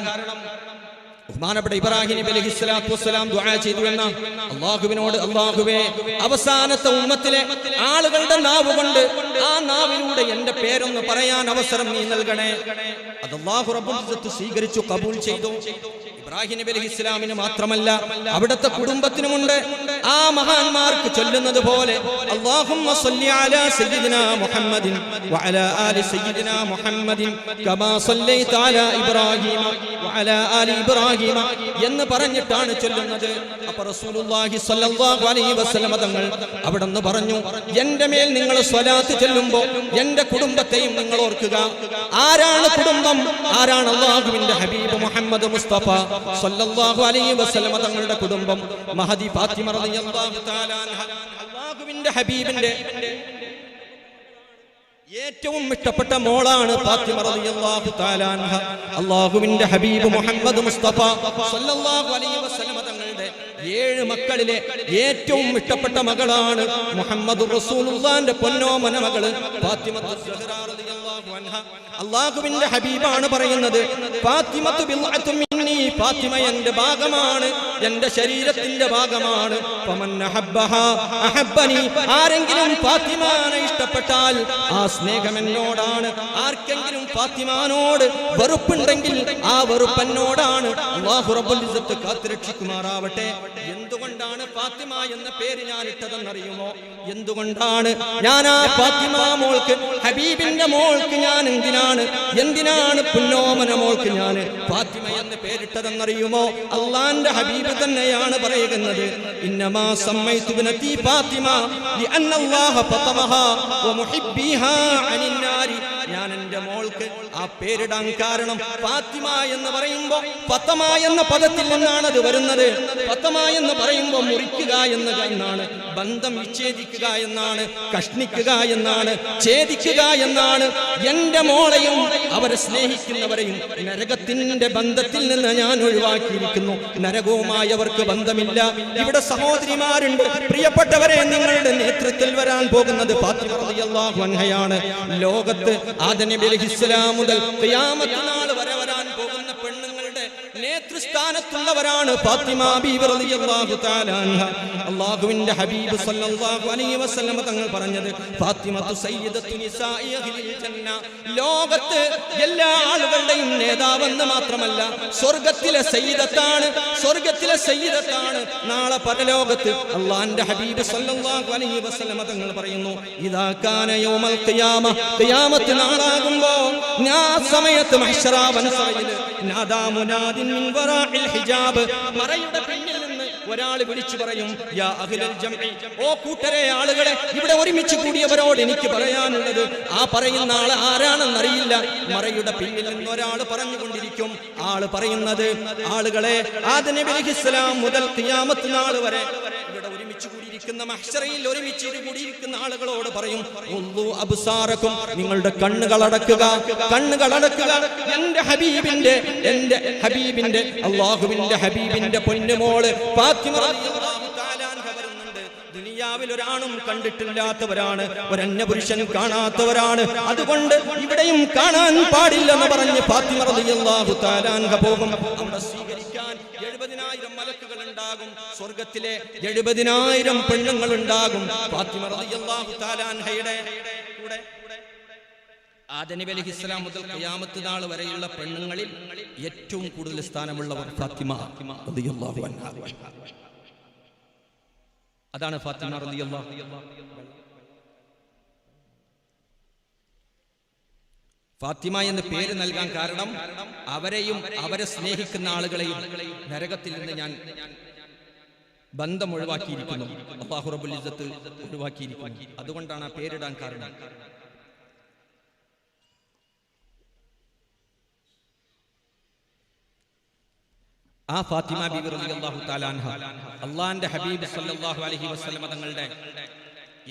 ബഹുമാനപ്പെട്ട ഇബ്രാഹിം നബി അലൈഹിസ്സലാത്തു വസ്സലാം ദുആ ചെയ്തു എന്ന അല്ലാഹുവിനോട്, അല്ലാഹുവേ, അവസാനത്തെ ഉമ്മത്തിലെ ആളുകളുടെ നാവ് കൊണ്ട് ആ നാവിലൂടെ എന്റെ പേരൊന്ന് പറയാൻ അവസരം നീ നൽകണേ. അത് അല്ലാഹു റബ്ബുൽ ഇസ്സത്ത് സ്വീകരിച്ചു, കബൂൽ ചെയ്തു. ഇബ്രാഹിം നബി അലൈഹിസ്സലാമിന് മാത്രമല്ല, അവിടുത്തെ കുടുംബത്തിനുമുണ്ട്. ആ മഹാന്മാർക്ക് ചൊല്ലുന്നത് പോലെ അല്ലാഹുമ്മ സ്വല്ലി അലാ സയ്യിദിനാ മുഹമ്മദിൻ വഅലാ ആലി സയ്യിദിനാ മുഹമ്മദിൻ കമാ സ്വല്ലൈത അലാ ഇബ്രാഹിമ വഅലാ ആലി ഇബ്രാഹിമ എന്ന് പറഞ്ഞിട്ടാണ് ചൊല്ലുന്നത്. അപ്പോൾ റസൂലുള്ളാഹി സ്വല്ലല്ലാഹു അലൈഹി വസല്ലം തങ്ങൾ അവിടെന്ന് പറഞ്ഞു, എന്റെ മേൽ നിങ്ങൾ സ്വലാത്ത് ചൊല്ലുമ്പോൾ എന്റെ കുടുംബത്തെയും നിങ്ങൾ ഓർക്കുക. ആരാണ് കുടുംബം? ആരാണ്? അല്ലാഹുവിന്റെ ഹബീബ് മുഹമ്മദ് മുസ്തഫ സ്വല്ലല്ലാഹു അലൈഹി വസല്ലം തങ്ങളുടെ കുടുംബം. മഹദി ഫാത്തിമ റളിയല്ലാഹു തആല അൻഹ അല്ലാഹുവിന്റെ ഹബീബിന്റെ ഏറ്റവും ഇഷ്ടപ്പെട്ട മോളാണ് ഫാത്തിമ റളിയല്ലാഹു തആല അൻഹ. അല്ലാഹുവിന്റെ ഹബീബ് മുഹമ്മദ് മുസ്തഫ സ്വല്ലല്ലാഹു അലൈഹി വസല്ലം തങ്ങളുടെ 7 മക്കളിലെ ഏറ്റവും ഇഷ്ടപ്പെട്ട മകളാണ് മുഹമ്മദ് റസൂലുള്ളാഹിന്റെ പൊന്നോമന മകള് ഫാത്തിമത്തു സുഹ്റ റളിയല്ലാഹു അൻഹ. അല്ലാഹുവിന്റെ ഹബീബാണ് പറയുന്നത്, ഫാത്തിമത്തു ബിൽഅത്തും മിന്നി, ഫാത്തിമ എന്റെ ഭാഗമാണ്, എന്റെ ശരീരത്തിന്റെ ഭാഗമാണ്. ഫമൻ അഹബ്ബഹാ അഹബ്ബനി, ആരെങ്കിലും ഫാത്തിമാനെ ഇഷ്ടപ്പെട്ടാൽ ആ സ്നേഹം എന്നോടാണ്. ആർക്കെങ്കിലും ഫാത്തിമാനോട് വെറുപ്പുണ്ടെങ്കിൽ ആ വെറുപ്പ് എന്നോടാണ്. അല്ലാഹു റബ്ബുൽ ഇസ്സത്ത് കാത്തുരക്ഷിക്കുമാറാവട്ടെ. എന്തുകൊണ്ടാണ് ഫാത്തിമ എന്ന പേര് ഞാൻ ഇട്ടതെന്നറിയുമോ? എന്തുകൊണ്ടാണ് ഞാൻ ആ ഫാത്തിമ മോൾക്ക്, ഹബീബിന്റെ മോൾക്ക് ഞാൻ എന്തിനാണ് പുന്നോമന മോൾക്ക് ഞാൻ ഫാത്തിമ എന്ന് പേരിട്ടതെന്നറിയുമോ? അള്ളാന്റെ ഹബീബ് തന്നെയാണ് പറയുന്നത്, ഇന്നമാ സമ്മൈതു ബിനതി ഫാത്തിമ ലിഅന്ന അല്ലാഹ ഫതമഹാ വമുഹിബ്ബിഹാ അനിൻ നാരി. ഞാൻ എൻ്റെ മോൾക്ക് ആ പേരിടാൻ കാരണം ഫാത്തിമ എന്ന് പറയുമ്പോൾ ഫതമ എന്ന പദത്തിൽ നിന്നാണ് അത് വരുന്നത്. ഫതമ എന്ന് പറയുമ്പോൾ മുറിക്കുക എന്നാണ്, ബന്ധം വിച്ഛേദിക്കുക എന്നാണ്, കഷ്ണിക്കുക എന്നാണ്, ഛേദിക്കുക എന്നാണ്. എൻ്റെ മോളെയും അവരെ സ്നേഹിക്കുന്നവരെയും നരകത്തിന്റെ ബന്ധത്തിൽ നിന്ന് ഞാൻ ഒഴിവാക്കിയിരിക്കുന്നു. നരകവുമായി അവർക്ക് ബന്ധമില്ല. ഇവിടെ സഹോദരിമാരുണ്ട്. പ്രിയപ്പെട്ടവരെ, നിങ്ങളുടെ നേതൃത്വത്തിൽ വരാൻ പോകുന്നത് ഫാത്തിമ റളിയല്ലാഹു അൻഹയാണ്. ലോകത്ത് ആദം നബി അലൈഹിസ്സലാം മുതൽ ഖിയാമത്ത് നാൾ വരെ വരാൻ പോകുന്ന പെണ്ണുങ്ങളുടെ നേതൃസ്ഥാനത്തുള്ളവരാണ് ഫാത്തിമ ബീവി റളിയല്ലാഹു തആല അൻഹ. അല്ലാഹുവിന്റെ ഹബീബ് സല്ലല്ലാഹു അലൈഹി വസല്ലം തങ്ങൾ പറഞ്ഞത്, ഫാത്തിമത്തു സയ്യിദത്തു നിസാഇ അഹ്ലിൽ ജന്ന. ലോകത്ത് എല്ലാ ആളുകളുടെയും നേതാവെന്ന് മാത്രമല്ല, സ്വർഗ്ഗത്തിലെ സയ്യിദത്താണ്, സ്വർഗ്ഗത്തിലെ സയ്യിദത്താണ്. നാളെ പരലോകത്ത് അല്ലാഹുവിന്റെ ഹബീബ് സല്ലല്ലാഹു അലൈഹി വസല്ലം തങ്ങൾ പറയുന്നു, ഇദാ കാന യൗമൽ ഖിയാമ, ഖിയാമത്ത് നാളാകുമ്പോൾ ആ സമയത്ത് മഹ്ശറ വൻസറയിൽ നാദാ മുനാദിൻ മിൻ വറാഇൽ ഹിജാബ്, മറയുടെ പിന്നിൽ നിന്ന് ഒരാൾ വിളിച്ചു പറയും, യാ അഹ്ലൽ ജംഇ, ഓ കൂട്ടരെ ആളുകളെ, ഇവിടെ ഒരുമിച്ച് കൂടിയവരോട് എനിക്ക് പറയാനുള്ളത്. ആ പറയുന്ന ആൾ ആരാണെന്നറിയില്ല. മറയുടെ പിന്നിൽ നിന്ന് ഒരാൾ പറഞ്ഞുകൊണ്ടിരിക്കും. ആള് പറയുന്നത്, ആളുകളെ, ആദം നബി അലൈഹിസ്സലാം മുതൽ ഖിയാമത്ത് നാൾ വരെ ഇവിടെ ഒരുമിച്ച് കൂടിയിരിക്കുന്ന മഹ്ശറയിൽ ഒരുമിച്ച് കൂടിയിരിക്കുന്ന ആളുകളോട് പറയും, ഉള്ളു അബ്സാറക്കും, നിങ്ങളുടെ കണ്ണുകൾ അടക്കുക, കണ്ണുകൾ അടക്കുക. എന്റെ ഹബീബിന്റെ അല്ലാഹുവിന്റെ ഹബീബിന്റെ പൊന്നുമോള് ഫാത്തിമ റളിയല്ലാഹു തആല അൻഹ വരുന്നുണ്ട്. ദുനിയാവിൽ ഒരാണും കണ്ടിട്ടില്ലാത്തവരാണ്, ഒരന്യപുരുഷനും കാണാത്തവരാണ്. അതുകൊണ്ട് ഇവിടെയും കാണാൻ പാടില്ലെന്ന് പറഞ്ഞ് ഫാത്തിമ റളിയല്ലാഹു തആല അൻഹ പോകും. അവിടെ സ്വീകരിക്കാൻ 70,000 മലക്കുകൾ ഉണ്ടാകും. സ്വർഗ്ഗത്തിലെ 70,000 പെണ്ണുങ്ങൾ ഉണ്ടാകും. ഫാത്തിമ റളിയല്ലാഹു തആല അൻഹയുടെ കൂടെ ആദം നബി അലൈഹിസ്സലാം മുതൽ ഖിയാമത്ത് നാൾ വരെയുള്ള പെണ്ണുങ്ങളിൽ ഏറ്റവും കൂടുതൽ സ്ഥാനമുള്ളവർ ഫാത്തിമ റളിയല്ലാഹു അൻഹ. അതാണ് ഫാത്തിമ റളിയല്ലാഹു. ഫാത്തിമ എന്ന് പേര് നൽകാൻ കാരണം അവരെയും അവരെ സ്നേഹിക്കുന്ന ആളുകളെയും നരകത്തിൽ നിന്ന് ഞാൻ ബന്ധം ഒഴിവാക്കിയിരിക്കുന്നു. അല്ലാഹു റബ്ബുൽ ഇസ്സത്ത് ഒഴിവാക്കിയിരിക്കുന്നു. അതുകൊണ്ടാണ് ആ പേരിടാൻ കാരണം. ആ ഫാത്തിമ ബീവി റളിയല്ലാഹു തആല അൻഹ അല്ലാഹുവിന്റെ ഹബീബ് സല്ലല്ലാഹു അലൈഹി വസല്ലം തങ്ങളുടെ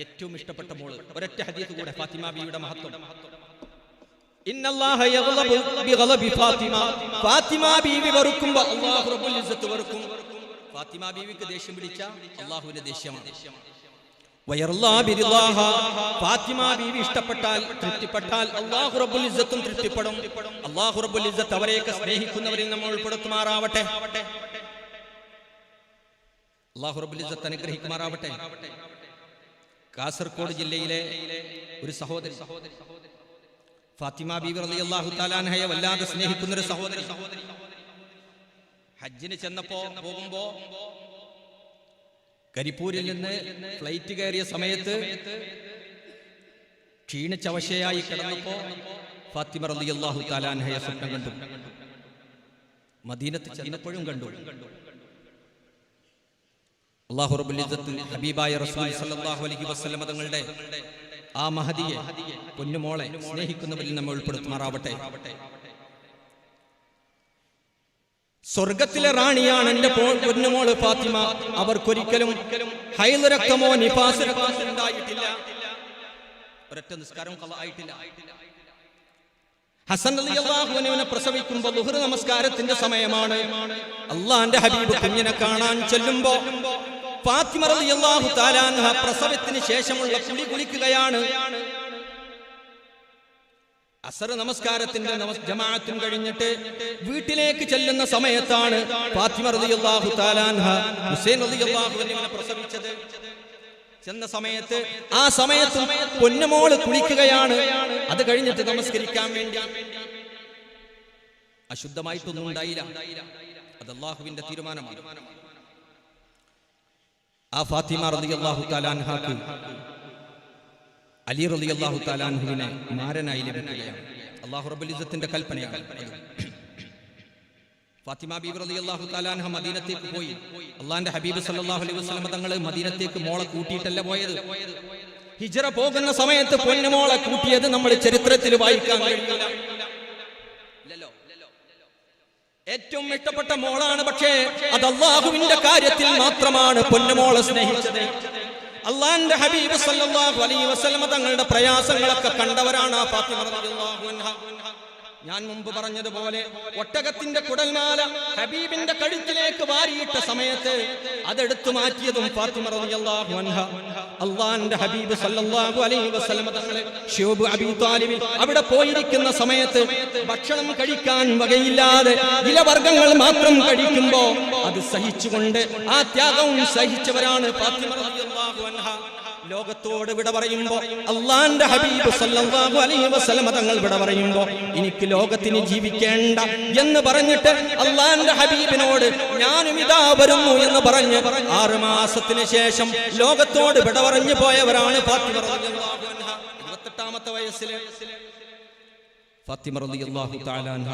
ഏറ്റവും ഇഷ്ടപ്പെട്ട മോള്. ഒരൊറ്റ ഹദീസ് കൂടെ ഫാത്തിമ ബീവിയുടെ മഹത്വം. ഇന്നല്ലാഹ യഗ്ളബു ബിഗളബി ഫാത്തിമ. ഫാത്തിമ ബീവി വെറുക്കുമ്പോൾ അല്ലാഹു റബ്ബുൽ ഇസ്സത്ത് വെറുക്കും. ഫാത്തിമ ബീവിക്ക് ദേഷ്യം പിടിച്ച അല്ലാഹുവിന്റെ ദേഷ്യമാണ്. വയർലാ ബിറിളാഹ. ഫാത്തിമ ബീവി ഇഷ്ടപ്പെട്ടാൽ തൃപ്തിപ്പെട്ടാൽ അല്ലാഹു റബ്ബുൽ ഇസ്സത്തും തൃപ്തിപ്പെടും. അല്ലാഹു റബ്ബുൽ ഇസ്സത്ത് അവരെയൊക്കെ സ്നേഹിക്കുന്നവരിൽ നമ്മൾ ഉൾപ്പെടുത്തുമാറാവട്ടെ. അല്ലാഹു റബ്ബുൽ ഇസ്സത്ത് അനുഗ്രഹിക്കുമാറാവട്ടെ. കാസർഗോഡ് ജില്ലയിലെ ഒരു സഹോദരി, ഫാത്തിമ ബീവി റളിയല്ലാഹു തആല അൻഹയെ വല്ലാതെ സ്നേഹിക്കുന്ന ഒരു സഹോദരി, ഹജ്ജിന് പോകുമ്പോ കരിപ്പൂരിൽ നിന്ന് ഫ്ലൈറ്റ് കയറിയ സമയത്ത് ക്ഷീണിച്ചവശയായി കിടന്നപ്പോ ഫാത്തിമ റളിയല്ലാഹു തആല അൻഹയെ സ്വപ്നം കണ്ടു. മദീനത്ത് ചെന്നപ്പോഴും കണ്ടു. അല്ലാഹു റബ്ബുൽ ഇസ്സത്ത് ഹബീബായ റസൂൽ സല്ലല്ലാഹു അലൈഹി വസല്ലം തങ്ങളുടെ ആ മഹദിയെ, പൊന്നുമോളെ സ്നേഹിക്കുന്നവരിൽ നമ്മൾ ഉൾപ്പെടുത്തുമാറാവട്ടെ. സ്വർഗത്തിലെ റാണിയാണ് എന്റെ പൊന്നുമോള് ഫാത്തിമ. അവർക്കൊരിക്കലും ഹൈദ് രക്തമോ നിഫാസ് രക്തമോ ഉണ്ടായിട്ടില്ല. ഒരൊറ്റ നിസ്കാരം ഖളായിട്ടില്ല. ഹസൻ റളിയല്ലാഹു അൻഹുവിനെ പ്രസവിക്കുമ്പോൾ ളുഹർ നമസ്കാരത്തിന്റെ സമയമാണ്. അല്ലാഹുവിന്റെ ഹബീബ് കുഞ്ഞിനെ കാണാൻ ചെല്ലുമ്പോ ഫാത്തിമ റളിയല്ലാഹു തആല അൻഹ പ്രസവത്തിന് ശേഷമുള്ള കുളി കുളിക്കുകയാണ്. അസർ നമസ്കാരത്തിന്റെ ജമാഅത്തും കഴിഞ്ഞിട്ട് വീട്ടിലേക്ക് ചെല്ലുന്ന സമയത്താണ് ഫാത്തിമ റളിയല്ലാഹു തആല അൻഹ ഹുസൈൻ റളിയല്ലാഹു അൻഹുവിനെ പ്രസവിച്ചത്. ചെന്ന സമയത്ത് ആ സമയത്തും പൊന്നുമോള് കുളിക്കുകയാണ്. അത് കഴിഞ്ഞിട്ട് നമസ്കരിക്കാൻ വേണ്ടി അശുദ്ധമായിട്ടൊന്നും ഉണ്ടായില്ല. അത് അല്ലാഹുവിന്റെ തീരുമാനമാണ്. ആ ഫാത്തിമ റളിയല്ലാഹു തആല അൻഹക്ക് അലി റളിയല്ലാഹു തആല അൻഹുവിനെ മാരനായി ലഭിക്കുകയാണ്. അല്ലാഹു റബ്ബുൽ ഇസ്സത്തിന്റെ കൽപ്പനയാണ്. ഫാത്തിമ ബീവി റളിയല്ലാഹു തആല അൻഹ മദീനത്തേക്ക് പോയി. അല്ലാഹുവിന്റെ ഹബീബ് സല്ലല്ലാഹു അലൈഹി വസല്ലം തങ്ങൾ മദീനത്തേക്ക് മോളെ കൂട്ടിയിട്ടല്ല പോയത്. ഹിജ്റ പോകുന്ന സമയത്ത് പൊന്നുമോളെ കൂട്ടിയത് നമ്മൾ ചരിത്രത്തിൽ വായിക്കാൻ കഴിയില്ല. ഏറ്റവും ഇഷ്ടപ്പെട്ട മോളാണ്. പക്ഷേ അത് അല്ലാഹുവിന്റെ കാര്യത്തിൽ മാത്രമാണ് പൊന്നുമോളെ സ്നേഹിച്ചത്. അല്ലാഹുവിന്റെ ഹബീബ് സല്ലല്ലാഹു അലൈഹി വസല്ലം തങ്ങളുടെ പ്രയാസങ്ങളൊക്കെ കണ്ടവരാണ് ആ ഫാത്തിമ റളിയല്ലാഹു അൻഹ. ഞാൻ മുമ്പ് പറഞ്ഞതുപോലെ ഒട്ടകത്തിന്റെ കുടൽമാല ഹബീബിന്റെ കഴുത്തിലേക്ക് വാരിയിട്ട സമയത്ത് അതെടുത്തു മാറ്റിയതും ഫാത്തിമ റളിയല്ലാഹു അൻഹ. അല്ലാഹുവിന്റെ ഹബീബ് സല്ലല്ലാഹു അലൈഹി വസല്ലം തങ്ങളെ ശുഅബ് അബീ താലിബ് അവിടെ പോയിരിക്കുന്ന സമയത്ത് ഭക്ഷണം കഴിക്കാൻ വകയില്ലാതെ ഇലവർഗ്ഗങ്ങൾ മാത്രം കഴിക്കുമ്പോ അത് സഹിച്ചുകൊണ്ട് ആ ത്യാഗവും സഹിച്ചവരാണ് ഫാത്തിമ റളിയല്ലാഹു അൻഹ. ലോകത്തോട് വിട പറയുമ്പോ അല്ലാഹുവിന്റെ ഹബീബ് സല്ലല്ലാഹു അലൈഹി വസല്ലം തങ്ങൾ വിട പറയുമ്പോ എനിക്ക് ലോകത്തിന് ജീവിക്കേണ്ട എന്ന് പറഞ്ഞിട്ട് അല്ലാഹുവിന്റെ ഹബീബിനോട് ഞാനും ഇതാ വരുന്നു എന്ന് പറഞ്ഞ് 6 മാസത്തിന് ശേഷം ലോകത്തോട് വിട പറഞ്ഞു പോയവരാണ് ഫാത്തിമ റളിയല്ലാഹു അൻഹ. 28ാമത്തെ വയസ്സിൽ ഫാത്തിമ റളിയല്ലാഹു തആല അൻഹ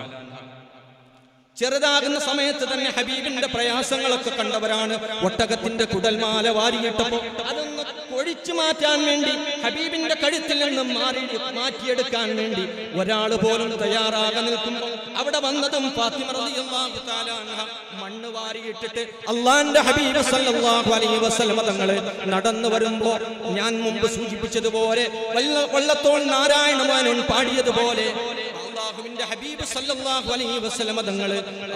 ചെറുതാകുന്ന സമയത്ത് തന്നെ ഹബീബിന്റെ പ്രയാസങ്ങളൊക്കെ കണ്ടവരാണ്. ഒട്ടകത്തിന്റെ കുടൽമാല വാരിയിട്ടപ്പോ അതൊന്ന് ഒഴിച്ചു മാറ്റാൻ വേണ്ടി ഹബീബിന്റെ കഴുത്തിൽ നിന്നും മാറ്റിയെടുക്കാൻ വേണ്ടി ഒരാൾ പോലും തയ്യാറാകാൻ നിൽക്കുമ്പോൾ അവിടെ വന്നതും ഫാത്തിമ റളിയല്ലാഹു തആല അൻഹ മണ്ണ് വാരിയിട്ടിട്ട് അല്ലാഹുവിന്റെ ഹബീബ് സല്ലല്ലാഹു അലൈഹി വസല്ലം തങ്ങൾ നടന്നു വരുമ്പോ ഞാൻ മുമ്പ് സൂചിപ്പിച്ചതുപോലെ വള്ളത്തോൾ നാരായണമാനൻ പാടിയതുപോലെ അല്ലാഹുവിന്റെ ഹബീബ് സല്ലല്ലാഹു അലൈഹി വസല്ലം തങ്ങൾ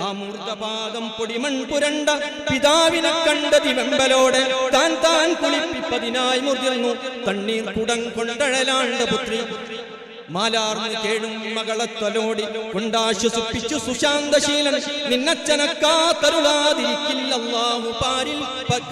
ആ മൂർദ്ധപാദം പൊടിമൺ പുരണ്ട പിതാവിനെ കണ്ടതി വെമ്പലോടെ താൻ കുളിപ്പിപ്പതിനായി മുതിർന്നു തണ്ണീർ കുടം കൊണ്ടഴലാണ്ട പുത്രി മാലാർന്ന് കേഴും മകളെ തലോടി കൊണ്ടാശ്വസിപ്പിച്ചു സുശാന്തശീലൻ നിന്നച്ചനക്കാത്തരുളാതിരിക്കില്ല അല്ലാഹു പാരിൽ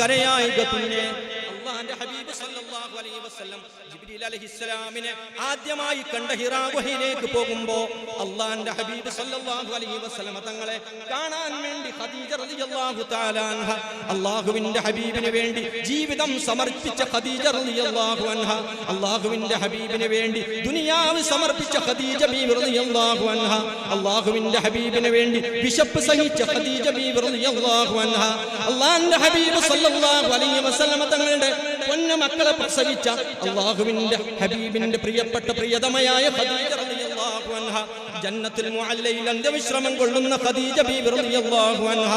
കരയായിക കുഞ്ഞെ. അല്ലാഹുവിന്റെ ഹബീബ് സല്ലല്ലാഹു അലൈഹി വസല്ലം ജിബ്രീൽ അലൈഹിസ്സലാമിനെ ആദ്യമായി കണ്ട ഹിറാ ഗുഹയിലേക്ക് പോകുമ്പോ അല്ലാഹുവിന്റെ ഹബീബ് സല്ലല്ലാഹു അലൈഹി വസല്ലം തങ്ങളെ കാണാൻ വേണ്ടി ഖദീജ റളിയല്ലാഹു തആല അൻഹ അല്ലാഹുവിന്റെ ഹബീബിന് വേണ്ടി ജീവിതം സമർപ്പിച്ച ഖദീജ റളിയല്ലാഹു അൻഹ അല്ലാഹുവിന്റെ ഹബീബിന് വേണ്ടി ദുനിയാവ് സമർപ്പിച്ച ഖദീജ ബീവി റളിയല്ലാഹു അൻഹ അല്ലാഹുവിന്റെ ഹബീബിന് വേണ്ടി വിശപ്പ് സഹിച്ച ഖദീജ ബീവി റളിയല്ലാഹു അൻഹ അല്ലാഹുവിന്റെ ഹബീബ് സല്ലല്ലാഹു അലൈഹി വസല്ലം തങ്ങളുടെ പൊന്നു മക്കളെ പ്രസവിച്ച അല്ലാഹുവിന്റെ ഹബീബിന്റെ പ്രിയപ്പെട്ട പ്രിയതമയായ ഖദീജ റളിയല്ലാഹു അൻഹ ജന്നത്തുൽ മുഅല്ലയിൽ അന്ത്യവിശ്രമം കൊള്ളുന്ന ഖദീജ ബീവി റളിയല്ലാഹു അൻഹ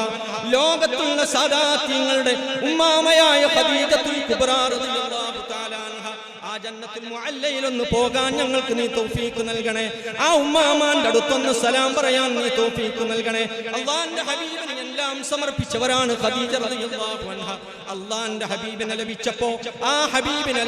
ലോകത്തുള്ള സാദാത്യങ്ങളുടെ ഉമ്മാമയായ ഖദീജത്തുൽ കുബ്രാ റളിയല്ലാഹു തആല അൻഹ ആ ജന്നത്തുൽ മുഅല്ലയിൽ ഒന്ന് പോകാൻ ഞങ്ങൾക്ക് നീ തൗഫീഖ് നൽകണേ. ആ ഉമ്മാമാന്റെ അടുത്തൊന്ന് സലാം പറയാൻ നീ തൗഫീഖ് നൽകണേ. അല്ലാഹുവിന്റെ ഹബീബിന് എല്ലാം സമർപ്പിച്ചവരാണ് ഖദീജ റളിയല്ലാഹു അൻഹ. അല്ലാഹുവിന്റെ ഹബീബിനെ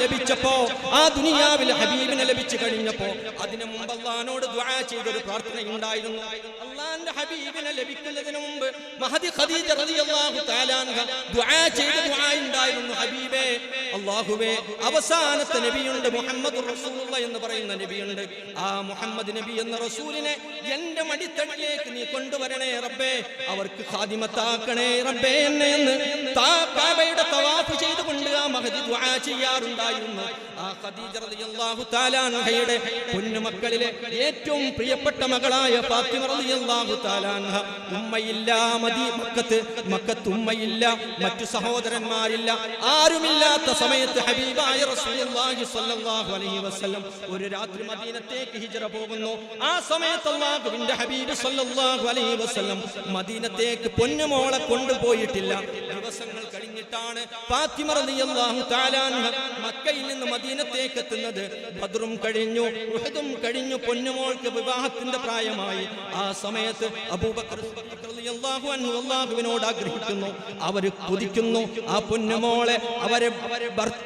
ലഭിച്ചപ്പോ ആ ദുനിയാവിൽ ഹബീബിനെ ലഭിച്ചു കഴിഞ്ഞപ്പോ അതിനു മുമ്പ് അല്ലാഹുവിനോട് ദുആ ചെയ്തൊരു പ്രാർത്ഥന ഉണ്ടായിരുന്നു. അല്ലാഹുവിന്റെ ഹബീബിനെ ലഭിക്കുന്നതിന് മുമ്പ് മഹദി ഖദീജ റളിയല്ലാഹു തആല അൻഹ ദുആ ചെയ്ത ദുആ ഉണ്ടായിരുന്നു. ഹബീബേ, അല്ലാഹുവേ, അവസാനത്തെ നബിയുണ്ട് മുഹമ്മദുർ റസൂലുള്ളാഹി എന്ന് പറയുന്ന നബിയുണ്ട്. ആ മുഹമ്മദ് നബി എന്ന റസൂലിനെ എന്റെ മടിത്തട്ടിലേക്ക് നീ കൊണ്ടുവരണേ റബ്ബേ, അവർക്ക് ഖാദിമത്താക്കണേ റബ്ബേ എന്നെ എന്ന് കാബയുടെ തവാഫ് ചെയ്തുകൊണ്ട് ആ മഹദി ദുആ ചെയ്യാറുണ്ടായിരുന്നു. ആ ഖദീജ റളിയല്ലാഹു തആല അൻഹയുടെ പൊന്നുമക്കളിലെ ഏറ്റവും പ്രിയപ്പെട്ട മകളായ ഫാത്തിമ റളിയല്ലാഹു തആല അൻഹ, ഉമ്മയില്ല മക്കത്ത് ഉമ്മയില്ല, മറ്റു സഹോദരന്മാരില്ല, ആരുമില്ലാത്ത സമയത്ത് ഹബീബായ റസൂലുള്ളാഹി സ്വല്ലല്ലാഹു അലൈഹി വസല്ലം ഒരു രാത്രി മദീനത്തേക്ക് ഹിജ്റ പോകുന്നു. ആ സമയത്ത് അല്ലാഹുവിന്റെ ഹബീബ് സ്വല്ലല്ലാഹു അലൈഹി വസല്ലം മദീനത്തേക്ക് പൊന്നുമോളെ കൊണ്ടുപോയിട്ടില്ല. ദിവസങ്ങൾ കഴിഞ്ഞിട്ടാണ് ഫാത്തിമ റളിയല്ലാഹു തആല അൻഹ മക്കയിൽ നിന്ന് മദീനത്തേക്ക് എത്തുന്നത്. ബദ്റും കഴിഞ്ഞു, ഉഹദും കഴിഞ്ഞു, പൊന്നുമോൾക്ക് വിവാഹത്തിന്റെ പ്രായമായി. ആ സമയത്ത് അബൂബക്കർ റളിയല്ലാഹു അൻഹു അല്ലാഹുവിനോട് ആഗ്രഹിക്കുന്നു, അവർ കൊതിക്കുന്നു, ആ പൊന്നുമോളെ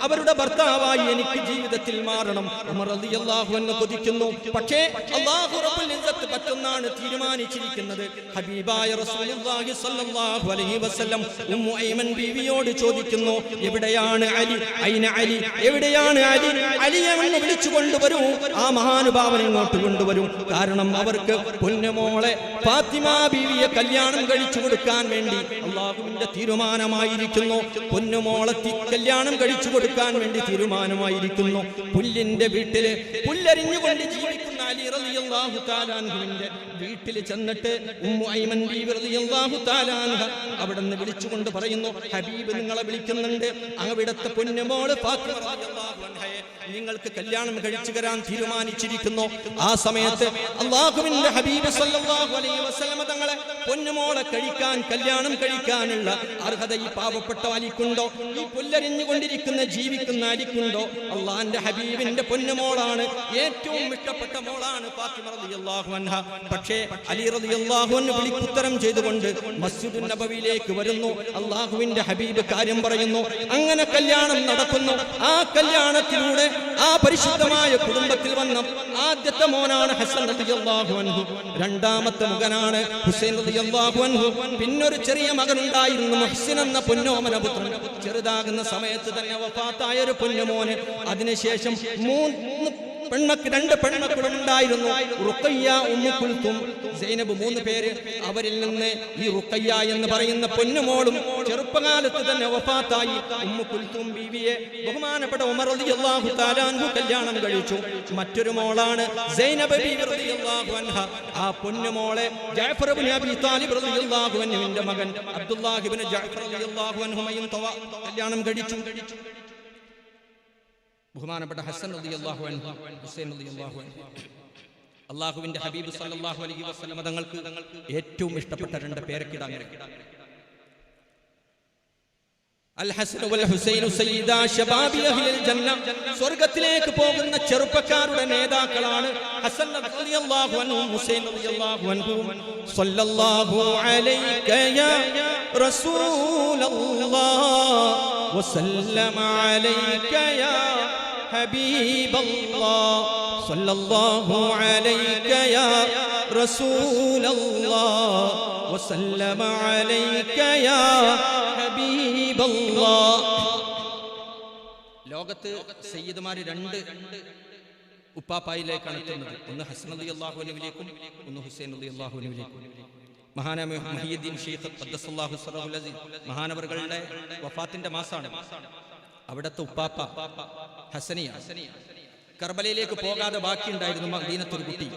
അവരുടെ ഭർത്താവായി എനിക്ക് ജീവിതത്തിൽ മാറണം. ഉമർ റളിയല്ലാഹു അൻഹു കൊതിക്കുന്നു. പക്ഷേ അല്ലാഹു റബ്ബുൽ ഇസ്സത്ത് പറ്റുന്നാണ് തീരുമാനിച്ചിരിക്കുന്നത്. ഹബീബായ റസൂലുള്ളാഹി സ്വല്ലല്ലാഹു അലൈഹി വസല്ലം ഉമ്മു ഐമൻ ബീവിയോട് ചോദിക്കുന്നു, എവിടെയാണ് അലി? ഐന അലി? എവിടെയാണ് അലി? അലിയെ ഒന്ന് വിളിച്ചു കൊണ്ടുവരൂ, ആ മഹാനുഭാവൻ ഇങ്ങോട്ട് കൊണ്ടുവരൂ. കാരണം അവർക്ക് പൊന്നുമോളെ ഫാത്തിമ ബീവിയെ കല്യാണം കഴിച്ചു കൊടുക്കാൻ വേണ്ടി അല്ലാഹുവിന്റെ തീരുമാനമായിരിക്കുന്നു. പൊന്നുമോളെ കല്യാണം കഴിച്ചു കൊടുക്കാൻ വേണ്ടി തീരുമാനമായിരിക്കുന്നു. പുല്ലിന്റെ വീട്ടില് പുല്ലരിഞ്ഞുകൊണ്ട് ജീവിക്കുന്ന അലി റളിയല്ലാഹു തആല അൻഹുവിന്റെ വീട്ടിൽ ചെന്നിട്ട് ഉമ്മു ഐമൻ ബീവി റളിയല്ലാഹു തആല അൻഹ അവിടുന്ന് വിളിച്ചുകൊണ്ട് പറയുന്നു, ഹബീബ് നിങ്ങളെ വിളിക്കുന്നുണ്ട്. അവിടുത്തെ പൊന്നുമോള് ഫാത്തിമ റളിയല്ലാഹു അൻഹയെ നിങ്ങൾക്ക് കല്യാണം കഴിച്ചു തരാൻ തീരുമാനിച്ചിരിക്കുന്നു. ആ സമയത്ത് അല്ലാഹുവിന്റെ ഹബീബ് സ്വല്ലല്ലാഹു അലൈഹി വസല്ലം തങ്ങളെ പൊന്നുമോളെ കല്യാണം കഴിക്കാനുള്ള അർഹത ഈ പാവപ്പെട്ട അലിക്കുണ്ടോ? ഈ പുല്ലരിഞ്ഞുകൊണ്ടിരിക്കുന്ന ജീവിക്കുന്ന അലിക്കുണ്ടോ? അല്ലാഹുവിന്റെ ഹബീബിന്റെ പൊന്നുമോളാണ്, ഏറ്റവും ഇഷ്ടപ്പെട്ട മോളാണ് ഫാത്തിമ റളിയല്ലാഹു അൻഹ. പക്ഷേ അലി റളിയല്ലാഹു അൻഹു വിളിക്കുത്തരം ചെയ്തുകൊണ്ട് മസ്ജിദുൻ നബവിയിലേക്ക് വരുന്നു. അല്ലാഹുവിന്റെ ഹബീബ് കാര്യം പറയുന്നു. അങ്ങനെ കല്യാണം നടക്കുന്നു. ആ കല്യാണത്തിലൂടെ ആ പരിശുദ്ധമായ കുടുംബത്തിൽ വന്ന ആദ്യത്തെ മോനാണ് ഹസൻ റളിയല്ലാഹു അൻഹു. രണ്ടാമത്തെ മകനാണ് ഹുസൈൻ റളിയല്ലാഹു അൻഹു. പിന്നൊരു ചെറിയ മകനുണ്ടായിരുന്നു, മുഹ്സിൻ എന്ന പൊന്നോമന പുത്രൻ. ചെറുതാകുന്ന സമയത്ത് തന്നെ വഫാത്തായ ഒരു പൊന്നുമോന്. അതിനുശേഷം രണ്ട് പെൺമക്കളുണ്ടായിരുന്നു, റുഖയ്യ, ഉമ്മു കുൽത്തും, സൈനബ്, 3 പേര്. അവരിൽ നിന്ന് ഈ റുഖയ്യ എന്ന് പറയുന്ന പൊന്നുമോളും ചെറുപ്പകാലത്ത് തന്നെ വഫാത്തായി. ഉമ്മു കുൽത്തും ബീവിയെ ബഹുമാനപ്പെട്ട ഉമർ റളിയല്ലാഹു തആല അൻഹു കല്യാണം കഴിച്ചു. മറ്റൊരു മോളാണ് സൈനബ് ബീവി റളിയല്ലാഹു അൻഹ. ആ പൊന്നുമോളെ ജഅഫർ ഇബ്നു അബീ താലിബ് റളിയല്ലാഹു അൻഹുവിന്റെ മകൻ അബ്ദുല്ലാഹ് ഇബ്നു ജഅഫർ റളിയല്ലാഹു അൻഹുമയും കല്യാണം കഴിച്ചു. ബഹുമാനപ്പെട്ട ഹസൻ റളിയല്ലാഹു അൻഹു, ഹുസൈൻ റളിയല്ലാഹു അൻഹു, അല്ലാഹുവിന്റെ ഹബീബ് സല്ലല്ലാഹു അലൈഹി വസല്ലം തങ്ങൾക്ക് ഏറ്റവും ഇഷ്ടപ്പെട്ട 2 പേരക്കിടാങ്ങൾ. അൽ ഹസൻ വൽ ഹുസൈൻ സയ്യിദാ ശബാബി അഹ്ലിൽ ജന്ന, സ്വർഗ്ഗത്തിലേക്ക് പോകുന്ന ചെറുപ്പക്കാരുടെ നേതാക്കളാണ് ഹസൻ റളിയല്ലാഹു അൻഹു, ഹുസൈൻ റളിയല്ലാഹു അൻഹു. സല്ലല്ലാഹു അലൈക യാ റസൂലല്ലാഹ് വസല്ലമ അലൈക യാ ഹബീബല്ലാഹ്. സല്ലല്ലാഹു അലൈക യാ റസൂലല്ലാഹ് വസല്ലമ അലൈക യാ ഹബീബല്ലാഹ്. ലോകത്ത് സയ്യിദുമാർ 2 ഉപ്പാപ്പായിലേക്കാണ് എത്തുന്നത്. ഒന്ന് ഹസൻ റളിയല്ലാഹു അൻഹുവിലേക്കും ഒന്ന് ഹുസൈൻ റളിയല്ലാഹു അൻഹുവിലേക്കും. മഹാനായ മുഹയ്യിദ്ദീൻ ശൈഖ് ഖദ്ദസല്ലാഹു സിറഹുൽ അസീസ് മഹാനവറുകളുടെ വഫാത്തിന്റെ മാസമാണ്. അവിടുത്തെ ഉപ്പാപ്പ ഹസനിയ കർബലയിലേക്ക് പോകാതെ ബാക്കിയുണ്ടായിരുന്നു മദീനത്തൊരു കുട്ടി,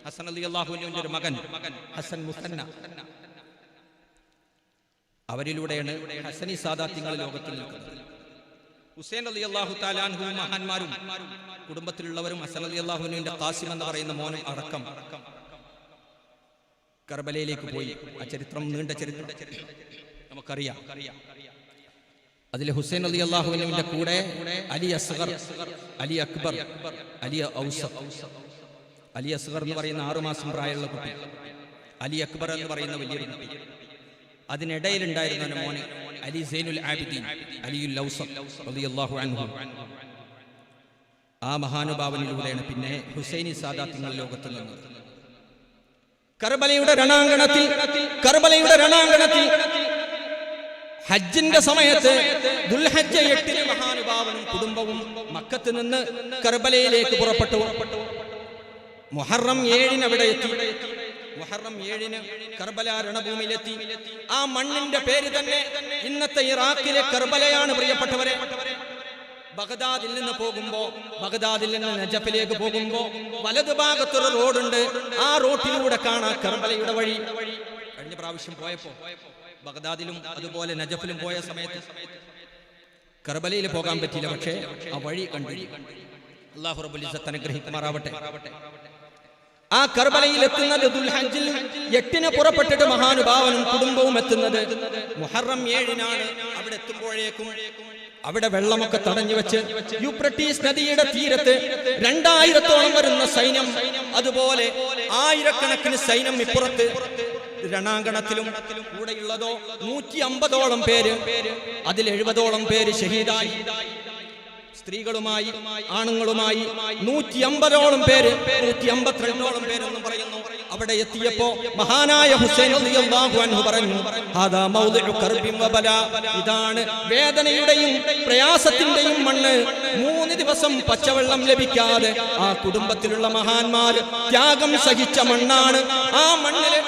ഹസൻ റളിയല്ലാഹു അൻഹുവിന്റെ ഒരു മകൻ ഹസൻ മുസന്ന. അവരിലൂടെയാണ് ഹസനി സാദാത്യങ്ങൾ ലോകത്തിൽ നിൽക്കുന്നത്. ഹുസൈൻ റളിയല്ലാഹു തആല അൻഹു മഹാന്മാരും കുടുംബത്തിലുള്ളവരും ഹസൻ റളിയല്ലാഹു അൻഹുവിന്റെ ഖാസിം എന്ന് പറയുന്ന മോനും അടക്കം കർബലയിലേക്ക് പോയി. ആ ചരിത്രം, നീണ്ട ചരിത്രം നമുക്കറിയാം. അതിൽ ഹുസൈൻ റളിയല്ലാഹു അൻഹുവിന്റെ കൂടെ അലി അസ്ഗർ, അലി അക്ബർ, അലി ഔസത്ത്. അലി അസ്ഗർ എന്ന് പറയുന്ന 6 മാസം പ്രായമുള്ള കുട്ടി, അലി അക്ബർ എന്ന് പറയുന്ന വലിയൊരു കുട്ടി. അതിനിടയിലുണ്ടായിരുന്ന ഒരു മോന് അലി സൈനുൽ ആബിദീൻ, അലിയുൽ ഔസത്ത് റളിയല്ലാഹു അൻഹു. ആ മഹാനുഭാവനിലൂടെയാണ് പിന്നെ ഹുസൈനി സാദാത്തുകൾ ലോകത്ത് നിന്നത്. കർബലയുടെ രണാങ്കണത്തിൽ ഹജ്ജിന്റെ സമയത്ത് ദുൽഹജ്ജ് 8 മഹാനുഭാവനും കുടുംബവും മക്കത്ത് നിന്ന് കർബലയിലേക്ക് പുറപ്പെട്ടു. മുഹറം 7 അവിടെ എത്തി. മുഹറം 7 കർബല രണഭൂമിയിലെത്തി. ആ മണ്ണിന്റെ പേര് തന്നെ ഇന്നത്തെ ഇറാഖിലെ കർബലയാണ് പ്രിയപ്പെട്ടവരെ. ബഗ്ദാദിൽ നിന്ന് പോകുമ്പോ, ബഗ്ദാദിൽ നിന്ന് നജഫിലേക്ക് പോകുമ്പോ വലതുഭാഗത്തൊരു റോഡുണ്ട്. ആ റോഡിലൂടെ കാണാം കർബലയുടെ വഴി. കഴിഞ്ഞ പ്രാവശ്യം പോയപ്പോ ബഗ്ദാദിലും അതുപോലെ നജഫിലും പോയ സമയത്ത് കർബലയിൽ പോകാൻ പറ്റിയില്ല, പക്ഷേ ആ വഴി കണ്ടു. അല്ലാഹു റബ്ബുൽ ഇസ്സത്ത് അനുഗ്രഹിക്കുമാറാവട്ടെ. ആ കർബലയിൽ എത്തുന്നത് ദുൽഹജ്ജിൽ 8 പുറപ്പെട്ടിട്ട് മഹാനുഭാവനും കുടുംബവും എത്തുന്നത് മുഹറം 7 അവിടെ എത്തുമ്പോഴേക്കും അവിടെ വെള്ളമൊക്കെ തടഞ്ഞു വെച്ച് യൂഫ്രട്ടീസ് നദിയുടെ തീരത്ത് 2000-ഓളം വരുന്ന സൈന്യം, അതുപോലെ 1000-കണക്കിന് സൈന്യം ഇപ്പുറത്ത് രണാങ്കണത്തിലും. കൂടെയുള്ളതോ 150-ഓളം പേര്. അതിൽ 70-ഓളം പേര് ഷഹീദായി. സ്ത്രീകളുമായി ആണുങ്ങളുമായി 150-ഓളം പേര്, 152-ഓളം പേരെന്നും പറയുന്നു. അവിടെ എത്തിയപ്പോ മഹാനായ ഹുസൈൻ റളിയല്ലാഹു അൻഹു പറഞ്ഞു, ഹാദാ മൗദിഉ കർബിൻ വബലാ, ഇതാണ് വേദനയുടെയും പ്രയാസത്തിന്റെയും മണ്ണ്. 3 ദിവസം പച്ചവെള്ളം ലഭിക്കാതെ ആ കുടുംബത്തിലുള്ള മഹാന്മാർ ത്യാഗം സഹിച്ച മണ്ണാണ്. ആ മണ്ണില്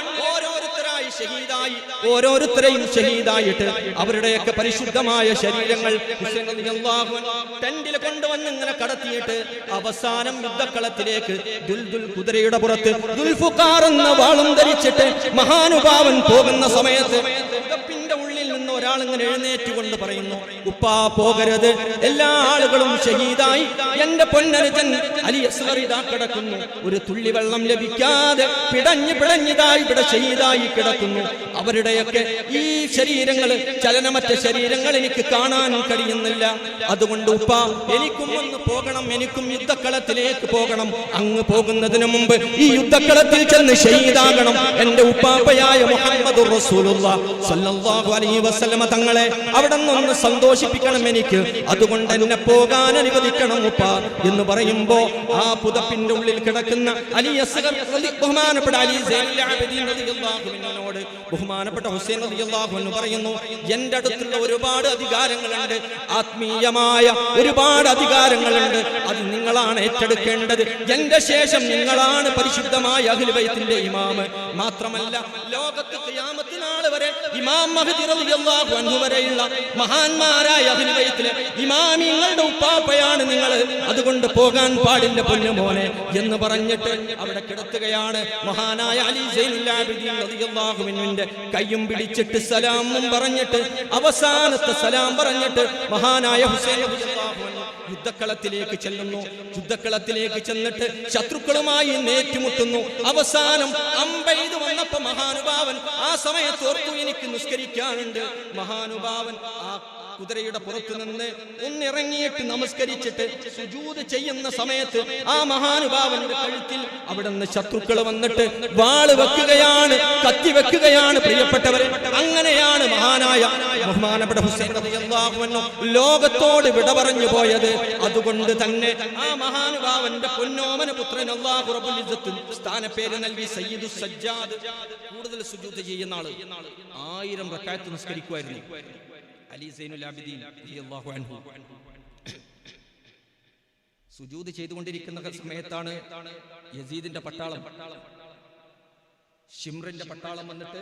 ഓരോരുത്തരെയും ഷഹീദായിട്ട് അവരുടെയൊക്കെ പരിശുദ്ധമായ ശരീരങ്ങൾ ഹുസൈൻ റളിയല്ലാഹു അൻഹു ടെന്റിൽ കൊണ്ടുവന്ന് ഇങ്ങനെ കടത്തിയിട്ട് അവസാനം യുദ്ധക്കളത്തിലേക്ക് ദുൽദുൽ കുതിരയുടെ പുറത്ത് ദുൽഫുഖാർ എന്ന വാളും ധരിച്ചിട്ട് മഹാനുഭാവൻ പോകുന്ന സമയത്ത് ഉള്ളിൽ നിന്ന് ഒരാൾ ഇങ്ങനെ എഴുന്നേറ്റുകൊണ്ട് പറയുന്നു, ഉപ്പാ പോകരുത്, എല്ലാ ആളുകളും ഷഹീദായി, എന്റെ പൊന്നനുജൻ അലി അസ്ഗർ ഇതാ കിടക്കുന്നു, ഒരു തുള്ളി വെള്ളം ലഭിക്കാതെ പിടഞ്ഞിതായി ഇവിടെ ഷഹീദായി കിടക്കുന്നു. അവരുടെയൊക്കെ ഈ ശരീരങ്ങൾ, ചലനമറ്റ ശരീരങ്ങൾ എനിക്ക് കാണാൻ കഴിയുന്നില്ല. അതുകൊണ്ട് ഉപ്പ എനിക്കും ഒന്ന് പോകണം, എനിക്കും യുദ്ധക്കളത്തിലേക്ക് പോകണം. അങ്ങ് പോകുന്നതിന് മുമ്പ് ഈ യുദ്ധക്കളത്തിൽ ചെന്ന് ഷഹീദാകണം. എന്റെ ഉപ്പാപ്പയായ മുഹമ്മദുർ റസൂലുള്ളാഹി സ്വല്ലല്ലാഹു അലൈഹി വസല്ലമ തങ്ങളെ അവിടെ നിന്ന് സന്തോഷിപ്പിക്കണം എനിക്ക്. അതുകൊണ്ട് എന്നെ പോകാൻ അനുവദിക്കണം ഉപ്പ എന്ന് പറയുമ്പോ ആ പുതപ്പിന്റെ ഉള്ളിൽ കിടക്കുന്ന അലി അസ്ഗർ, ബഹുമാനപ്പെട്ട അലി സൈനുൽ ആബിദീൻ റളിയല്ലാഹു അൻഹുവിനോട് ബഹുമാനപ്പെട്ട ഹുസൈൻ റളിയല്ലാഹു അൻഹു പറയുന്നു, എന്റെ അടുത്തുള്ള ഒരുപാട് അധികാരങ്ങളുണ്ട്, ആത്മീയമായ ഒരുപാട് അധികാരങ്ങളുണ്ട്. അത് നിങ്ങളാണ് ഏറ്റെടുക്കേണ്ടത്. എന്റെ ശേഷം നിങ്ങളാണ് പരിശുദ്ധമായ അഹ്ലുൽ ബൈത്തിന്റെ ഇമാമ്. മാത്രമല്ല ലോകത്ത് ഖിയാമത്ത് നാൾ വരെ ഇമാം മഹ്ദി റളിയല്ലാഹു അൻഹു വരെയുള്ള മഹാന്മാരായ അഹ്ലുൽ ബൈത്തിലെ ഇമാമിങ്ങളുടെ ഉപ്പാപ്പയാണ് നിങ്ങൾ. അതുകൊണ്ട് പോകാൻ പാടില്ല പൊന്നുമോനെ എന്ന് പറഞ്ഞിട്ട് അവിടെ കിടത്തുകയാണ്. മഹാനായ അലി സൈനുൽ ആബിദീൻ റളിയല്ലാഹു അൻഹുവിന്റെ കയ്യും പിടിച്ചിട്ട് സലാമും പറഞ്ഞിട്ട് അവസാനത്തെ സലാം പറഞ്ഞിട്ട് മഹാനായ ഹുസൈൻ റളിയല്ലാഹു അൻഹു യുദ്ധക്കളത്തിലേക്ക് ചെല്ലുന്നു. യുദ്ധക്കളത്തിലേക്ക് ചെന്നിട്ട് ശത്രുക്കളുമായി ഏറ്റുമുട്ടുന്നു. അവസാനം അമ്പെയ്ത് വന്നപ്പോ മഹാനുഭാവൻ ആ സമയത്ത് ഓർത്തു, എനിക്ക് നിസ്കരിക്കാനുണ്ട്. മഹാനുഭാവൻ ആ കുതിരയുടെ പുറത്തു നിന്ന് ഒന്നിറങ്ങിയിട്ട് നമസ്കരിച്ചിട്ട് സുജൂദ് ചെയ്യുന്ന സമയത്ത് ആ മഹാനുഭാവന്റെ കഴുത്തിൽ അവിടെ നിന്ന് ശത്രുക്കൾ വന്നിട്ട് വാള് വെക്കുകയാണ്, കത്തി വെക്കുകയാണ്. പ്രിയപ്പെട്ടവരെ, അങ്ങനെയാണ് മഹാനായ ബഹുമാനപ്പെട്ട ഹുസൈൻ റളിയല്ലാഹു അൻഹു ലോകത്തോട് വിട പറഞ്ഞു പോയത്. അതുകൊണ്ട് തന്നെ ആ മഹാനുഭാവന്റെ പൊന്നോമന പുത്രൻ അല്ലാഹു റബ്ബുൽ ഇസ്സത്ത് സ്ഥാനപ്പേര് നൽകി സയ്യിദു സജ്ജാദ്. കൂടുതൽ സുജൂദ് ചെയ്യുന്ന ആള് 1000 റക്അത്ത് നിസ്കരിക്കുമായിരുന്നു അലി സൈനുൽ ആബിദീൻ റളിയല്ലാഹു അൻഹു. സുജൂദ് ചെയ്തുകൊണ്ടിരിക്കുന്ന സമയത്താണ് യസീദിന്റെ പട്ടാളം, ഷിംറിന്റെ പട്ടാളം വന്നിട്ട്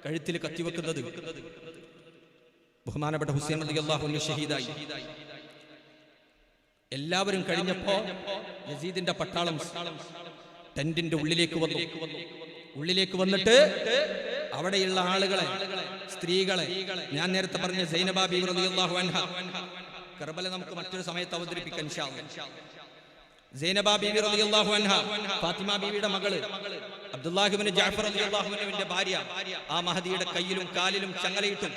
കഴുത്തിൽ കത്തിവെക്കുന്നത്. ബഹുമാനപ്പെട്ട ഹുസൈൻ റളിയല്ലാഹു അൻഹു ഷഹീദായി. എല്ലാവരും കഴിഞ്ഞപ്പോ യസീദിന്റെ പട്ടാളം ടെന്റിന്റെ ഉള്ളിലേക്ക് വന്നു. ഉള്ളിലേക്ക് വന്നിട്ട് അവിടെയുള്ള ആളുകളെ, സ്ത്രീകളെ, ഞാൻ നേരത്തെ പറഞ്ഞ സൈനബ ബീവി റളിയല്ലാഹു അൻഹ, കർബല നമുക്ക് മറ്റൊരു സമയത്ത് അവതരിപ്പിക്കാം ഇൻഷാ അല്ലാഹ്. സൈനബ ബീവി റളിയല്ലാഹു അൻഹ ഫാത്തിമ ബീവിയുടെ മകള്, അബ്ദുല്ലാഹ് ഇബ്നു ജഅഫർ റളിയല്ലാഹു അൻഹുവിന്റെ ഭാര്യ, ആ മഹദിയുടെ കയ്യിലും കാലിലും ചങ്ങലയിട്ടും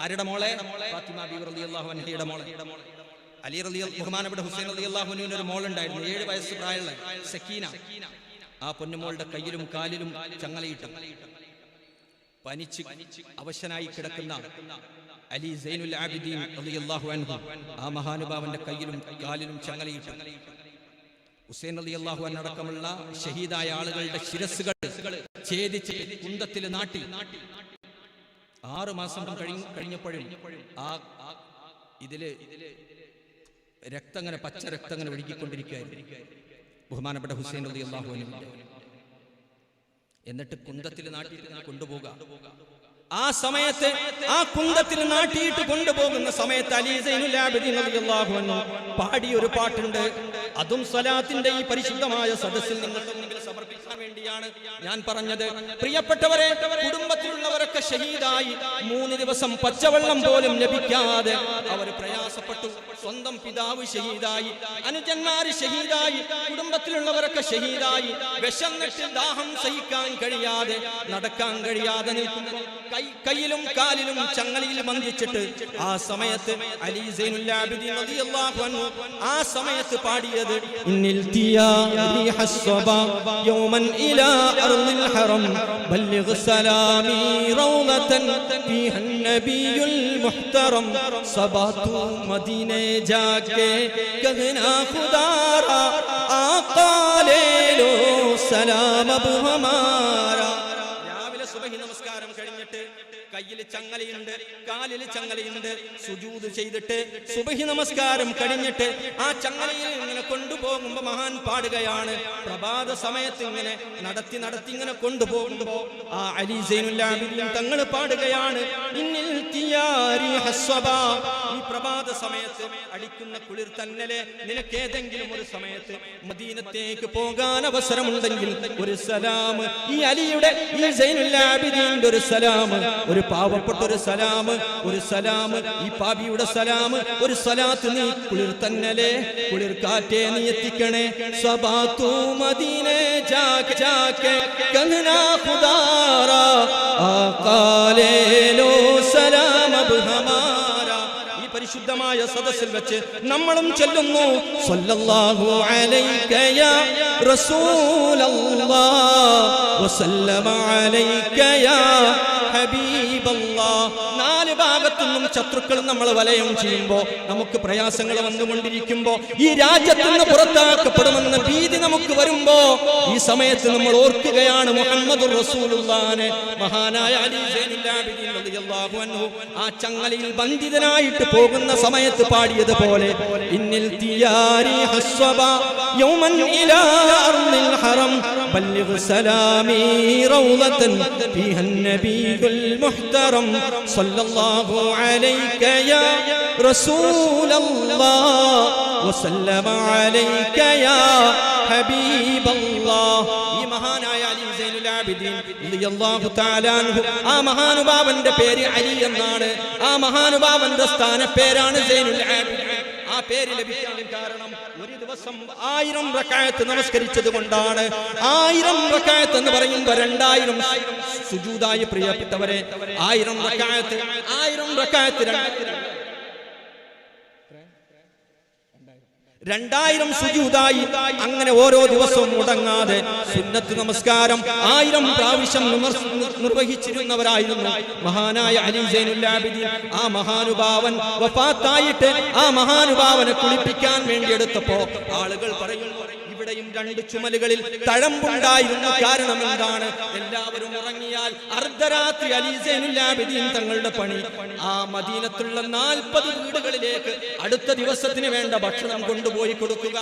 ആരുടെ മോളെ? ഫാത്തിമ ബീവി റളിയല്ലാഹു അൻഹയുടെ മോളെ. അലി ബഹുമാനപ്പെട്ട ഹുസൈൻ റളിയല്ലാഹു അൻഹുവിന് ഒരു മോളുണ്ടായിരുന്നു, 7 വയസ്സ് പ്രായമുള്ള സക്കീന. ആ പൊന്നുമോളുടെ കയ്യിലും കാലിലും ചങ്ങലയിട്ടു. പനിച്ച് അവശനായി കിടക്കുന്ന അലി സൈനുൽ ആബിദീൻ റളിയല്ലാഹു അൻഹു ആ മഹാനുഭാവന്റെ കയ്യിലും കാലിലും ചങ്ങലയിട്ടു. ഹുസൈൻ റളിയല്ലാഹു അൻഹു അടക്കമുള്ള ഷഹീദായ ആളുകളുടെ ശിരസ്സുകൾ ഛേദിച്ച് കുന്തത്തിൽ നാട്ടി. 6 മാസം കഴിഞ്ഞപ്പോഴും ആ ഇതില് രക്തങ്ങനെ പച്ച രക്തങ്ങനെ ഒഴുകിക്കൊണ്ടിരിക്കുകയായിരുന്നു ബഹുമാനപ്പെട്ട ഹുസൈൻ റളിയല്ലാഹു അൻഹു. എന്നിട്ട് കുന്തത്തിൽ നാട്ടിയിട്ട് കൊണ്ടുപോകാം. ആ സമയത്ത് ആ കുന്തത്തിൽ നാട്ടിയിട്ട് കൊണ്ടുപോകുന്ന സമയത്ത് അലി സൈനുൽ ആബിദീൻ റളിയല്ലാഹു അൻഹു പാടിയ ഒരു പാട്ടുണ്ട്. അതും സ്വലാത്തിന്റെ ഈ പരിശുദ്ധമായ സദസ്സിൽ നിങ്ങൾക്ക് മുമ്പിൽ സമർപ്പിക്കാൻ വേണ്ടിയാണ് ഞാൻ പറഞ്ഞത്. പ്രിയപ്പെട്ടവരെ, കുടുംബത്തിലുള്ളവരൊക്കെ ഷഹീദായി 3 ദിവസം പച്ചവെള്ളം പോലും ലഭിക്കാതെ അവർ പ്രയാസപ്പെട്ടു. സ്വന്തം പിതാവ് ഷഹീദായി, അനുജന്മാര് ഷഹീദായി, കുടുംബത്തിലുള്ളവരൊക്കെ ഷഹീദായി. വിശന്നിട്ട് ദാഹം സഹിക്കാൻ കഴിയാതെ, നടക്കാൻ കഴിയാതെ നിൽക്കുമ്പോൾ കയ്യിലും കാലിലും ചങ്ങലയിൽ ബന്ധിച്ചിട്ട് ആ സമയത്ത് അലി സൈനുൽ ആബിദീൻ റളിയല്ലാഹു അൻഹു ആ സമയത്ത് പാടിയത് ഇന്നിൽ തിയാരി ഹസ്സബ യൗമൻ ഇലാ അർദിൽ ഹറം ബല്ലിഗ് സലാമി റൗളതൻ ഫീഹൻ നബിയുൽ മുഹ്തറം സബാതു മദീനെ ജാകെ കഹനാ ഖുദാറാ ആഖാ ലേ ലോ സലാം അബ് ഹമാരാ. സുബഹി നമസ്കാരം കഴിഞ്ഞിട്ട് കയ്യിൽ ചങ്ങലയുണ്ട്, കാലിൽ ചങ്ങലയുണ്ട്. സുജൂദ് ചെയ്തിട്ട് സുബഹി നമസ്കാരം കഴിഞ്ഞിട്ട് ആ ചങ്ങലയിൽ ഇങ്ങനെ കൊണ്ടുപോകുമ്പോ മഹാൻ പാടുകയാണ്. പ്രഭാത സമയത്ത് ഇങ്ങനെ നടത്തി ഇങ്ങനെ കൊണ്ടുപോകുമ്പോ ആ അലി സൈനുൽ ആബിദീൻ തങ്ങൾ പാടുകയാണ് ഇന്നിൽ തിയാരി ഹസ്സബ. ഈ പ്രഭാത സമയത്ത് അടിക്കുന്ന കുളിർ തന്നലെ നിനക്ക് ഏതെങ്കിലും ഒരു സമയത്ത് മദീനത്തേക്ക് പോകാൻ അവസരമുണ്ടെങ്കിൽ ഒരു സലാം, ഈ അലിയുടെ ഈ സൈനുൽ ആബിദീന്റെ ഒരു സലാം, ഒരു പാവപ്പെട്ട ഒരു സലാം, ഈ പാപിയുടെ സലാം, ഒരു സലാത്ത് നീ കുളിർ തന്നലെ കുളിർ കാറ്റേ നീ എത്തിക്കണേ. സബാതു മദീനെ ജാകെ ജാകെ കഹനാ ഖുദാറാ ആഖാ ലേ ലോ സലാം അബ് ഹമാരാ. ഈ പരിശുദ്ധമായ സദസ്സിൽ വെച്ച് നമ്മളും ചൊല്ലുന്നു സല്ലല്ലാഹു അലൈക യാ റസൂലല്ലാഹ് വസല്ലമ അലൈക യാ ഹബീബല്ലാഹ്. 4 ഭാഗത്തുനിന്നും ശത്രുക്കൾ നമ്മൾ വലയം ചെയ്യുമ്പോൾ, നമുക്ക് പ്രയാസങ്ങൾ വന്നുകൊണ്ടിരിക്കുമ്പോൾ, ഈ രാജ്യത്ത് നിന്ന് പുറത്താക്കപ്പെടുമെന്ന ഭീതി നമുക്ക് വരുമ്പോ ഈ സമയത്ത് നമ്മൾ ഓർക്കുകയാണ് മുഹമ്മദുർ റസൂലുള്ളാഹിനെ. മഹാനായ അലി സൈനുൽ ആബിദീൻ റളിയല്ലാഹു അൻഹു ആ ചങ്ങലയിൽ ബന്ധിതനായിട്ട് പോകുന്ന സമയത്ത് പാടിയതുപോലെ ഇന്നിൽ തിയാരി ഹസ്സബ യൗമൻ ഇലാ അർദിൽ ഹറം ബല്ലിഗ് സലാമി റൗളതൻ ഫീഹൻ നബിയുൽ മുഹ്തറം സല്ലല്ലാഹു അലൈക യാ റസൂലല്ലാഹ് വസല്ലമ അലൈക യാ ഹബീബല്ലാഹ്. ഈ മഹാനായ അലി സൈനുൽ ആബിദീൻ റളിയല്ലാഹു തആല അൻഹു, ആ മഹാനുഭാവന്റെ പേര് അലി എന്നാണ്. ആ മഹാനുഭാവന്റെ സ്ഥാനപ്പേരാണ് സൈനുൽ ആബിദീൻ. ആ പേര് ലഭിക്കാൻ കാരണം ഒരു ദിവസം 1000 റക്അത്ത് നമസ്കരിച്ചത് കൊണ്ടാണ്. 1000 റക്അത്ത് എന്ന് പറയുമ്പോൾ 2000 സുജൂദായി. പ്രിയപ്പെട്ടവരെ, 1000 റക്അത്ത് 2000 സുജൂദായി. അങ്ങനെ ഓരോ ദിവസവും മുടങ്ങാതെ സുന്നത്ത് നമസ്കാരം 1000 പ്രാവശ്യം നിർവഹിച്ചിരുന്നവരായിരുന്നു മഹാനായ അലി സൈനുൽ ആബിദീൻ. ആ മഹാനുഭാവൻ വഫാത്തായിട്ട് ആ മഹാനുഭാവനെ കുളിപ്പിക്കാൻ വേണ്ടി എടുത്തപ്പോ ആളുകൾ പറയുന്നു ഇവിടെയും 2 ചുമലുകളിൽ തഴമ്പുണ്ടായിരുന്നു. കാരണം എന്താണ്? എല്ലാവരും ഉറങ്ങിയാൽ അർദ്ധരാത്രി അലി സൈനുൽ ആബിദീൻ തങ്ങളുടെ പണി ആ മദീനത്തുള്ള 40 വീടുകളിലേക്ക് അടുത്ത ദിവസത്തിന് വേണ്ട ഭക്ഷണം കൊണ്ടുപോയി കൊടുക്കുക,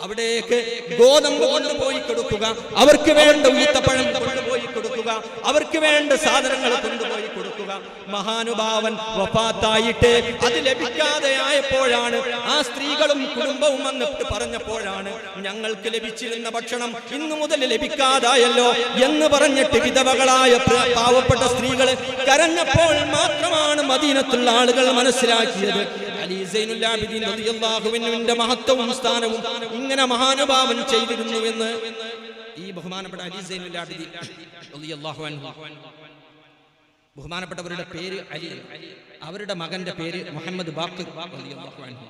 അവിടേക്ക് ഗോതമ്പ് കൊണ്ടുപോയി കൊടുക്കുക, അവർക്ക് വേണ്ട ഈത്തപ്പഴം കൊണ്ടുപോയി കൊടുക്കുക, അവർക്ക് വേണ്ട സാധനങ്ങൾ കൊണ്ടുപോയി കൊടുക്കുക. മഹാനുഭാവൻ വഫാത്തായിട്ട് അത് ലഭിക്കാതെ ആയപ്പോഴാണ് ആ സ്ത്രീകളും കുടുംബവും വന്നിട്ട് പറഞ്ഞപ്പോഴാണ് ഞങ്ങൾക്ക് ലഭിച്ചിരുന്ന ഭക്ഷണം ഇന്നു മുതൽ ലഭിക്കാതായല്ലോ എന്ന് പറഞ്ഞിട്ട് വിധവകളായ പാവപ്പെട്ട സ്ത്രീകൾ കരഞ്ഞപ്പോൾ മാത്രമാണ് മദീനത്തുള്ള ആളുകൾ മനസ്സിലാക്കിയത് അലി സൈനുൽ ആബിദീൻ റളിയല്ലാഹു അൻഹുവിന്റെ മഹത്വവും സ്ഥാനവും ഇങ്ങനെ മഹാനുഭാവൻ ചെയ്തിരുന്നുവെന്ന് ഈ ബഹുമാനപ്പെട്ട അലി സൈനുൽ ആബിദീൻ റളിയല്ലാഹു അൻഹു ബഹുമാനപ്പെട്ടവരുടെ പേര് അലി, അവരുടെ മകന്റെ പേര് മുഹമ്മദ് ബാഖിർ റളിയല്ലാഹു അൻഹു.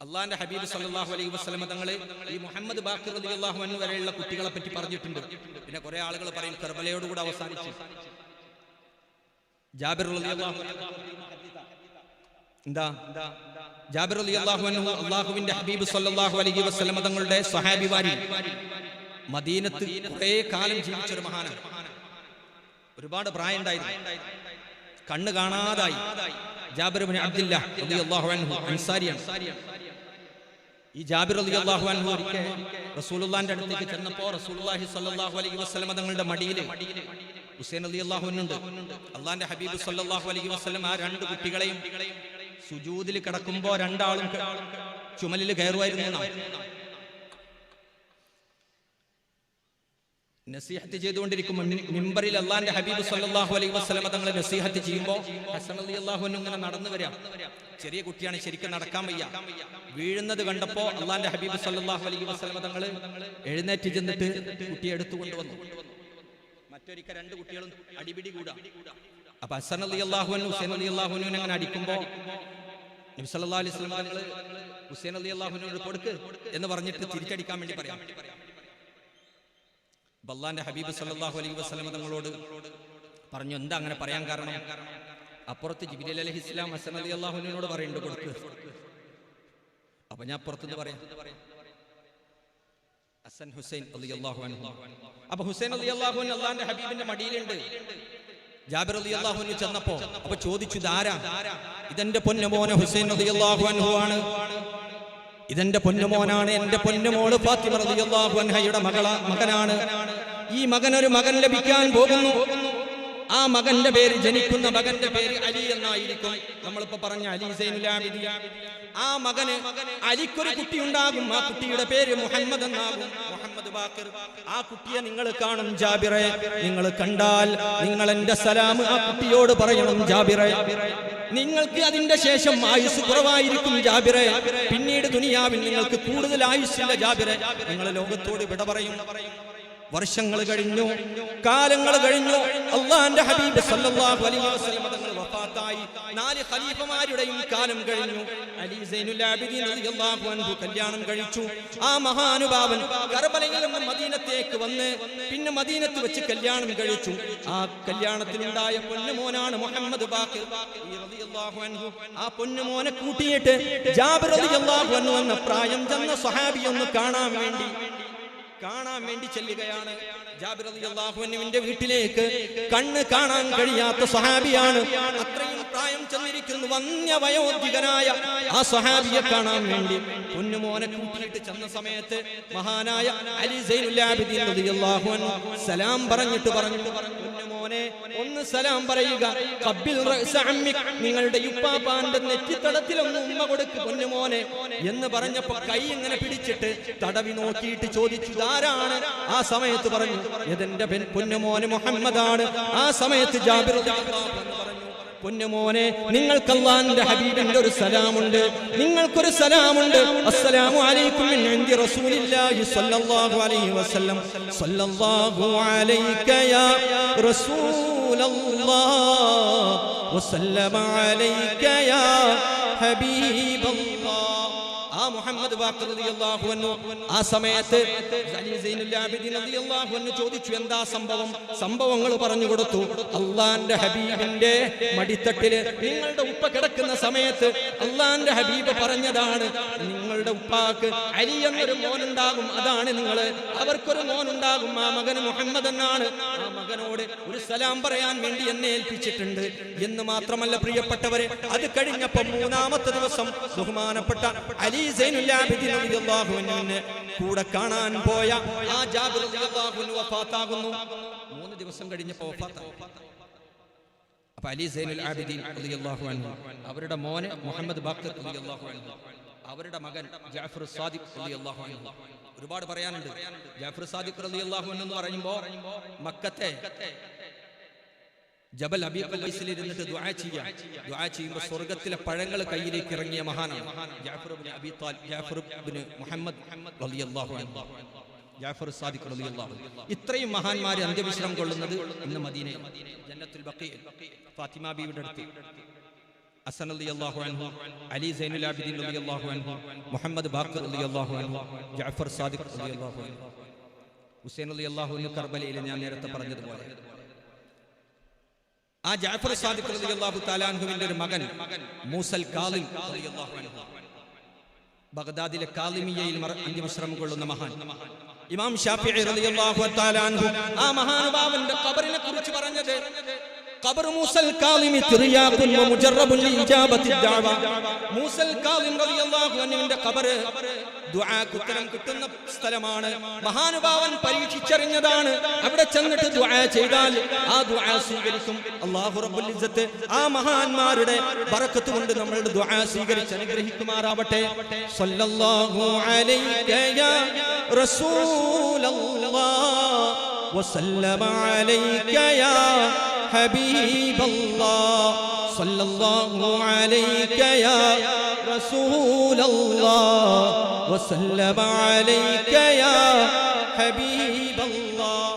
അള്ളാന്റെ ഹബീബ് സല്ലല്ലാഹു അലൈഹി വസല്ലം തങ്ങളെ ഈ മുഹമ്മദ് ബാഖിർ റളിയല്ലാഹു അൻഹു വരെയുള്ള കുട്ടികളെ പറ്റി പറഞ്ഞിട്ടുണ്ട്. പിന്നെ കുറെ ആളുകൾ പറയും കർബലയോടുകൂടെ അവസാനിച്ചു. ജാബിർ റളിയല്ലാഹു അൻഹു എന്താ ജാബിർ റളിയല്ലാഹു അൻഹു അല്ലാഹുവിന്റെ ഹബീബ് സല്ലല്ലാഹു അലൈഹി വസല്ലം തങ്ങളുടെ സ്വഹാബിമാരിൽ മദീനത്ത് കുറേ കാലം ജീവിച്ചൊരു മഹാനാണ്. ഒരുപാട് പ്രായം ഉണ്ടായിരുന്നു, കണ്ണ് കാണാതായി. ജാബിർ ഇബ്നു അബ്ദുല്ലാഹ് റളിയല്ലാഹു അൻഹു അൻസാരിയാണ്. ഈ ജാബിർ റളിയല്ലാഹു അൻഹു ഒരിക്കൽ റസൂലുള്ളാഹിന്റെ അടുത്തേക്ക് ചെന്നപ്പോൾ റസൂലുള്ളാഹി സ്വല്ലല്ലാഹു അലൈഹി വസല്ലം തങ്ങളുടെ മടിയിൽ ഹുസൈൻ റളിയല്ലാഹു അൻഹു ഉണ്ട്. അല്ലാഹുവിന്റെ ഹബീബ് സ്വല്ലല്ലാഹു അലൈഹി വസല്ലം ആ രണ്ട് കുട്ടികളെയും സുജൂദിൽ കിടക്കുമ്പോൾ രണ്ടാളും ചുമലിൽ കയറുമായിരുന്നു. നസീഹത്ത് ചെയ്തുകൊണ്ടിരിക്കുമ്പോൾ മിമ്പറിൽ അല്ലാഹുവിന്റെ ഹബീബ് സല്ലല്ലാഹു അലൈഹി വസല്ലം തങ്ങളെ നസീഹത്ത് ചെയ്യുമ്പോൾ ഹസൻ റളിയല്ലാഹു അൻഹു ഇങ്ങനെ നടന്നു വരിക. ചെറിയ കുട്ടിയാണ്, ശരിക്കും നടക്കാൻ വയ്യ. വീഴുന്നത് കണ്ടപ്പോൾ അല്ലാഹുവിന്റെ ഹബീബ് സല്ലല്ലാഹു അലൈഹി വസല്ലം തങ്ങൾ എഴുന്നേറ്റ് ചെന്നിട്ട് കുട്ടിയെ എടുത്തുകൊണ്ടുവന്നു. മറ്റൊരിക്കൽ രണ്ട് കുട്ടികളും അടിപിടി കൂടാ. അപ്പൊ ഹസൻ റളിയല്ലാഹു അൻഹു ഹുസൈൻ റളിയല്ലാഹു അൻഹുവിനെ അങ്ങനെ അടിക്കുമ്പോൾ നബി സല്ലല്ലാഹു അലൈഹി വസല്ലം തങ്ങൾ ഹുസൈൻ റളിയല്ലാഹു അൻഹുവിനോട് കൊടുക്ക് എന്ന് പറഞ്ഞിട്ട് തിരിച്ചടിക്കാൻ വേണ്ടി പറയാം. അല്ലാഹുവിന്റെ ഹബീബ് സല്ലല്ലാഹു അലൈഹി വസല്ലം തങ്ങളോട് പറഞ്ഞു, എന്താ അങ്ങനെ പറയാൻ കാരണം? അപ്പുറത്ത് ജിബ്രീൽ അലൈഹിസ്സലാം ഹസൻ റളിയല്ലാഹു അൻഹുവിനോട് പറയുന്നുണ്ട് കൊടുക്ക്. അപ്പൊ ഞാൻ പുറത്തുനിന്ന് പറയാം, ഹസൻ ഹുസൈൻ റളിയല്ലാഹു അൻഹു. അപ്പൊ ഹുസൈൻ റളിയല്ലാഹു അൻഹു അല്ലാഹുവിന്റെ ഹബീബിന്റെ മടിയിലുണ്ട്. ജാബിർ റളിയല്ലാഹു അൻഹു ചെന്നപ്പോ അപ്പൊ ചോദിച്ചു, ഇതാരാ? ഇതെന്റെ പൊന്നുമോൻ ഹുസൈൻ റളിയല്ലാഹു അൻഹു ആണ്, ഇതെന്റെ പൊന്നുമോനാണ്, എന്റെ പൊന്നുമോള് ഫാത്തിമ റളിയല്ലാഹു അൻഹയുടെ മകനാണ്. ഈ മകനൊരു മകൻ ലഭിക്കാൻ പോകുന്നു. ആ മകന്റെ പേര്, ജനിക്കുന്ന മകന്റെ പേര് അലി എന്നായിരിക്കും. നമ്മളിപ്പോ പറഞ്ഞ അലി സൈനുൽ ആബിദീൻ. ആ മകന് അലിക്കൊരു കുട്ടി ഉണ്ടാകും. ആ കുട്ടിയുടെ പേര് മുഹമ്മദ് എന്നാകും, മുഹമ്മദ് ബാഖിർ. ആ കുട്ടിയെ നിങ്ങൾ കാണും ജാബിറെ. നിങ്ങൾ കണ്ടാൽ നിങ്ങൾ എന്റെ സലാം ആ കുട്ടിയോട് പറയണം ജാബിറെ. നിങ്ങൾക്ക് അതിന്റെ ശേഷം ആയുസ് കുറവായിരിക്കും ജാബിറെ. പിന്നീട് ദുനിയാവിൽ നിങ്ങൾക്ക് കൂടുതൽ ആയുസ്സില്ല ജാബിറെ. നിങ്ങൾ ലോകത്തോട് വിട പറയും. വർഷങ്ങൾ കഴിഞ്ഞു, കാലങ്ങൾ കഴിഞ്ഞു. അല്ലാഹുവിന്റെ ഹബീബ് സല്ലല്ലാഹു അലൈഹി വസല്ലം തങ്ങൾ വഫാത്തായി. 4 ഖലീഫമാരുടെയും കാലം കഴിഞ്ഞു. അലി സൈനുൽ ആബിദീൻ റളിയല്ലാഹു അൻഹു കല്യാണം കഴിച്ചു. ആ മഹാനുഭാവൻ കർബലയിൽ നിന്ന് മദീനത്തേക്ക് വന്ന് പിന്നെ മദീനത്ത് വെച്ച് കല്യാണം കഴിച്ചു. ആ കല്യാണത്തിലുണ്ടായ പൊന്നുമോനാണ് മുഹമ്മദ് ബാഖിർ റളിയല്ലാഹു അൻഹു. ആ പൊന്നുമോനെ കൂട്ടിയിട്ട് ജാബിർ റളിയല്ലാഹു അൻഹു എന്ന പ്രായം ചെന്ന സ്വഹാബി ഒന്ന് കാണാൻ വേണ്ടി ചെല്ലുകയാണ്. ജാബിർ റളിയല്ലാഹു അൻഹുവിന്റെ വീട്ടിലേക്ക് കണ്ണ് കാണാൻ കഴിയാത്ത സ്വഹാബിയാണ്. അത്രയും പ്രായം ചെന്നിരിക്കുന്നു. വന്യവയോധികനായ ആ സ്വഹാബിയെ കാണാൻ വേണ്ടി പൊന്നുമോനെ കൂട്ടിയിട്ട് ചെന്ന സമയത്ത് മഹാനായ അലി സൈനുൽ ആബിദീൻ റളിയല്ലാഹു അൻഹു സലാം പറഞ്ഞിട്ട് പറഞ്ഞു, പൊന്നുമോനെ ഒന്ന് സലാം പറയുക. ഖബ്ബിൽ റഅസ അമ്മിക്, നിങ്ങളുടെ ഉപ്പാപ്പാന്റെ നെറ്റിത്തടത്തിൽ ഒന്ന് ഉമ്മ കൊടുക്ക് പൊന്നുമോനെ എന്ന് പറഞ്ഞപ്പോൾ കൈ ഇങ്ങനെ പിടിച്ചിട്ട് തടവി നോക്കിയിട്ട് ചോദിച്ചു, ആരാണ്? ആ സമയത്ത് പറഞ്ഞു, ഇതെന്റെ പൊന്നുമോന് മുഹമ്മദാണ്. ആ സമയത്ത് ജാബിർ റളിയല്ലാഹു അൻഹു പറഞ്ഞു, പൊന്നുമോനെ നിങ്ങൾക്ക് അല്ലാഹുവിന്റെ ഹബീബിന്റെ ഒരു സലാമുണ്ട്, നിങ്ങൾക്കൊരു സലാമുണ്ട്. അസ്സലാമു അലൈക്കും മിൻ ഇൻദി റസൂലില്ലാഹി സ്വല്ലല്ലാഹു അലൈഹി വസല്ലം. സ്വല്ലല്ലാഹു അലൈക യാ റസൂലല്ലാഹ് വസല്ലമ അലൈക യാ ഹബീബല്ലാഹ്. ആ മുഹമ്മദ് ബാഖിർ റളിയല്ലാഹു അൻഹു ആ സമയത്ത് അലി സൈനുൽ ആബിദീൻ റളിയല്ലാഹു അൻഹു ചോദിച്ചു, എന്താ സംഭവം? സംഭവങ്ങൾ പറഞ്ഞു കൊടുത്തു. അല്ലാഹുവിന്റെ ഹബീബിന്റെ മടിത്തട്ടില് നിങ്ങളുടെ ഉപ്പ കിടക്കുന്ന സമയത്ത് അല്ലാഹുവിന്റെ ഹബീബ് പറഞ്ഞതാണ്, നിങ്ങളുടെ ഉപ്പാക്ക് അലി എന്നൊരു മോനുണ്ടാകും, അതാണ് നിങ്ങള്. അവർക്കൊരു മോനുണ്ടാകും, ആ മകന് മുഹമ്മദ് എന്നാണ്. ആ മകനോട് ഒരു സലാം പറയാൻ വേണ്ടി എന്നെ ഏൽപ്പിച്ചിട്ടുണ്ട് എന്ന് മാത്രമല്ല പ്രിയപ്പെട്ടവരെ, അത് കഴിഞ്ഞപ്പോ 3-ാമത്തെ ദിവസം ബഹുമാനപ്പെട്ട അലി സൈനുൽ ആബിദീൻ റളിയല്ലാഹു അൻഹുവിനെ കൂടെ കാണാൻ പോയ ആ ജാബിർ റളിയല്ലാഹു അൻഹു വഫാത്താകുന്നു. 3 ദിവസം കഴിഞ്ഞപ്പോൾ വഫാത്തായി. അപ്പോൾ അലി സൈനുൽ ആബിദീൻ റളിയല്ലാഹു അൻഹു അവരുടെ മോനെ മുഹമ്മദ് ബാഖിർ റളിയല്ലാഹു അൻഹു, അവരുടെ മകൻ ജഅഫർ സാദിഖ് റളിയല്ലാഹു അൻഹു. ഒരുപാട് പറയാനുണ്ട്. ജഅഫർ സാദിഖ് റളിയല്ലാഹു അൻഹു എന്ന് പറയുമ്പോൾ മക്കത്തെ ജബൽ അബീ ഖുബൈസിൽ ഇരുന്നിട്ട് ദുആ ചെയ്യുമ്പോൾ സ്വർഗ്ഗത്തിലെ പഴങ്ങൾ കയ്യിലേക്ക് ഇറങ്ങിയ മഹാനാണ് ജഅഫർ ഇബ്നു അബീ താലിബ്, ജഅഫർ ഇബ്നു മുഹമ്മദ് റളിയല്ലാഹു അൻഹു. ജാഫർ സാദിഖ് റളിയല്ലാഹു അൻഹു. ഇത്രയും മഹാന്മാർ അന്ത്യവിശ്രമം കൊള്ളുന്നത് ഇന്ന് മദീനയിൽ ജന്നത്തുൽ ബഖീൽ ഫാത്തിമ ബീവിയുടെ അടുത്ത്. ഹസൻ റളിയല്ലാഹു അൻഹു, അലി സൈനുൽ ആബിദീൻ റളിയല്ലാഹു അൻഹു, മുഹമ്മദ് ബാഖർ റളിയല്ലാഹു അൻഹു, ജാഫർ സാദിഖ് റളിയല്ലാഹു അൻഹു, ഹുസൈൻ റളിയല്ലാഹു അൻഹു കർബലയിൽ ഞാൻ നേരത്തെ പറഞ്ഞതുപോലെ. ആ ജാഫർ സാദിഖ് റളിയല്ലാഹു തആല അൻഹുവിന്റെ ഒരു മകൻ മൂസൽ കാളിം റളിയല്ലാഹു അൻഹു, ബഗ്ദാദിലെ കാളിമിയയിൽ അന്ത്യവിശ്രമം കൊള്ളുന്ന മഹാൻ ഇമാം ഷാഫിഈ റളിയല്ലാഹു തആല അൻഹു ആ മഹാനുഭാവന്റെ ഖബറിനെ കുറിച്ച് പറഞ്ഞത്, ഖബർ മൂസൽ കാളിമി തിറിയാഖുൻ വ മുജറബുൻ ലിഇജാബത്തി ദഅവ. മൂസൽ കാളിം റളിയല്ലാഹു അൻഹുവിന്റെ ഖബർ ദുആക്ക് ഉത്തരം കിട്ടുന്ന സ്ഥലമാണ്. മഹാനുഭാവൻ പരീക്ഷിച്ചറിഞ്ഞതാണ്. അവിടെ ചെന്നിട്ട് ദുആ ചെയ്താൽ ആ ദുആ സ്വീകരിക്കും. അല്ലാഹു റബ്ബുൽ ഇസ്സത്ത് ആ മഹാന്മാരുടെ ബറക്കത്ത് കൊണ്ട് നമ്മളുടെ ദുആ സ്വീകരിച്ച് അനുഗ്രഹിക്കുമാറാവട്ടെ. സല്ലല്ലാഹു അലൈക യാ റസൂലല്ലാഹ് വസല്ലമ അലൈക യാ ഹബീബല്ലാഹ് സല്ലല്ലാഹു അലൈക യാ റസൂലല്ലാഹ് വസല്ലമ അലൈക യാ ഹബീബല്ലാഹ്.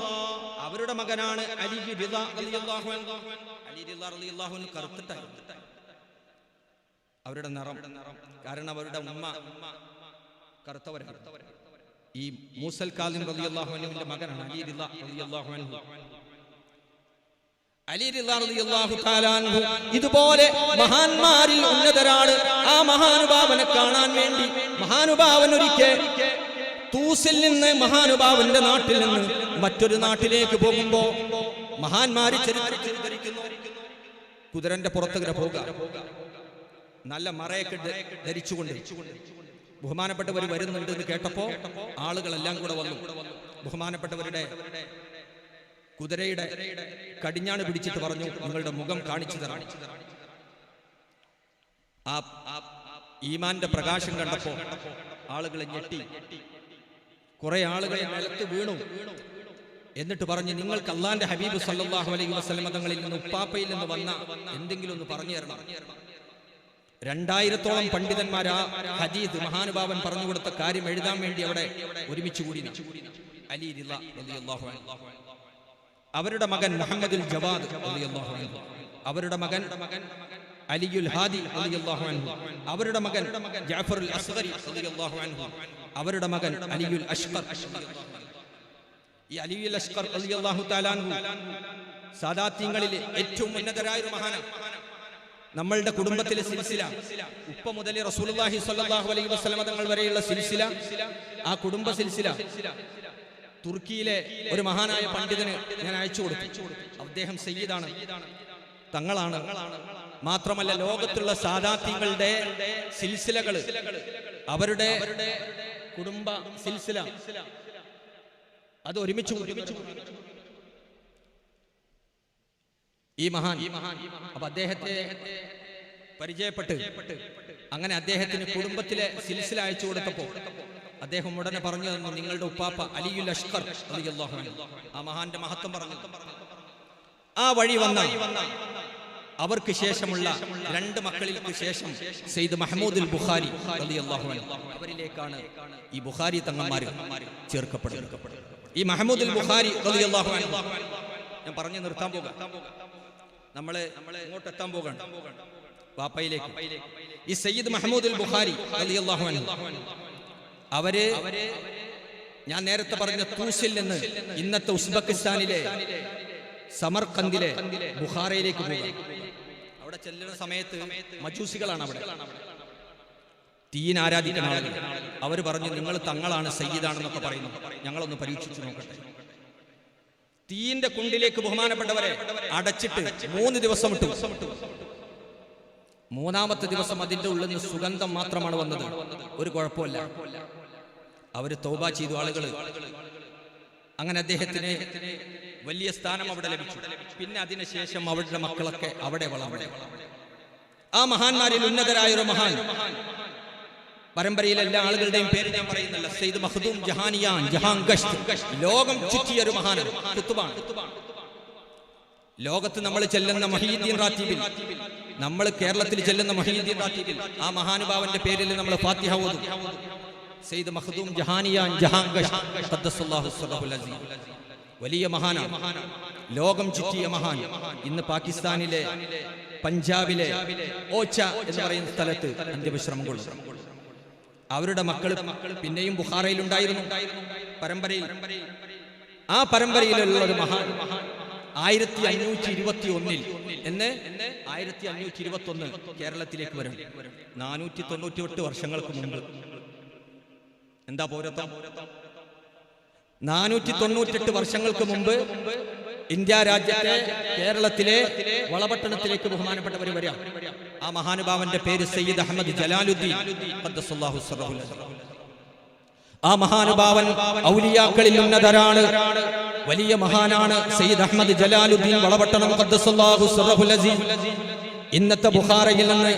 അവരുടെ മകനാണ് അലി റിള റളിയല്ലാഹു അൻഹു. അലി റിള റളിയല്ലാഹു അൻഹു കറുത്തിട്ടായിരുന്നു അവരുടെ നിറം. കാരണം അവരുടെ ഉമ്മ കറുത്തവരാണ്. ഈ മൂസൽ കാളിം റളിയല്ലാഹു അൻഹുവിന്റെ മകനാണ് അലി റിള റളിയല്ലാഹു അൻഹു. അലി റിള റളിയല്ലാഹു തആല അൻഹു ഇതുപോലെ മഹാന്മാരിൽ ഉന്നതരാണ്. ആ മഹാനുഭാവനെ കാണാൻ വേണ്ടി മഹാനുഭാവൻ ഒരിക്കൽ തൂസിൽ നിന്ന് മഹാനുഭാവന്റെ നാട്ടിൽ നിന്ന് മറ്റൊരു നാട്ടിലേക്ക് പോകുമ്പോ മഹാന്മാര് ചരിത്രത്തിൽ ധരിക്കുന്നു, കുതിരന്റെ പുറത്തുകൂടെ പോകുക, നല്ല മറയൊക്കെ ധരിച്ചുകൊണ്ട്. ബഹുമാനപ്പെട്ടവർ വരുന്നുണ്ട് എന്ന് കേട്ടപ്പോ ആളുകളെല്ലാം കൂടെ വന്നു. ബഹുമാനപ്പെട്ടവരുടെ കുതിരയുടെ കടിഞ്ഞാണ് പിടിച്ചിട്ട് പറഞ്ഞു, നിങ്ങളുടെ മുഖം കാണിച്ചു തരണം. ആ ഈമാന്റെ പ്രകാശം കണ്ടപ്പോ ആളുകളെ ഞെട്ടി. കുറെ ആളുകളെ നിലത്ത് വീണു. എന്നിട്ട് പറഞ്ഞു, നിങ്ങൾക്ക് അല്ലാഹുവിന്റെ ഹബീബ് സല്ലല്ലാഹു അലൈഹി വസല്ലം തങ്ങളിൽ നിന്ന് ഉപ്പാപ്പയിൽ നിന്ന് വന്ന എന്തെങ്കിലും ഒന്ന് പറഞ്ഞു തരണം. 2000-ഓളം പണ്ഡിതന്മാർ ആ ഹദീസ് മഹാനുഭാവൻ പറഞ്ഞു കൊടുത്ത കാര്യം എഴുതാൻ വേണ്ടി അവിടെ ഒരുമിച്ച് കൂടി. അലി റിള റളിയല്ലാഹു അൻഹു, അവരുടെ മകൻ മുഹമ്മദുൽ ജവാദ് റളിയല്ലാഹു അൻഹു, അവരുടെ മകൻ അലിയുൽ ഹാദി റളിയല്ലാഹു അൻഹു, അവരുടെ മകൻ ജഅഫറുൽ അസ്ഗരി റളിയല്ലാഹു അൻഹു, അവരുടെ മകൻ അലിയുൽ അഷ്ഖർ. ഈ അലിയുൽ അഷ്ഖർ റളിയല്ലാഹു തആല അൻഹു സാദാത്യങ്ങളിലെ ഏറ്റവും ഉന്നതരായ ഒരു മഹാനാണ്. നമ്മളുടെ കുടുംബത്തിലെ സിൽസില, ഉപ്പ മുതൽ റസൂലുള്ളാഹി സ്വല്ലല്ലാഹു അലൈഹി വസല്ലം തങ്ങൾ വരെയുള്ള സിൽസില, ആ കുടുംബ സിൽസില തുർക്കിയിലെ ഒരു മഹാനായ പണ്ഡിതന് ഞാൻ അയച്ചു കൊടുത്തു. അദ്ദേഹം സയ്യിദാണ്, തങ്ങളാണ്. മാത്രമല്ല ലോകത്തുള്ള സാദാത്യങ്ങളുടെ സിൽസിലകള്, അവരുടെ കുടുംബ സിൽസില അത് ഒരുമിച്ച് ഈ മഹാൻ. അപ്പൊ അദ്ദേഹത്തെ പരിചയപ്പെട്ട് അങ്ങനെ അദ്ദേഹത്തിന് കുടുംബത്തിലെ സിൽസില അയച്ചു കൊടുത്തപ്പോ അദ്ദേഹം ഉടനെ പറഞ്ഞു തന്നു, നിങ്ങളുടെ ഉപ്പാപ്പ അലിയുൽ അഷ്ഖർ റളിയല്ലാഹു അൻഹു, ആ മഹാന്റെ മഹത്വം പറഞ്ഞു. ആ വഴി വന്ന അവർക്ക് ശേഷമുള്ള 2 മക്കളിൽക്ക് ശേഷം സയ്യിദ് മഹ്മൂദുൽ ബുഖാരി റളിയല്ലാഹു അൻഹു, അവരിലേക്കാണ് ഈ ബുഖാരി തങ്ങന്മാർ ചേർക്കപ്പെടുന്നത്. ഈ മഹ്മൂദുൽ ബുഖാരി റളിയല്ലാഹു അൻഹു, ഞാൻ പറഞ്ഞു നിർത്താൻ പോകാം, നമ്മള് ഇങ്ങോട്ട് എത്താൻ പോകാണ് വാപ്പയിലേക്ക്. ഈ സയ്യിദ് മഹ്മൂദുൽ ബുഖാരി റളിയല്ലാഹു അൻഹു അവര് ഞാൻ നേരത്തെ പറഞ്ഞ തൂസിൽ നിന്ന് ഇന്നത്തെ ഉസ്ബെക്കിസ്ഥാനിലെ സമർഖന്ദിലെ ബുഖാറയിലേക്ക് പോയി. അവിടെ ചെല്ലുന്ന സമയത്ത് മജൂസികളാണ് അവിടെ തീൻ ആരാധിക്കുന്ന ആളുകൾ. അവർ പറഞ്ഞു, നിങ്ങൾ തങ്ങളാണ് സയ്യിദാണെന്നൊക്കെ പറയുന്നു, ഞങ്ങളൊന്ന് പരീക്ഷിച്ചു നോക്കട്ടെ. തീന്റെ കുണ്ടിലേക്ക് ബഹുമാനപ്പെട്ടവരെ അടച്ചിട്ട് 3 ദിവസം ഇട്ടു. 3-ാമത്തെ ദിവസം അതിന്റെ ഉള്ളിൽ നിന്ന് സുഗന്ധം മാത്രമാണ് വന്നത്, ഒരു കുഴപ്പമില്ല. അവര് തൗബ ചെയ്തു ആളുകൾ. അങ്ങനെ അദ്ദേഹത്തിന് വലിയ സ്ഥാനം അവിടെ ലഭിച്ചു. പിന്നെ അതിനുശേഷം അവരുടെ മക്കളൊക്കെ അവിടെ വളർന്നു. ആ മഹാന്മാരിൽ ഉന്നതരായ ഒരു മഹാൻ, പരമ്പരയിലെ എല്ലാ ആളുകളുടെയും പേര് ഞാൻ പറയുന്നില്ല, സയ്യിദ് മഖ്ദൂം ജഹാനിയാൻ ജഹാൻ ഗശ്ത്, ലോകം ചുറ്റിയ ഒരു മഹാനാണ്, കുത്തുബാണ്. ലോകത്ത് നമ്മൾ ചെല്ലുന്ന മഹീദ്ദീൻ റാത്തീബിൽ, നമ്മൾ കേരളത്തിൽ ചെല്ലുന്ന മഹീദ്ദീൻ റാത്തീബിൽ ആ മഹാനുഭാവന്റെ പേരിൽ നമ്മൾ ഫാത്തിഹ ഓതും. സയ്യിദ് മഖ്ദൂം ജഹാനിയാൻ ജഹാംഗഷ് ഖദ്ദസല്ലാഹു സിർറഹുൽ അസീം, വലിയ മഹാനാണ്, ലോകം ചുറ്റിയ മഹാൻ. ഇന്ന് പാകിസ്ഥാനിലെ പഞ്ചാബിലെ ഓച്ച എന്ന് പറയുന്ന സ്ഥലത്ത് അന്ത്യവിശ്രമം കൊള്ളും. അവരുടെ മക്കൾ പിന്നെയും ബുഖാറയിൽ ഉണ്ടായിരുന്നു പരമ്പരയിൽ. ആ പരമ്പരയിലുള്ള ഒരു മഹാൻ 1521 എന്ന് 1521 കേരളത്തിലേക്ക് വരും. 498 വർഷങ്ങൾക്ക് മുമ്പ്. എന്താ പോരത്തം? 498 വർഷങ്ങൾക്ക് മുമ്പ് ഇന്ത്യ രാജ്യത്തെ കേരളത്തിലെ വളപട്ടണത്തിലേക്ക് ബഹുമാനപ്പെട്ടവർ വരിക. ആ മഹാനുഭാവന്റെ പേര് സയ്യിദ് അഹമ്മദ് ജലാലുദ്ദീൻ ഖദ്ദസല്ലാഹു സിർറഹുൽ അസീം. ആ മഹാനുഭാവൻ ഔലിയാക്കളിൽ ഉന്നതരാണ്, വലിയ മഹാനാണ് സയ്യിദ് അഹമ്മദ് ജലാലുദ്ദീൻ വളപട്ടണം ഖദ്ദസല്ലാഹു സിർറഹുൽ അസീം. ഇന്നത്തെ ബുഖാറയിൽ നിന്ന്,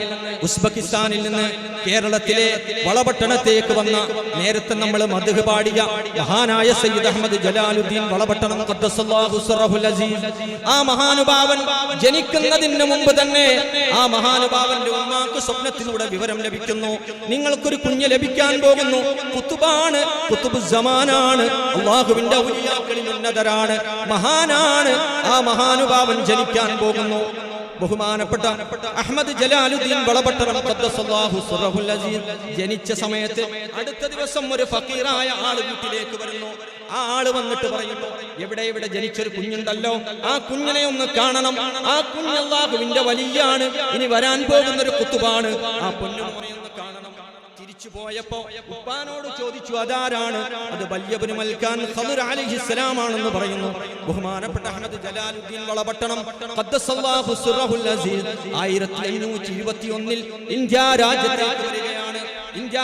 ഉസ്ബെക്കിസ്ഥാനിൽ നിന്ന് കേരളത്തിലെ വളപട്ടണത്തേക്ക് വന്ന നേരത്തെ നമ്മൾ മദ്ഹ് പാടിയ മഹാനായ സയ്യിദ് അഹമ്മദ് ജലാലുദ്ദീൻ വളപട്ടണം ഖദ്ദസല്ലാഹു സിർറഹുൽ അസീം. ആ മഹാനുഭാവൻ ജനിക്കുന്നതിന് മുമ്പ് തന്നെ ആ മഹാനുഭാവന്റെ ഉമ്മാക്ക് സ്വപ്നത്തിലൂടെ വിവരം ലഭിക്കുന്നു, നിങ്ങൾക്കൊരു കുഞ്ഞ് ലഭിക്കാൻ പോകുന്നു, കുത്തുബാണ്, കുത്തുബുസ്സമാനാണ്, അല്ലാഹുവിന്റെ ഔലിയാക്കളിൽ ഉന്നതരാണ്, മഹാനാണ്. ആ മഹാനുഭാവൻ ജനിക്കാൻ പോകുന്നു. ബഹുമാനപ്പെട്ട അഹമ്മദ് ജലാലുദ്ദീൻ വളപട്ടണം ഖദ്ദസല്ലാഹു സിർറഹുൽ അസീം ജനിച്ച സമയത്ത് അടുത്ത ദിവസം ഒരു ഫക്കീറായ ആള് വീട്ടിലേക്ക് വരുന്നു. ആ ആള് വന്നിട്ട് പറയുന്നു, എവിടെ ജനിച്ചൊരു കുഞ്ഞുണ്ടല്ലോ, ആ കുഞ്ഞിനെ ഒന്ന് കാണണം, ആ കുഞ്ഞ് അല്ലാഹുവിന്റെ വലിയാണ്, ഇനി വരാൻ പോകുന്നൊരു കുത്തുബാണ്, ആ പൊന്നു കാണണം. തിരിച്ചു പോയപ്പോ ഉപ്പാനോട് ചോദിച്ചു, അതാരാണ്? അത് ബല്യബ്നു മൽക്കാൻ ഖദർ അലൈഹിസ്സലാമാണെന്ന് പറയുന്നു. ബഹുമാനപ്പെട്ട അഹമ്മദ് ജലാലുദ്ദീൻ വളപട്ടണം ഖദ്ദസല്ലാഹു സിർറഹുൽ അസീം 1521 ഇന്ത്യ രാജ്യത്തേക്ക് വരികയാണ്. ഇന്ത്യ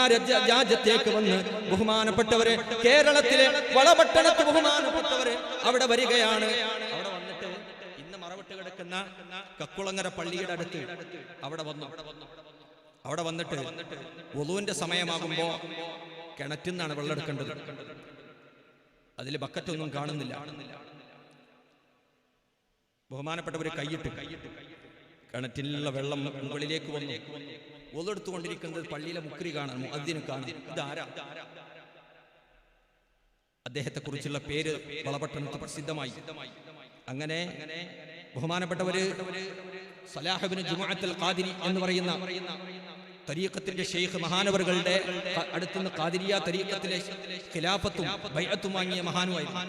രാജ്യത്തേക്ക് വന്ന് ബഹുമാനപ്പെട്ടവരെ കേരളത്തിലെ വളപട്ടണത്ത് ബഹുമാനപ്പെട്ടവരെ അവിടെ വരികയാണ്. അവിടെ വന്നിട്ട് ഇന്ന് മറവിട്ട് കിടക്കുന്ന കക്കുളങ്ങര പള്ളിയുടെ അടുത്ത് അവിടെ വന്നിട്ട് വുളൂന്റെ സമയമാകുമ്പോ കിണറ്റിൽ നിന്നാണ് വെള്ളം എടുക്കേണ്ടത്. അതിൽ ബക്കറ്റൊന്നും കാണുന്നില്ല. ബഹുമാനപ്പെട്ടവര് കൈയിട്ട് കിണറ്റിലുള്ള വെള്ളം മുകളിലേക്ക് വന്നു. വുളു എടുത്തുകൊണ്ടിരിക്കുന്നത് പള്ളിയിലെ മുക്രി കാണാൻ, മുഅദ്ദിൻ കാണാൻ. ഇതാരാ? അദ്ദേഹത്തെ കുറിച്ചുള്ള പേര് വളപട്ടണത്ത് പ്രസിദ്ധമായി. അങ്ങനെ ബഹുമാനപ്പെട്ടവര് സലാഹ് ഇബ്നു ജുമുഅത്തുൽ ഖാദിരി എന്ന് പറയുന്ന തരീഖത്തിന്റെ ഷെയ്ഖ് മഹാനവറുകളുടെ അടുത്തുനിന്ന് ഖാദിരിയ തരീഖത്തിലെ ഖിലാഫത്തും ബൈഅത്തും വാങ്ങിയ മഹാനുമായിരുന്നു.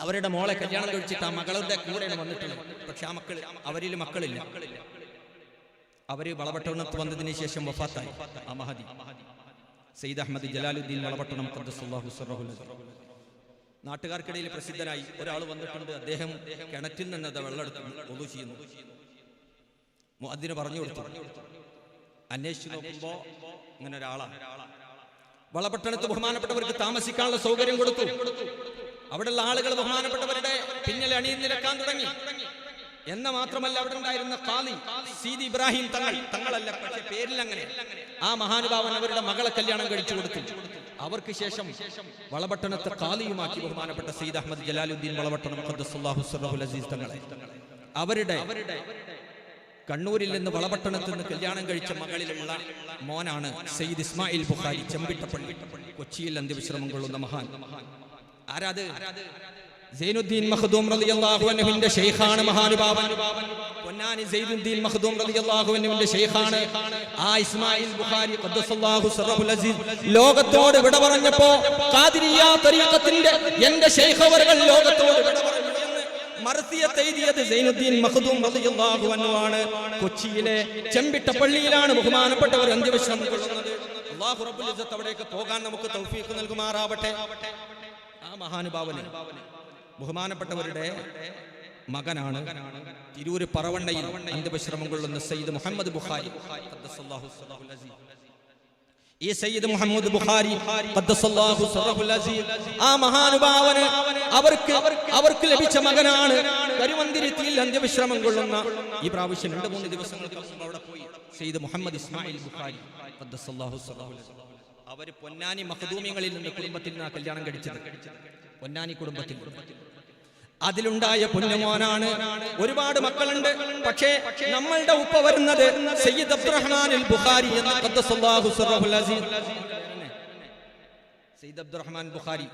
അവരുടെ മോളെ കല്യാണം കഴിച്ചിട്ട് ആ മകളുടെ കൂടെയാണ് വന്നിട്ടുള്ളത്. പക്ഷെ ആ അവരിൽ മക്കളില്ല. അവര് വളപട്ടണത്ത് വന്നതിന് ശേഷം വഫാത്തായി. ആ മഹദി സയ്യിദ് അഹമ്മദ് ജലാലുദ്ദീൻ വളപട്ടണം ഖദ്ദസല്ലാഹു സിർറഹുൽ അസീം നാട്ടുകാർക്കിടയിൽ പ്രസിദ്ധനായി. ഒരാൾ വന്നിട്ടുണ്ട്, അദ്ദേഹം കിണറ്റിൽ നിന്ന് വെള്ളം എടുത്ത് വുളു ചെയ്യുന്നു. മുഅദ്ദിന് പറഞ്ഞു കൊടുത്തു. അന്വേഷിച്ചു നോക്കുമ്പോ അങ്ങനെ ഒരാളാണ്. വളപട്ടണത്ത് ബഹുമാനപ്പെട്ടവർക്ക് താമസിക്കാനുള്ള സൗകര്യം കൊടുത്തു. അവിടെയുള്ള ആളുകൾ ബഹുമാനപ്പെട്ടവരുടെ പിന്നിൽ അണിനിരക്കാൻ തുടങ്ങി. എന്ന മാത്രമല്ല, അവിടെ ഉണ്ടായിരുന്ന ഖാദി സീദി ഇബ്രാഹിം തങ്ങളല്ല, പക്ഷെ പേരിൽ അങ്ങനെ, ആ മഹാനുഭാവൻ അവരുടെ മകളെ കല്യാണം കഴിച്ചു കൊടുത്തു. അവർക്ക് ശേഷം വളപട്ടണത്തെ ഖാദിയുമാക്കി ബഹുമാനപ്പെട്ട സയ്യിദ് അഹമ്മദ് ജലാലുദ്ദീൻ വളപട്ടണം ഖദ്ദസല്ലാഹു സിർറഹുൽ അസീസ് തങ്ങളെ. അവരുടെ കണ്ണൂരിൽ നിന്ന് വളപട്ടണത്ത് നിന്ന് കല്യാണം കഴിച്ച മകളിലുള്ള മോനാണ് സയ്യിദ് ഇസ്മായിൽ ബുഖാരി ചെമ്പിട്ടപ്പള്ളി, കൊച്ചിയിൽ അന്ത്യവിശ്രമം കൊള്ളുന്ന മഹാൻ. ആരാത്? സൈനുദ്ദീൻ മഖ്ദൂം റളിയല്ലാഹു അൻഹുവിന്റെ ശൈഖാണ് മഹാനുഭാവൻ. പൊന്നാനി സൈനുദ്ദീൻ മഖ്ദൂം റളിയല്ലാഹു അൻഹുവിന്റെ ശൈഖാണ്. ആ ഇസ്മായിൽ ബുഖാരി ഖദ്ദസല്ലാഹു സിർറഹുൽ അസീസ് ലോകത്തോട് വിട പറഞ്ഞപ്പോ ഖാദിരിയ തരീഖത്തിന്റെ എന്റെ ശൈഖ് അവர்கள் ലോകത്തോട് വിട പറഞ്ഞു മർസിയത്ത് എഴുതിയത് സൈനുദ്ദീൻ മഖ്ദൂം റളിയല്ലാഹു അൻഹു ആണ്. കൊച്ചിയിലെ ചെമ്പിട്ടപ്പള്ളിയിലാണ് ബഹുമാനപ്പെട്ടവർ അന്ത്യവിശ്രമം കൊള്ളുന്നത്. അല്ലാഹു റബ്ബുൽ ഇസ്സത്ത് അവിടേക്ക് പോകാൻ നമുക്ക് തൗഫീഖ് നൽകുമാറാവട്ടെ. ആ മഹാനുഭാവന് ബഹുമാനപ്പെട്ടവരുടെ മകനാണ് തിരൂര് പറവണ്ണയിൽ അന്ത്യവിശ്രമം കൊള്ളുന്ന സയ്യിദ് മുഹമ്മദ് ബുഖാരി ഖദ്ദസല്ലാഹു സിർറഹുൽ അസീം. ഈ സയ്യിദ് മുഹമ്മദ് ബുഖാരി ഖദ്ദസല്ലാഹു സിർറഹുൽ അസീം ആ മഹാനുഭാവന് അവർക്ക് ലഭിച്ച മകനാണ്. കരുവന്തിരുത്തിയിൽ അന്ത്യവിശ്രമം കൊള്ളുന്ന ഈ പ്രാവശ്യം 2-3 ദിവസങ്ങൾക്ക് മുമ്പ് അവിടെ പോയി സയ്യിദ് മുഹമ്മദ് ഇസ്മായിൽ ബുഖാരി ഖദ്ദസല്ലാഹു സിർറഹുൽ അസീം. അവര് പൊന്നാനി മഖ്ദൂമികളിൽ നിന്ന് കുടുംബത്തിൽ നിന്നാണ് കല്യാണം കഴിച്ചത്. പൊന്നാനി കുടുംബത്തിൽ അതിലുണ്ടായ പൊന്നുമോനാണ്. ഒരുപാട് മക്കളുണ്ട്. പക്ഷേ നമ്മളുടെ ഉപ്പ വരുന്നത് സയ്യിദ് അബ്ദുറഹ്മാൻ അൽ ബുഖാരി എന്ന ഖദ്ദസല്ലാഹു സിർറഹുൽ അസീം. സയ്യിദ് അബ്ദുറഹ്മാൻ ബുഖാരി,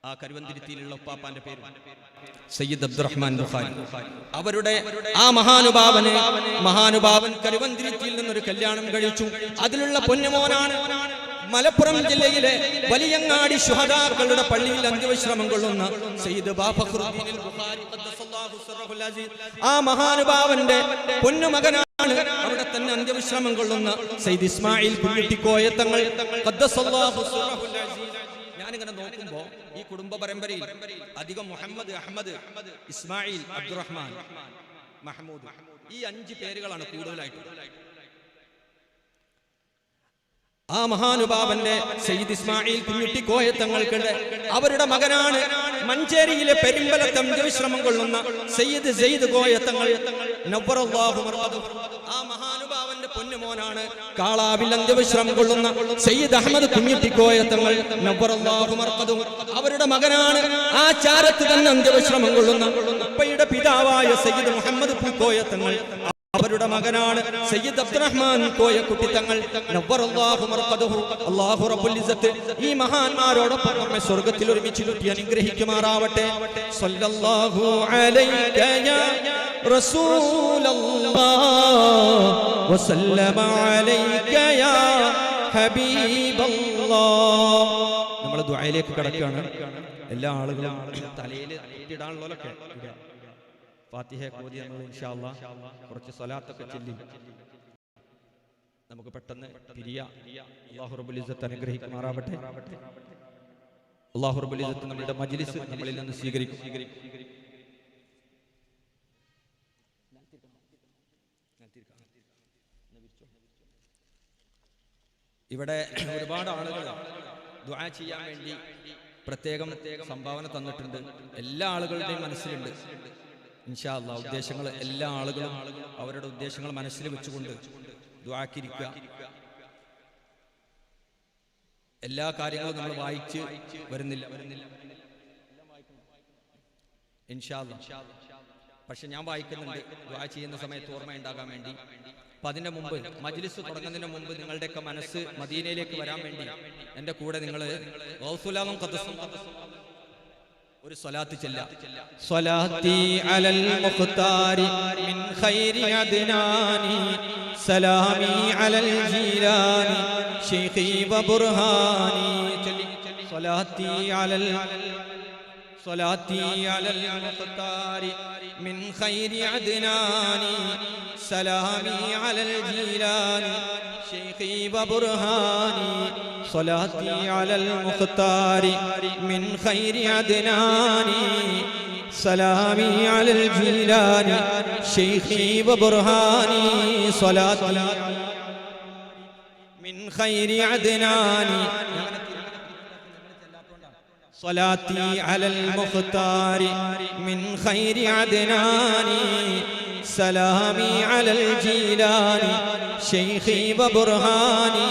ആ കരുവന്തിരുത്തിയിലുള്ള ഉപ്പാപ്പാന്റെ പേര് സയ്യിദ് അബ്ദുറഹ്മാൻ ബുഖാരി. അവരുടെ ആ മഹാനുഭാവൻ കരുവന്തിരുത്തിയിൽ നിന്നൊരു കല്യാണം കഴിച്ചു. അതിലുള്ള പൊന്നുമോനാണ് മലപ്പുറം ജില്ലയിലെ വലിയങ്ങാടി ശുഹദാക്കളുടെ പള്ളിയിൽ അന്ത്യവിശ്രമം കൊള്ളുന്ന സയ്യിദ് ബാഫഖറുദ്ദീൻ ബുഖാരി ഖദ്ദസല്ലാഹു സിർറഹുൽ അസീസ്. ആ മഹാനുഭാവന്റെ പൊന്നുമകനാണ് അവിടെ തന്നെ അന്ത്യവിശ്രമം കൊള്ളുന്ന സയ്യിദ് ഇസ്മായിൽ പുല്ലിട്ടിക്കോയ തങ്ങൾ ഖദ്ദസല്ലാഹു സിർറഹുൽ അസീസ്. ഞാനിങ്ങനെ നോക്കുമ്പോ ഈ കുടുംബ പരമ്പരയിൽ അധികം മുഹമ്മദ്, അഹമ്മദ്, ഇസ്മായിൽ, അബ്ദുറഹ്മാൻ, മഹ്മൂദ്, ഈ 5 പേരുകളാണ് കൂടുതലായിട്ട്. ആ മഹാനുഭാവന്റെ സയ്യിദ് ഇസ്മായിൽ കുഞ്ഞിട്ടിക്കോയ തങ്ങൾക്കുണ്ട്. അവരുടെ മകനാണ് മഞ്ചേരിയിലെ പെരുമ്പലത്ത് അന്ത്യവിശ്രമം കൊള്ളുന്ന സയ്യിദ് സെയ്ദ് കോയ തങ്ങൾ നവ്വറല്ലാഹു മർഖദഹു. ആ മഹാനുഭാവന്റെ പൊന്നുമോനാണ് കാളാവിൽ അന്ത്യവിശ്രമം കൊള്ളുന്ന സയ്യിദ് അഹമ്മദ് കുഞ്ഞിട്ടിക്കോയ തങ്ങൾ നവ്വറല്ലാഹു മർഖദഹു. അവരുടെ മകനാണ് ആ ചാരത്ത് തന്നെ അന്ത്യവിശ്രമം കൊള്ളുന്ന ഉപ്പയുടെ പിതാവായ സയ്യിദ് മുഹമ്മദ് പൂക്കോയ തങ്ങൾ. അവരുടെ മകനാണ് സയ്യിദ് അബ്ദുറഹ്മാൻ കോയക്കുട്ടി തങ്ങൾ നവ്വറല്ലാഹു മർഖദഹു. അല്ലാഹു റബ്ബുൽ ഇസ്സത്ത് ഈ മഹാന്മാരോടൊപ്പം നമ്മെ സ്വർഗ്ഗത്തിൽ ഒരുമിച്ച് കൂട്ടി അനുഗ്രഹിക്കുമാറാവട്ടെ. സല്ലല്ലാഹു അലൈക യാ റസൂലല്ലാഹ് വസല്ലമ അലൈക യാ ഹബീബല്ലാഹ്. നമ്മൾ ദുആയിലേക്ക് കടക്കുകയാണ്. എല്ലാ ആളുകളും തലയിൽ ഇടാനുള്ളതൊക്കെ ഫാത്തിഹ ഓതി നമ്മൾ ഇൻഷാ അല്ലാഹ് കുറച്ച് സ്വലാത്തൊക്കെ ചൊല്ലി നമുക്ക് പെട്ടെന്ന് പിരിയാം. അല്ലാഹു റബ്ബുൽ ഇസ്സത്ത് അനുഗ്രഹിക്കുമാറാവട്ടെ. അല്ലാഹു റബ്ബുൽ ഇസ്സത്ത് നമ്മുടെ മജ്ലിസ് നമ്മളിൽ നിന്ന് സ്വീകരിക്കും. ഇവിടെ ഒരുപാട് ആളുകൾ ദുആ ചെയ്യാൻ വേണ്ടി പ്രത്യേകം സംഭാവന തന്നിട്ടുണ്ട്. എല്ലാ ആളുകളുടെയും മനസ്സിലുണ്ട് ഇൻഷാ അല്ലാഹ് ഉദ്ദേശങ്ങൾ. എല്ലാ ആളുകളും അവരുടെ ഉദ്ദേശങ്ങൾ മനസ്സിൽ വെച്ചുകൊണ്ട് ദുആക്കിരിക്കുക. എല്ലാ കാര്യങ്ങളും നമ്മൾ വായിച്ച് വരുന്നില്ല ഇൻഷാ അല്ലാഹ്. പക്ഷെ ഞാൻ വായിക്കുന്നുണ്ട് ദുആ ചെയ്യുന്ന സമയത്ത് ഓർമ്മയുണ്ടാകാൻ വേണ്ടി. അപ്പൊ അതിന്റെ മുമ്പ് മജ്ലിസ് തുടങ്ങുന്നതിന് മുമ്പ് നിങ്ങളുടെയൊക്കെ മനസ്സ് മദീനയിലേക്ക് വരാൻ വേണ്ടി എന്റെ കൂടെ നിങ്ങൾ ഗൗസുലാനും ഖദ്ദസും ഒരു സ്വലാത്ത് ചൊല്ല. സ്വലാത്തി അലൽ മുഖ്താരി മിൻ ഖൈരി അദ്നാനി സലാമി അലൽ ജീലാനി ശൈഖി വ ബുർഹാനി. സ്വലാത്തി അലൽ മുഖ്താരി മിൻ ഖൈരി അദ്നാനി സലാമി അലൽ ജീലാനി ശൈഖി വ ബുർഹാനി. صلاتي على المختار من خير عدناني سلامي على الجيلان شيخي وبرهاني. صلاتي من خير عدناني صلاتي على المختار من خير عدناني سلامي على الجيلان شيخي وبرهاني.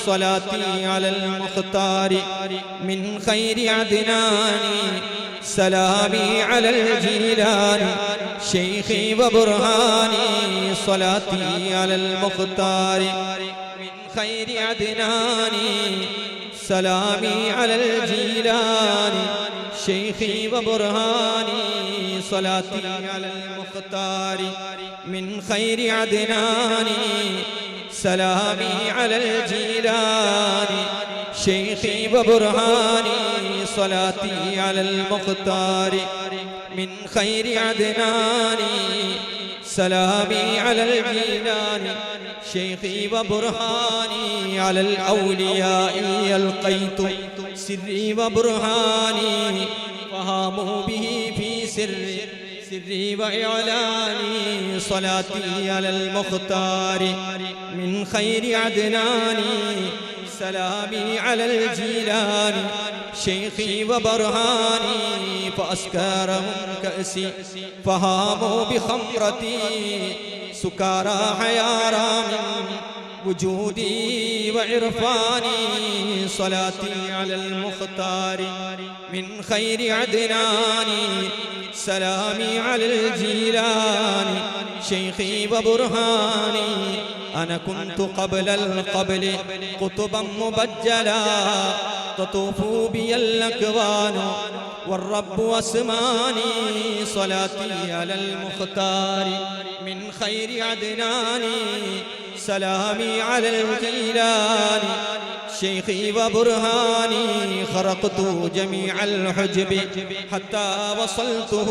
صلاتي على المختار من خير عدناني سلامي على الجيلان شيخي وبرهاني. صلاتي على المختار من خير عدناني سلامي على الجيلان شيخي وبرهاني. صلاتي على المختار من خير عدناني سلامي على الجيلان شيخي وبرهاني. صلاتي على المختار من خير عدناني سلامي على الجيلان شيخي وبرهاني. على الأولياء ألقيت سري وبرهاني فهاموا به في سري وإعلاني. صلاتي على المختار من خير عدناني سلامي على الجيلان شيخي وبرهاني. فأسكارهم كأسي فهاموا بخمرتي سكارى حيارى من وجودي وعرفاني. صلاتي على المختار من خير عدناني سلامي على الجيلان شيخي وبرهاني أنا كنت قبل القبل قطبا مبجلا تطوف بي الأكوان والرب أسماني صلاتي على المختار من خير عدنان سلامي على الجيلان شيخي وبرهاني خرقت جميع الحجب حتى وصلته